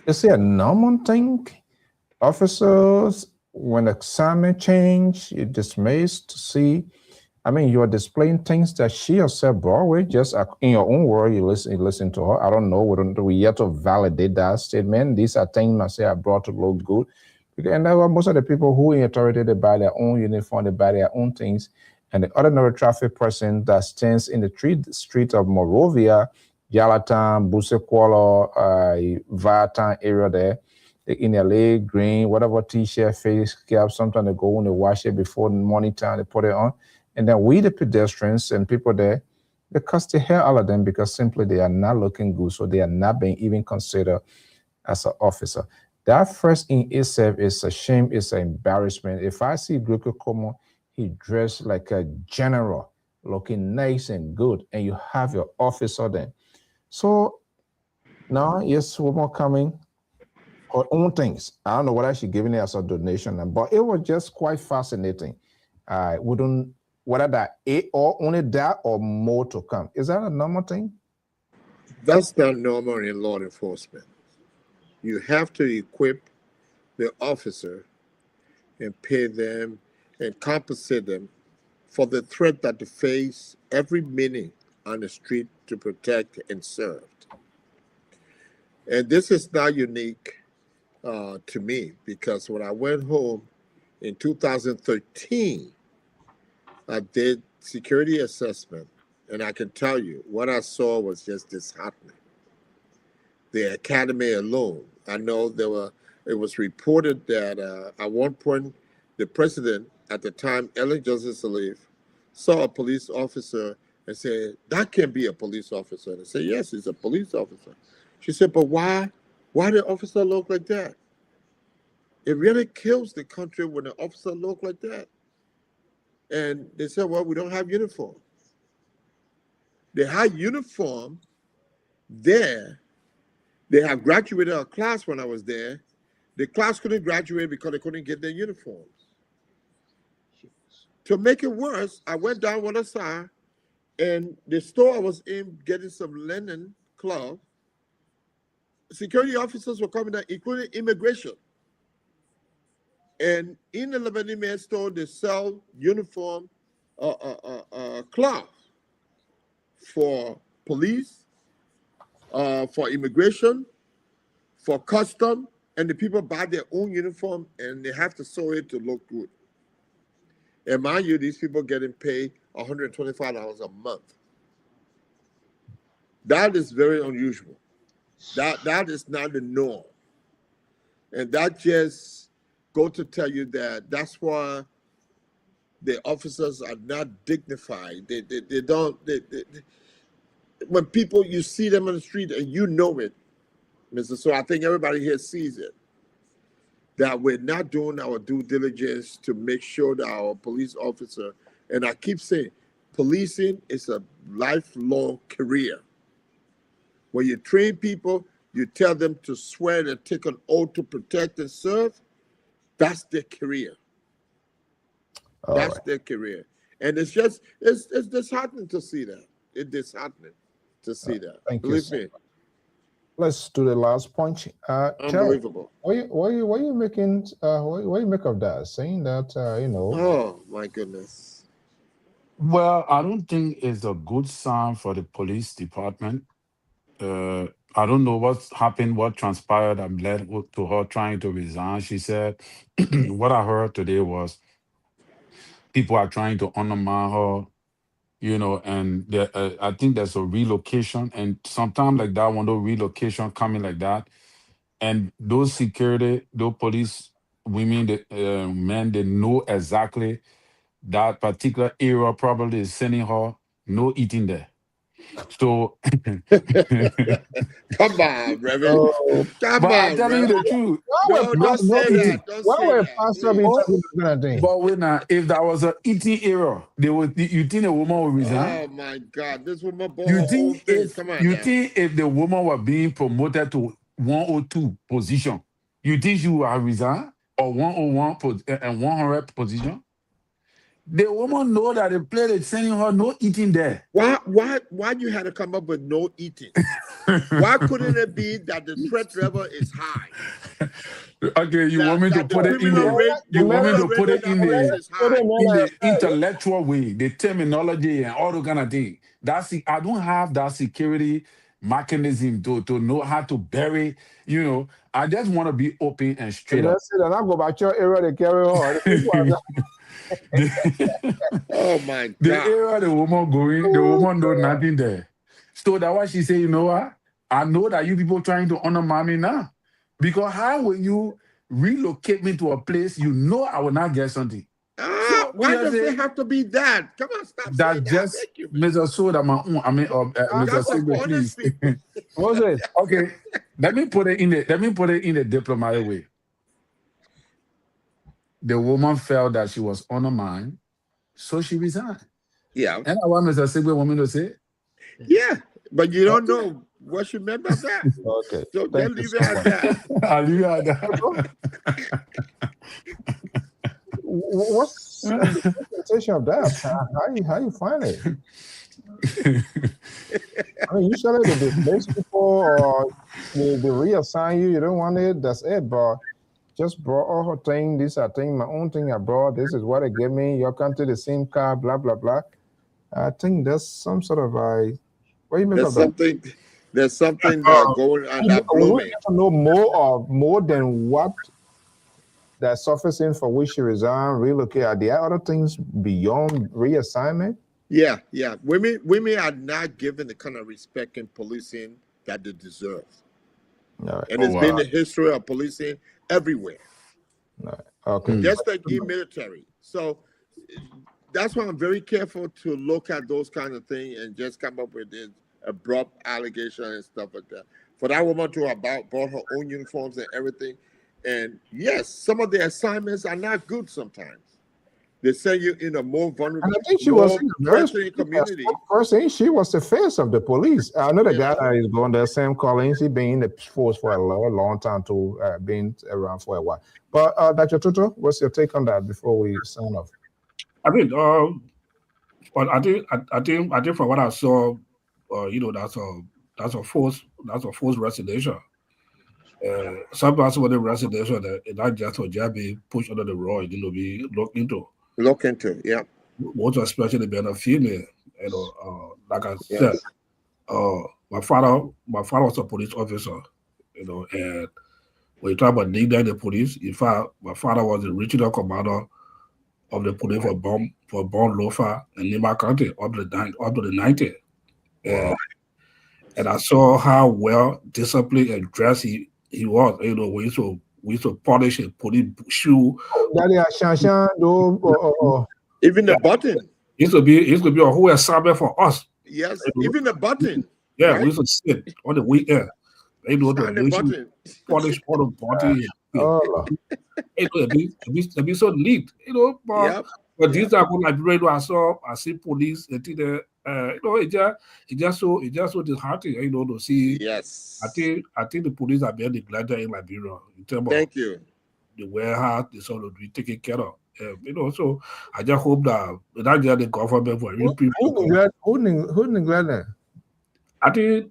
Speaker 2: it a normal thing? Officers, when assignment change, you dismiss to see. I mean, you're displaying things that she herself brought with, just in your own word, you listen to her. I don't know, we yet to validate that statement. These are things I say I brought to look good. And most of the people who in authority, they buy their own uniform, they buy their own things. And the ordinary traffic person that stands in the street of Morovia, Yalatan, Busekwala, Vatan area there, in LA, green, whatever t-shirt, face cap, sometimes they go and they wash it before the morning time, they put it on. And then we, the pedestrians and people there, they cuss the hell out of them because simply they are not looking good, so they are not being even considered as an officer. That first in itself is a shame, it's an embarrassment. If I see Greco Como, he dressed like a general, looking nice and good, and you have your officer then. So now, yes, one more coming. Her own things. I don't know what I should give it as a donation, but it was just quite fascinating. Whether that or only that or more to come. Is that a normal thing?
Speaker 8: That's not normal in law enforcement. You have to equip the officer and pay them and compensate them for the threat that they face every minute on the street to protect and serve. And this is not unique to me, because when I went home in 2013, I did security assessment, and I can tell you what I saw was just disheartening. The academy alone, I know it was reported that at one point the president at the time, Ellen Johnson Sirleaf, saw a police officer and said, "That can't be a police officer." And I said, "Yes, he's a police officer." She said, "But why the officer look like that?" It really kills the country when an officer look like that. And they said, "Well, we don't have uniform." They had uniform there. They have graduated a class when I was there. The class couldn't graduate because they couldn't get their uniforms. To make it worse, I went down one side, and the store I was in getting some linen cloth, security officers were coming down, including immigration. And in the Lebanese store, they sell uniform cloth for police, for immigration, for custom, and the people buy their own uniform and they have to sew it to look good. And mind you, these people getting paid $125 a month. That is very unusual. That is not the norm. And that just go to tell you that that's why the officers are not dignified. They don't, when people, you see them on the street and you know it, Mr. So I think everybody here sees it, that we're not doing our due diligence to make sure that our police officer, and I keep saying, policing is a lifelong career. When you train people, you tell them to swear and take an oath to protect and serve. That's their career. That's their career. And it's disheartening to see that. It's disheartening to see that.
Speaker 2: Thank you.
Speaker 8: Believe me.
Speaker 2: Let's do the last point.
Speaker 8: Unbelievable.
Speaker 2: What you making? What you make of that? Saying that
Speaker 8: Oh my goodness.
Speaker 7: Well, I don't think it's a good sign for the police department. I don't know what's happened, what transpired that led to her trying to resign. She said, what I heard today was people are trying to undermine her, and I think there's a relocation. And sometimes like that, when those relocation coming like that, and those security, those police women, the men, they know exactly that particular area probably is sending her no eating there. So,
Speaker 8: Come on, Reverend.
Speaker 2: Oh,
Speaker 8: Come
Speaker 7: but I'm
Speaker 8: on,
Speaker 7: telling you the
Speaker 8: Reverend.
Speaker 7: truth.
Speaker 8: No, don't
Speaker 2: no
Speaker 8: say
Speaker 2: eating.
Speaker 8: that. Don't
Speaker 2: Why
Speaker 8: say
Speaker 2: would a
Speaker 8: that,
Speaker 2: pastor be
Speaker 8: please.
Speaker 2: talking that kind of thing?
Speaker 7: But when if that was an eating area, they would. You think a woman would resign?
Speaker 8: Oh my God, this woman bought
Speaker 7: You
Speaker 8: her whole
Speaker 7: think
Speaker 8: thing. Come on now.
Speaker 7: if the woman were being promoted to 102 position, you think she would have resigned, or 101 and 100 position? The woman know that the place is sending her no eating there.
Speaker 8: Why you had to come up with no eating? Why couldn't it be that the threat level is high?
Speaker 7: Okay, you want me to
Speaker 8: That the
Speaker 7: put it in
Speaker 8: criminal
Speaker 7: the
Speaker 8: rate, the
Speaker 7: you want me
Speaker 8: criminal
Speaker 7: to put
Speaker 8: rate in
Speaker 7: it
Speaker 8: that place is high.
Speaker 7: in the intellectual way, the terminology and all the kind of thing. I don't have that security mechanism to know how to bury, I just want to be open and straight up.
Speaker 2: Let's say that I go back to your area to carry on.
Speaker 8: Oh my
Speaker 7: The
Speaker 8: God.
Speaker 7: area the woman going, the woman know nothing there. So that's why she say, you know what? I know that you people trying to undermine me now. Because how will you relocate me to a place you know I will not get something? So
Speaker 8: Why does it have to be that? Come on, stop saying
Speaker 7: that
Speaker 8: that.
Speaker 7: just
Speaker 8: Thank you, man.
Speaker 7: Mr. Soda, Mr.
Speaker 8: That's some
Speaker 7: Sigbe,
Speaker 8: honest
Speaker 7: please.
Speaker 8: people.
Speaker 2: Moses,
Speaker 7: Okay, let me put it in the diplomatic way. The woman felt that she was undermined, so she resigned.
Speaker 8: Yeah.
Speaker 7: And I want Mr. Sigbe want me to say.
Speaker 8: Yeah, but you don't know what she meant by that.
Speaker 2: okay.
Speaker 8: So
Speaker 2: Thank
Speaker 8: just
Speaker 2: you
Speaker 8: leave it
Speaker 2: so
Speaker 8: at
Speaker 2: much.
Speaker 8: that.
Speaker 7: I'll leave it at that.
Speaker 2: What's the interpretation of that? How you find it? I mean, usually they displace people or they reassign you. You don't want it. That's it. But just brought all her thing. These are things. My own thing I brought. This is what they give me. Your country, the same car. Blah blah blah. I think there's some sort of what do you make of that?
Speaker 8: There's something going on that blew me.
Speaker 2: To know more than what that surfacing for which she resigned, relocate. Are there other things beyond reassignment?
Speaker 8: Yeah. Women are not given the kind of respect in policing that they deserve.
Speaker 2: Right.
Speaker 8: And it's been the history of policing everywhere.
Speaker 2: Right. Okay.
Speaker 8: Just like in military. So that's why I'm very careful to look at those kind of things and just come up with this abrupt allegation and stuff like that. For that woman to have bought her own uniforms and everything. And yes, some of the assignments are not good sometimes. They send you in a more vulnerable,
Speaker 2: and I think she was in
Speaker 8: threatening community.
Speaker 2: First thing, she was the face of the police. I know the guy that is going there, Sam Collins. He's been in the force for a long time too, been around for a while. But Dr. Tutu, what's your take on that before we sign off?
Speaker 6: I mean, but I think from what I saw, that's a forced resignation. Sometimes when the resignation that not just to be pushed under the rug, be looked into.
Speaker 8: Look into, yeah.
Speaker 6: Most especially being a female, like I said, my father was a police officer, and when you talk about leading the police, in fact, my father was the regional commander of the police for Bon Lofa and Lima County up to the 90s. Wow. And I saw how well disciplined and dressed he was. We used to polish his police shoe.
Speaker 8: Even the button.
Speaker 6: It used to be a whole assignment for us.
Speaker 8: Yes, even the button.
Speaker 6: Yeah, right? We used to sit on the weekend. The
Speaker 8: button.
Speaker 6: Polish all the body. It'd be so neat, but these are good like I see police, it just so disheartening, to see.
Speaker 8: Yes.
Speaker 6: I think the police are being neglected in Liberia in terms
Speaker 8: of
Speaker 6: the warehouse, they sort of be taken care of. So I just hope that not just the government for people.
Speaker 2: Who neglect that?
Speaker 6: I think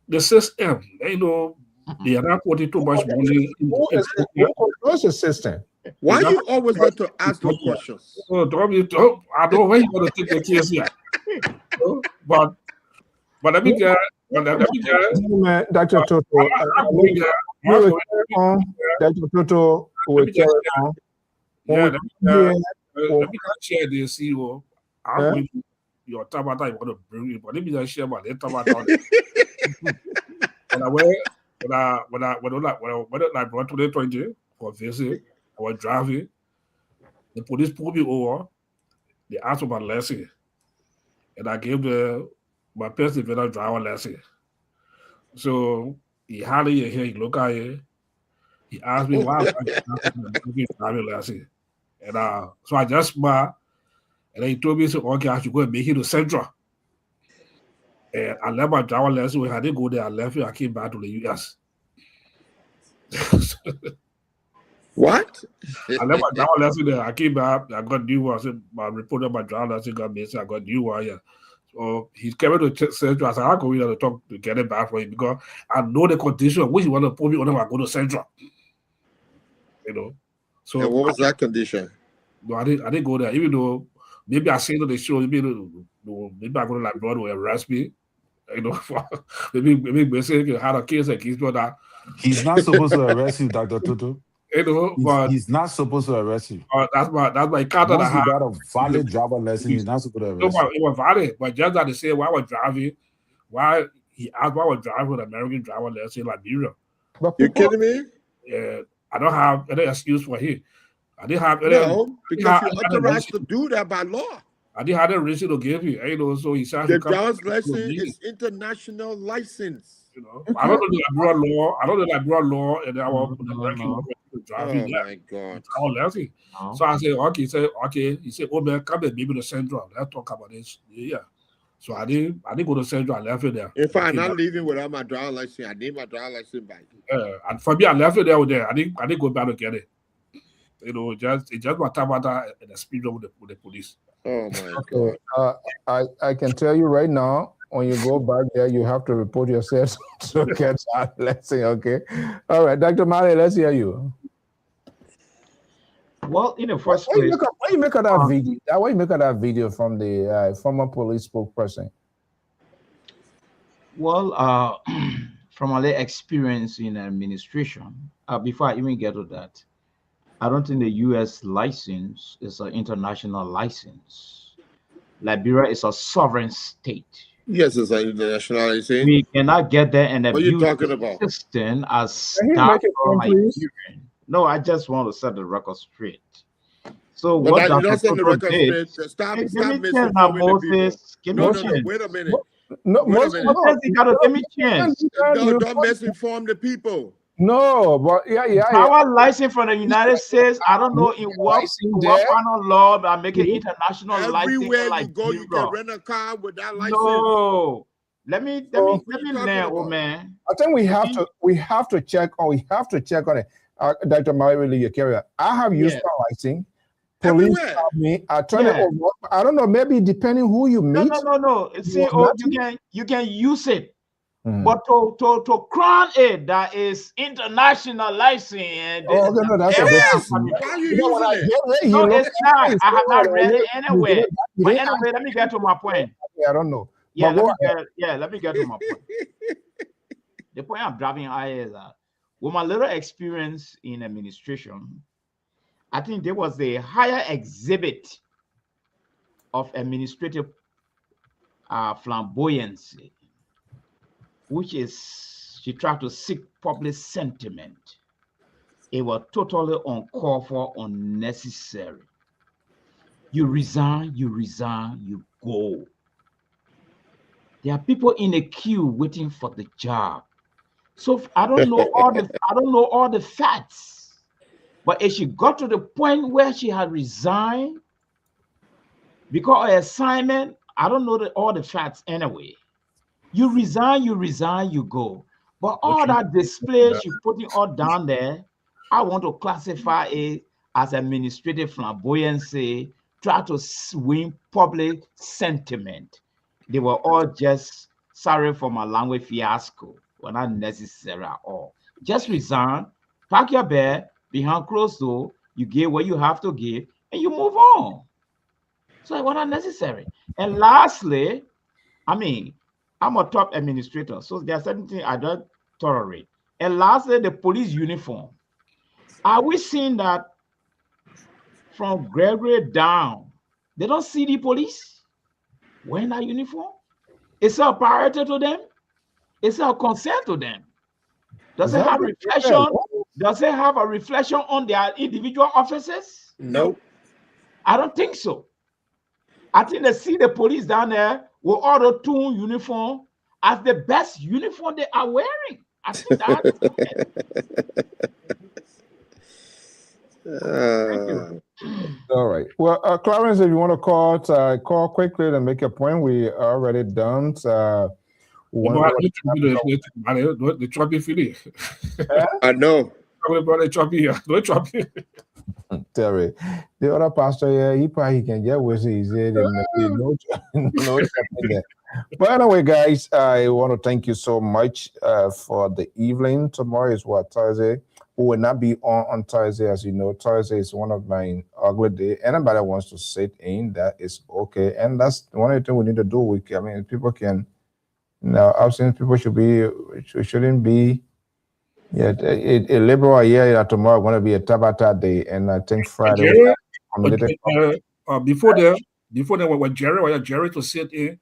Speaker 6: the system, they are not putting too much money
Speaker 2: What's the system?
Speaker 8: Why you always have to ask those questions?
Speaker 6: I don't know where you want to take the case here. But I mean,
Speaker 2: Dr. Toto, Dr. Toto will carry on.
Speaker 6: Yeah, let me share the CEO. I'm going to your Tabata. You want to bring it, but let me just share my Tabata. When I brought to the 20 for visit, I was driving. The police pulled me over. They asked for my lesson, and I gave my person driver lesson. So he had it here. He looked at it. He asked me why I'm driving lesson, and so I just smiled. And then he told me, so okay, I should go and make it to Central. And I left my driver lesson. When I didn't go there, I left it. I came back to the US.
Speaker 8: What?
Speaker 6: I left my driver lesson there. I came back. I got new one. I said, my reporter, my driver lesson got missing. I got new one. Yeah. So he's coming to Central. I said, I'll go in to talk to get it back for him because I know the condition which he want to put me on when I go to Central. You know. So
Speaker 8: and what was that condition?
Speaker 6: No, I didn't go there. Even though maybe I say to the show, maybe I go to like blood will arrest me. You know, maybe basically had a case against me that
Speaker 7: he's not supposed to arrest you, Dr. Toto.
Speaker 6: You know, but
Speaker 7: he's not supposed to arrest you.
Speaker 6: That's my counter.
Speaker 7: Once you got a valid driver lesson, he's not supposed to arrest you.
Speaker 6: It was valid, but just that they say why I was driving, why he asked why I was driving with American driver lesson in Liberia.
Speaker 8: You kidding me?
Speaker 6: Yeah, I don't have any excuse for him. I didn't have any.
Speaker 8: No, because you're authorized to do that by law.
Speaker 6: I didn't have a reason to give you. You know, so he said
Speaker 8: the driver's license is international license.
Speaker 6: You know, I don't know the Liberia law. I don't know the Liberia law, and I want to driving.
Speaker 8: Oh my God!
Speaker 6: So I said, okay. He said, okay. He said, oh man, come and maybe to Central. Let's talk about this. Yeah. So I didn't go to Central. I left it there.
Speaker 8: In fact, I'm not leaving without my driver license. I need my driver license back.
Speaker 6: And for me, I left it there. I didn't go back to get it. You know, it just my time and the speed with the police.
Speaker 8: Oh my God!
Speaker 2: I can tell you right now, when you go back there, you have to report yourself to get that lesson. Okay. All right, Dr. Mali, let's hear you.
Speaker 5: Well, in the first place,
Speaker 2: what do you make of that video? What do you make of that video from the former police spokesperson?
Speaker 5: Well, from my experience in administration, before I even get to that, I don't think the U.S. license is an international license. Liberia is a sovereign state.
Speaker 8: Yes, it's an international license.
Speaker 5: We cannot get there and abuse
Speaker 8: what are you talking about?
Speaker 5: the system as No, I just want to set the record straight. So
Speaker 8: but
Speaker 5: what
Speaker 8: you don't set the record straight. Stop
Speaker 5: Moses. Give me a chance.
Speaker 8: Wait a minute.
Speaker 2: No,
Speaker 5: give me a chance.
Speaker 8: No, don't misinform the people.
Speaker 2: No, but
Speaker 5: Our license from the United States, I don't know in what kind of law that make it international license.
Speaker 8: Everywhere you go, you can rent a car with that license.
Speaker 5: No. Let me learn, old man.
Speaker 2: I think we have to check on it. Dr. Mary, your carrier. I have used my license. Police tell me, I turn it over. I don't know, maybe depending who you meet.
Speaker 5: No. See, you can use it. But to crown it, that is international license.
Speaker 2: No, that's
Speaker 8: why you using it?
Speaker 5: No, it's not. I have not read it anywhere. But anyway, let me get to my point.
Speaker 2: I don't know.
Speaker 5: Yeah, let me get to my point. The point I'm driving at is that with my little experience in administration, I think there was a higher exhibit of administrative flamboyancy, which is she tried to seek public sentiment. It was totally uncalled for, unnecessary. You resign, you go. There are people in the queue waiting for the job. So I don't know all the facts. But if she got to the point where she had resigned because her assignment, I don't know all the facts anyway. You resign, you go. But all that display she putting all down there, I want to classify it as administrative flamboyancy, try to win public sentiment. They were all just, sorry for my language, fiasco. Were not necessary at all. Just resign, pack your bag, behind closed door, you give what you have to give, and you move on. So it was not necessary. And lastly, I I'm a top administrator, so there are certain things I don't tolerate. And lastly, the police uniform. Are we seeing that from Gregory down, they don't see the police wearing that uniform? Is it a priority to them? Is it a concern to them? Does it have reflection? Does it have a reflection on their individual officers?
Speaker 8: Nope.
Speaker 5: I don't think so. I think they see the police down there with auto-tune uniform as the best uniform they are wearing. I think that.
Speaker 2: All right. Well, Clarence, if you want to call quickly and make a point, we are already done.
Speaker 6: The choppy feeling.
Speaker 8: I know.
Speaker 2: Terry, the other pastor, yeah, he probably can get with it. He said, no, there. But anyway, guys, I want to thank you so much for the evening. Tomorrow is what, Thursday? We will not be on Thursday, as you know. Thursday is one of my ugly days. Anybody wants to sit in, that is okay. And that's one of the things we need to do. I mean, people can, I've seen people shouldn't be. Yeah, a liberal year tomorrow going to be a Tabata day, and I think Friday.
Speaker 6: Before that, when Jerry to sit in,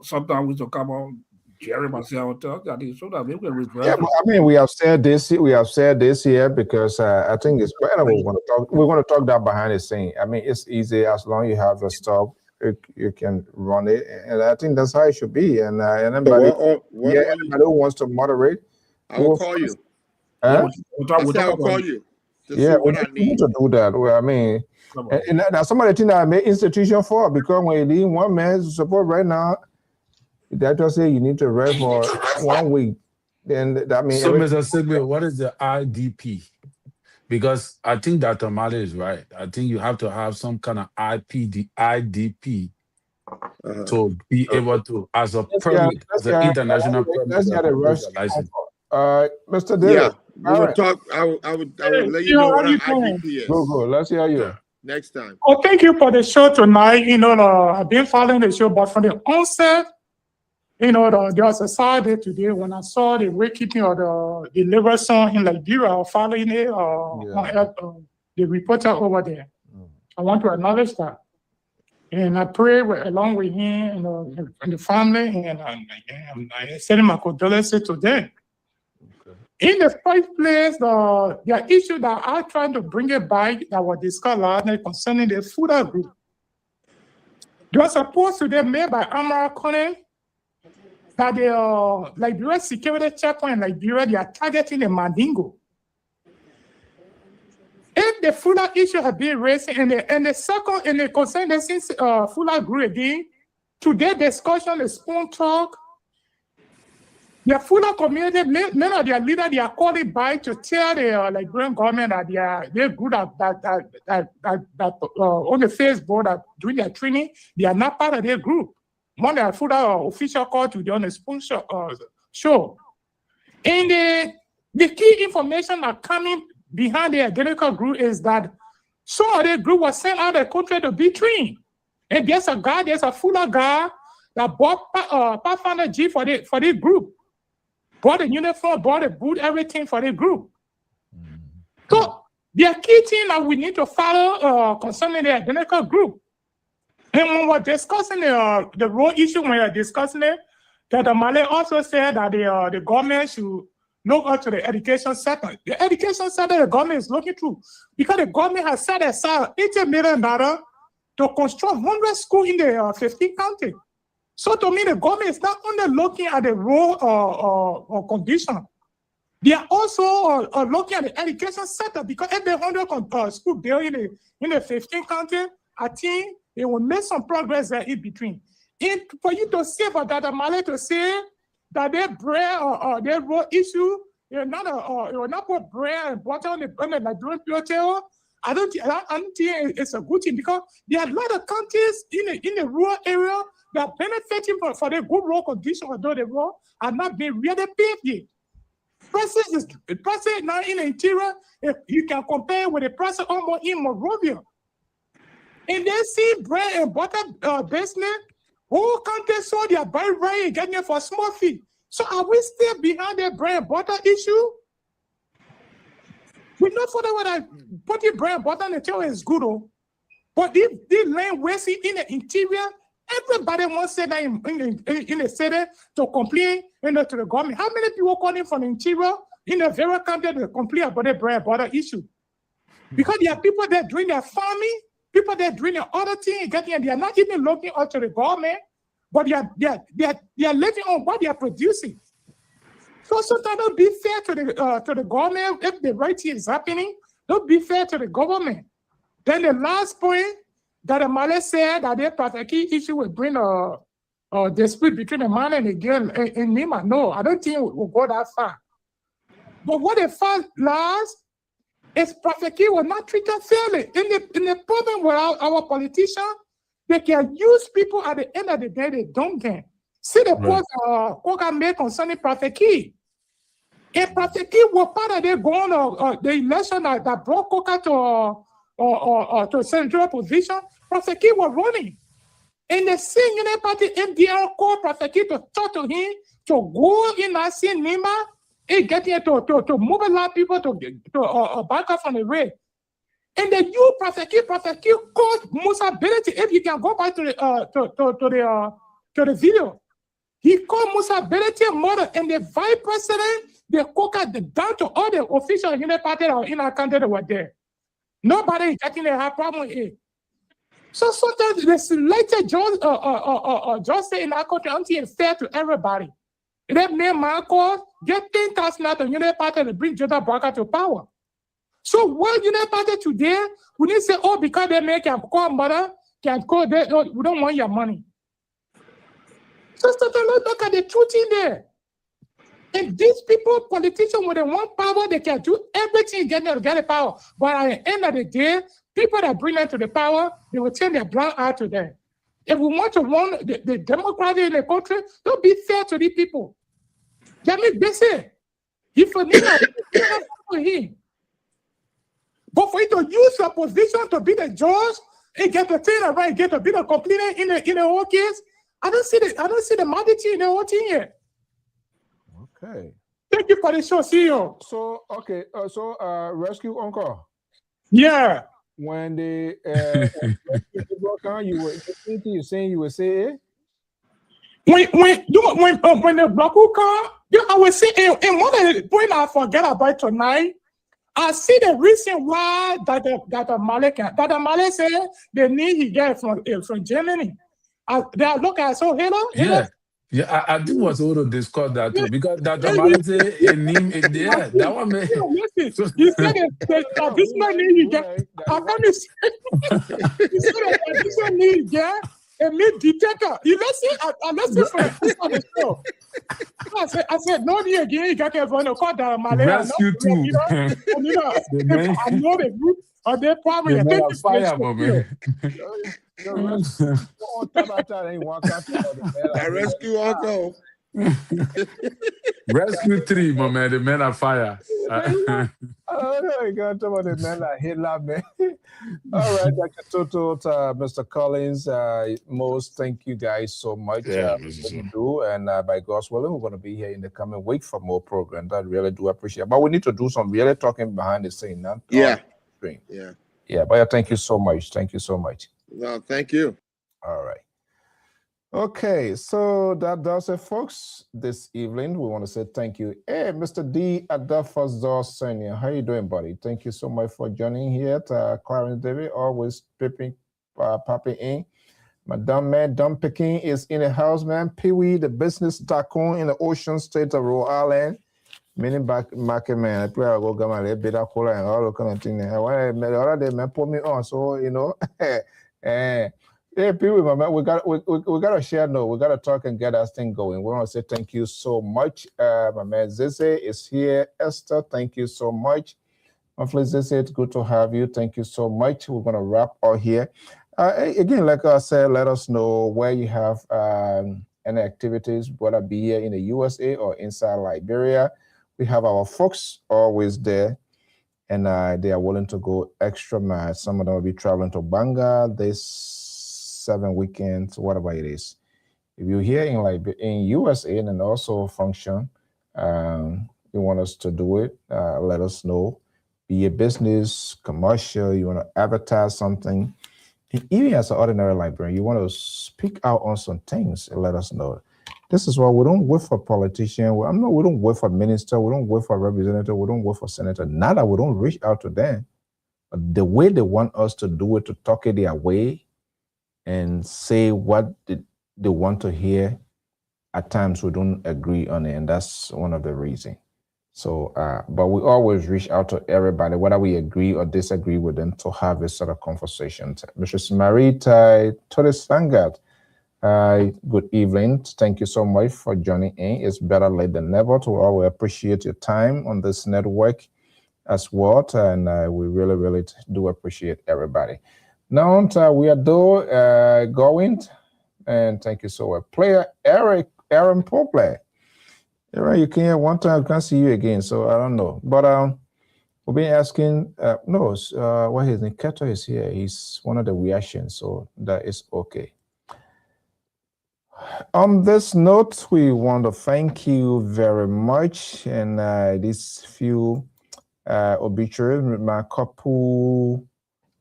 Speaker 6: sometimes we to come on Jerry myself so that we can reverse.
Speaker 2: Yeah, I mean, we have said this here because I think it's better. We're going to talk that behind the scene. I mean, it's easy as long as you have the stuff. You can run it, and I think that's how it should be. And anybody who wants to moderate,
Speaker 8: I will call you.
Speaker 2: Huh?
Speaker 8: I'll call you.
Speaker 2: Yeah, we need to do that. Well, I mean, and that's some of the things that I made institution for, because when you need one man's support right now, that just say you need to rest for 1 week. Then that means.
Speaker 7: So, Mr. Sigbe, what is the IDP? Because I think Dr. Mali is right. I think you have to have some kind of IDP to be able to, as a permit, as an international permit.
Speaker 2: Let's get a rush license. Mr. David.
Speaker 8: Yeah, we will talk. I would let you know what an IDP is.
Speaker 2: Go. Let's hear you.
Speaker 8: Next time.
Speaker 11: Oh, thank you for the show tonight. I've been following the show, but from the onset, there was a sad day today when I saw the wakekeeping of the liver son in Liberia following it, the reporter over there. I want to acknowledge that. And I pray along with him and the family, and I send my condolences to them. In the first place, the issue that I'm trying to bring it back that was discussed last night concerning the food group. It was supposed to be made by Amara Conan that the Liberia security checkpoint in Liberia, they are targeting the Mandingo. If the food issue has been raised and the second in the concern since food group again, today discussion is spoon talk. The Fuller community, many of their leaders, they are calling by to tell the Liberian government that they're good at that on the Facebook that doing their training, they are not part of their group. One of the Fuller official call to the on the sponsor show. And the key information that coming behind the identical group is that some of the group was sent out of the country to be trained. And there's a Fuller guy that bought Pathfinder G for the group. Bought the uniform, bought the boot, everything for the group. So the key thing that we need to follow concerning the identical group. And when we're discussing the role issue, when we're discussing it, Dr. Male also said that the government should look up to the education sector. The education sector the government is looking through because the government has set aside $80 million to construct 100 schools in the 15 counties. So to me, the government is not only looking at the role or condition. They are also looking at the education sector because if the 100 school built in the 15 counties, I think they will make some progress there in between. And for you to say, for Dr. Male to say that their bread or their role issue, it will not put bread and butter on the Liberian people. I don't think it's a good thing because there are a lot of counties in the rural area that are benefiting for the good road condition, although the road are not being really paved yet. Prices now in the interior, if you can compare with the price almost in Monrovia. And they see bread and butter business whole country sold their bread right and getting it for small fee. So are we still behind the bread and butter issue? We know for that what putting bread and butter on the table is good, but this land wasting in the interior, everybody wants to say that in the city to complain to the government. How many people calling from the interior in the very country to complain about the bread and butter issue? Because there are people that doing their farming, people that doing their other things, they are not even looking up to the government, but they are living on what they are producing. So sometimes don't be fair to the government if the right thing is happening. Don't be fair to the government. Then the last point that the Malay said that the Pataki issue will bring a dispute between the man and the girl in Nima. No, I don't think we'll go that far. But what the fact last is Pataki was not treated fairly. In the problem with our politicians, they can use people at the end of the day they don't get. See the post Koga made concerning Pataki. If Pataki was part of the election that brought Koga to central position, Pataki was running. And the same United Party MDR called Pataki to talk to him to go in and see Nima and get him to mobilize people to back up on the way. And then you Pataki called Musa Beleti. If you can go back to the video. He called Musa Beleti mother and the vice president, they coca down to all the officials in the party or in our country that were there. Nobody is getting a problem with it. So sometimes the selected justice in our country until it's fair to everybody. That name Marco get 10,000 out of United Party to bring Jonathan Barker to power. So what United Party today, we need to say, oh, because they make a call mother, can call they we don't want your money. So look at the truth in there. And these people, politicians, when they want power, they can do everything to get the power. But at the end of the day, people that bring them to the power, they will turn their blind eye to them. If we want to run the democracy in the country, don't be fair to these people. That means they say, if you need for him. But for you to use your position to be the judge and get the thing right, get to be the complainant in the whole case, I don't see the magnitude in the whole thing here.
Speaker 2: Okay.
Speaker 11: Thank you for the show. See you.
Speaker 2: So okay. Rescue Uncle.
Speaker 11: Yeah.
Speaker 2: When the you saying you were saying
Speaker 11: when the block car, I was saying, and one of the point I forget about tonight, I see the reason why that the Malay said the need he get from Germany. They are looking at so hello.
Speaker 7: Yeah, I do want to discuss that too because that the Malay that one man.
Speaker 11: Listen, you said that this man need you get. I promise. You said that this man need get a meat detector. You listen, I listen for the show. I said, no, again, you got to call that Malay.
Speaker 7: Rescue too.
Speaker 11: I know the group or they probably
Speaker 7: fire, man.
Speaker 8: I rescue Uncle.
Speaker 7: Rescue 3, my man. The men are fire.
Speaker 2: Oh no, you got to talk about the men like Hitler, man. All right, Dr. Toto, Mr. Collins, most thank you guys so much.
Speaker 7: Yeah,
Speaker 2: and by God's willing, we're going to be here in the coming week for more programs. I really do appreciate it. But we need to do some really talking behind the scene now.
Speaker 8: Yeah.
Speaker 2: Yeah, but thank you so much. Thank you so much.
Speaker 8: No, thank you.
Speaker 2: All right. Okay, so that does it, folks. This evening, we want to say thank you. Hey, Mr. D. Adafazor Senior, how you doing, buddy? Thank you so much for joining here. Clarence David, always popping in. Madame Dom Peking is in the house, man. Pee-wee, the business tycoon in the ocean state of Rhode Island. Many back market man, I play a go gamma, a bit of cola and all kind of thing. The other day, man, put me on, so you know. Yeah, people, we got to share note. We got to talk and get that thing going. We want to say thank you so much. My man Zeze is here. Esther, thank you so much. Hopefully, Zeze, it's good to have you. Thank you so much. We're going to wrap all here. Again, like I said, let us know where you have any activities, whether it be here in the USA or inside Liberia. We have our folks always there. And they are willing to go extra mile. Some of them will be traveling to Banga this 7 weekends, whatever it is. If you're here in in USA and also function, you want us to do it, let us know. Be a business, commercial, you want to advertise something. Even as an ordinary librarian, you want to speak out on some things and let us know. This is why we don't wait for politicians. We don't wait for minister. We don't wait for representative. We don't wait for senator. Not that we don't reach out to them, but the way they want us to do it, to talk it their way and say what they want to hear, at times we don't agree on it, and that's one of the reasons. So, but we always reach out to everybody, whether we agree or disagree with them, to have this sort of conversation. Mrs. Marita Todesangat, good evening. Thank you so much for joining in. It's better late than never. To all, we appreciate your time on this network as well, and we really, really do appreciate everybody. Now, we are going, and thank you so much. Player Aaron Popley. Right, you came here one time, I can't see you again, so I don't know. But we've been asking, what his name, Keto is here. He's one of the reactions, so that is okay. On this note, we want to thank you very much. And these few obituaries, my couple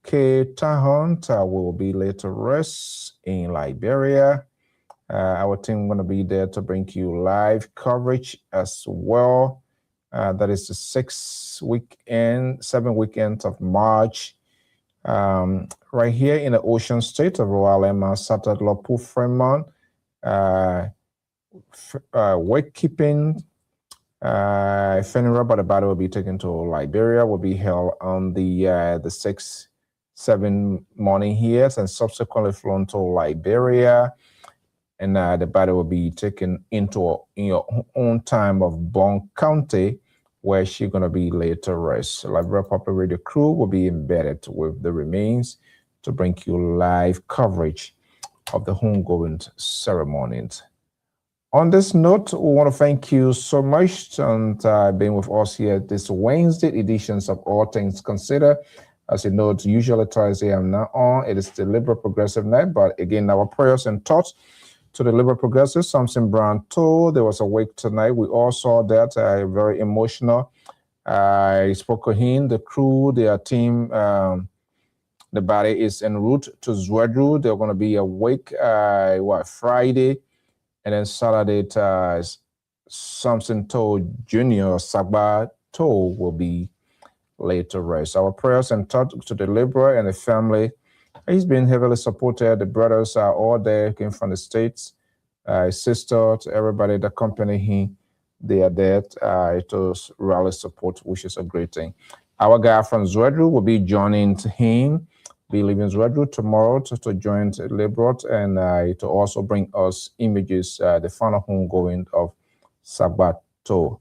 Speaker 2: K. Tahont will be laid to rest in Liberia. Our team going to be there to bring you live coverage as well. That is the 7 weekends of March. Right here in the ocean state of Roalema, Satat Lopu Fremont, wakekeeping funeral by the body will be taken to Liberia, will be held on the 6-7 morning here, and subsequently flown to Liberia. And the body will be taken in your own time of Bond County, where she's going to be laid to rest. Liberia Public Radio crew will be embedded with the remains to bring you live coverage of the homegoing ceremonies. On this note, we want to thank you so much and being with us here this Wednesday editions of All Things Considered. As you know, it's usually Thursday. I'm not on. It is the Liberal Progressive Night, but again, our prayers and thoughts to the Liberal Progressive. Samson Brown told there was a wake tonight. We all saw that, very emotional. I spoke to him, the crew, their team. The body is en route to Zwedru. They're going to be awake Friday, and then Saturday. Samson told Junior Sabah told will be laid to rest. Our prayers and thoughts to the Liberal and the family. He's been heavily supported. The brothers are all there, came from the States. His sister, to everybody that accompany him, they are there to rally support, which is a great thing. Our guy from Zwedru will be joining him, be leaving Zwedru tomorrow to join the Liberal and to also bring us images, the final homegoing of Sabato.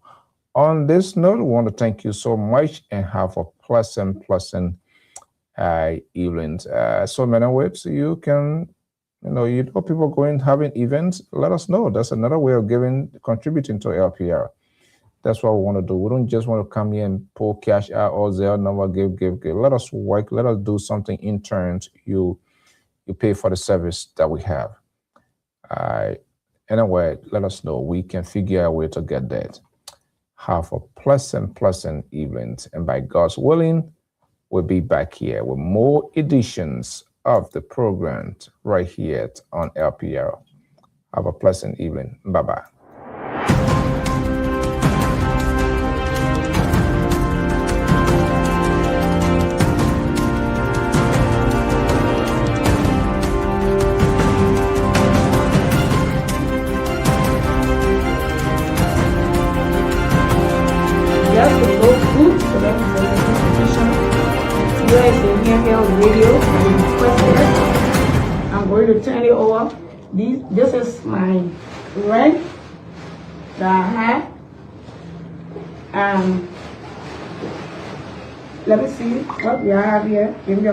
Speaker 2: On this note, we want to thank you so much and have a pleasant evening. So many ways you can, people going having events, let us know. That's another way of contributing to LPR. That's what we want to do. We don't just want to come here and pull cash out or Zelle number, give. Let us work. Let us do something in turn. You pay for the service that we have. Anyway, let us know. We can figure out a way to get that. Have a pleasant evening. And by God's willing, we'll be back here with more editions of the program right here on LPR. Have a pleasant evening. Bye-bye.
Speaker 9: Radio I'm going to turn it over. This is my rank that I have. Let me see what we have here. Give me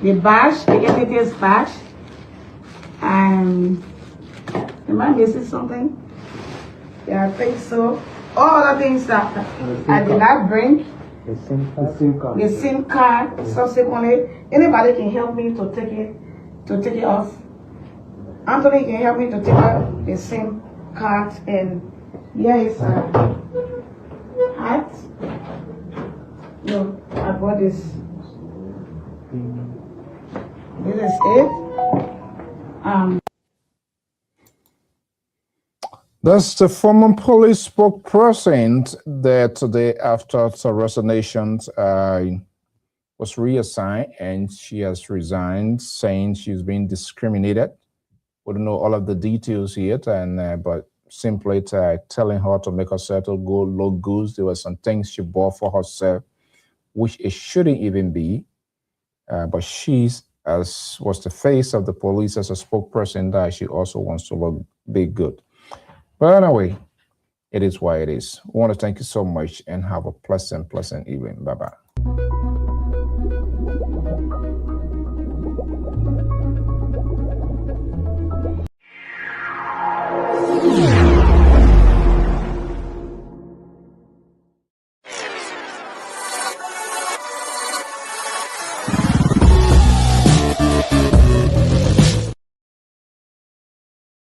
Speaker 9: the badge, the entities badge. Am I missing something? Yeah, I think so. All other things that I did not bring. The SIM card. Subsequently, anybody can help me to take it off. Anthony can help me to take out the same card, and here is a hat. No, I bought this. This is it.
Speaker 2: That's the former police spokesperson that today, after the resignation, was reassigned, and she has resigned, saying she's being discriminated. We don't know all of the details yet, and but simply telling her to make herself to go look good. There were some things she bought for herself, which it shouldn't even be. But she's, as was the face of the police as a spokesperson, that she also wants to look big good. But anyway, it is what it is. I want to thank you so much and have a pleasant evening. Bye-bye.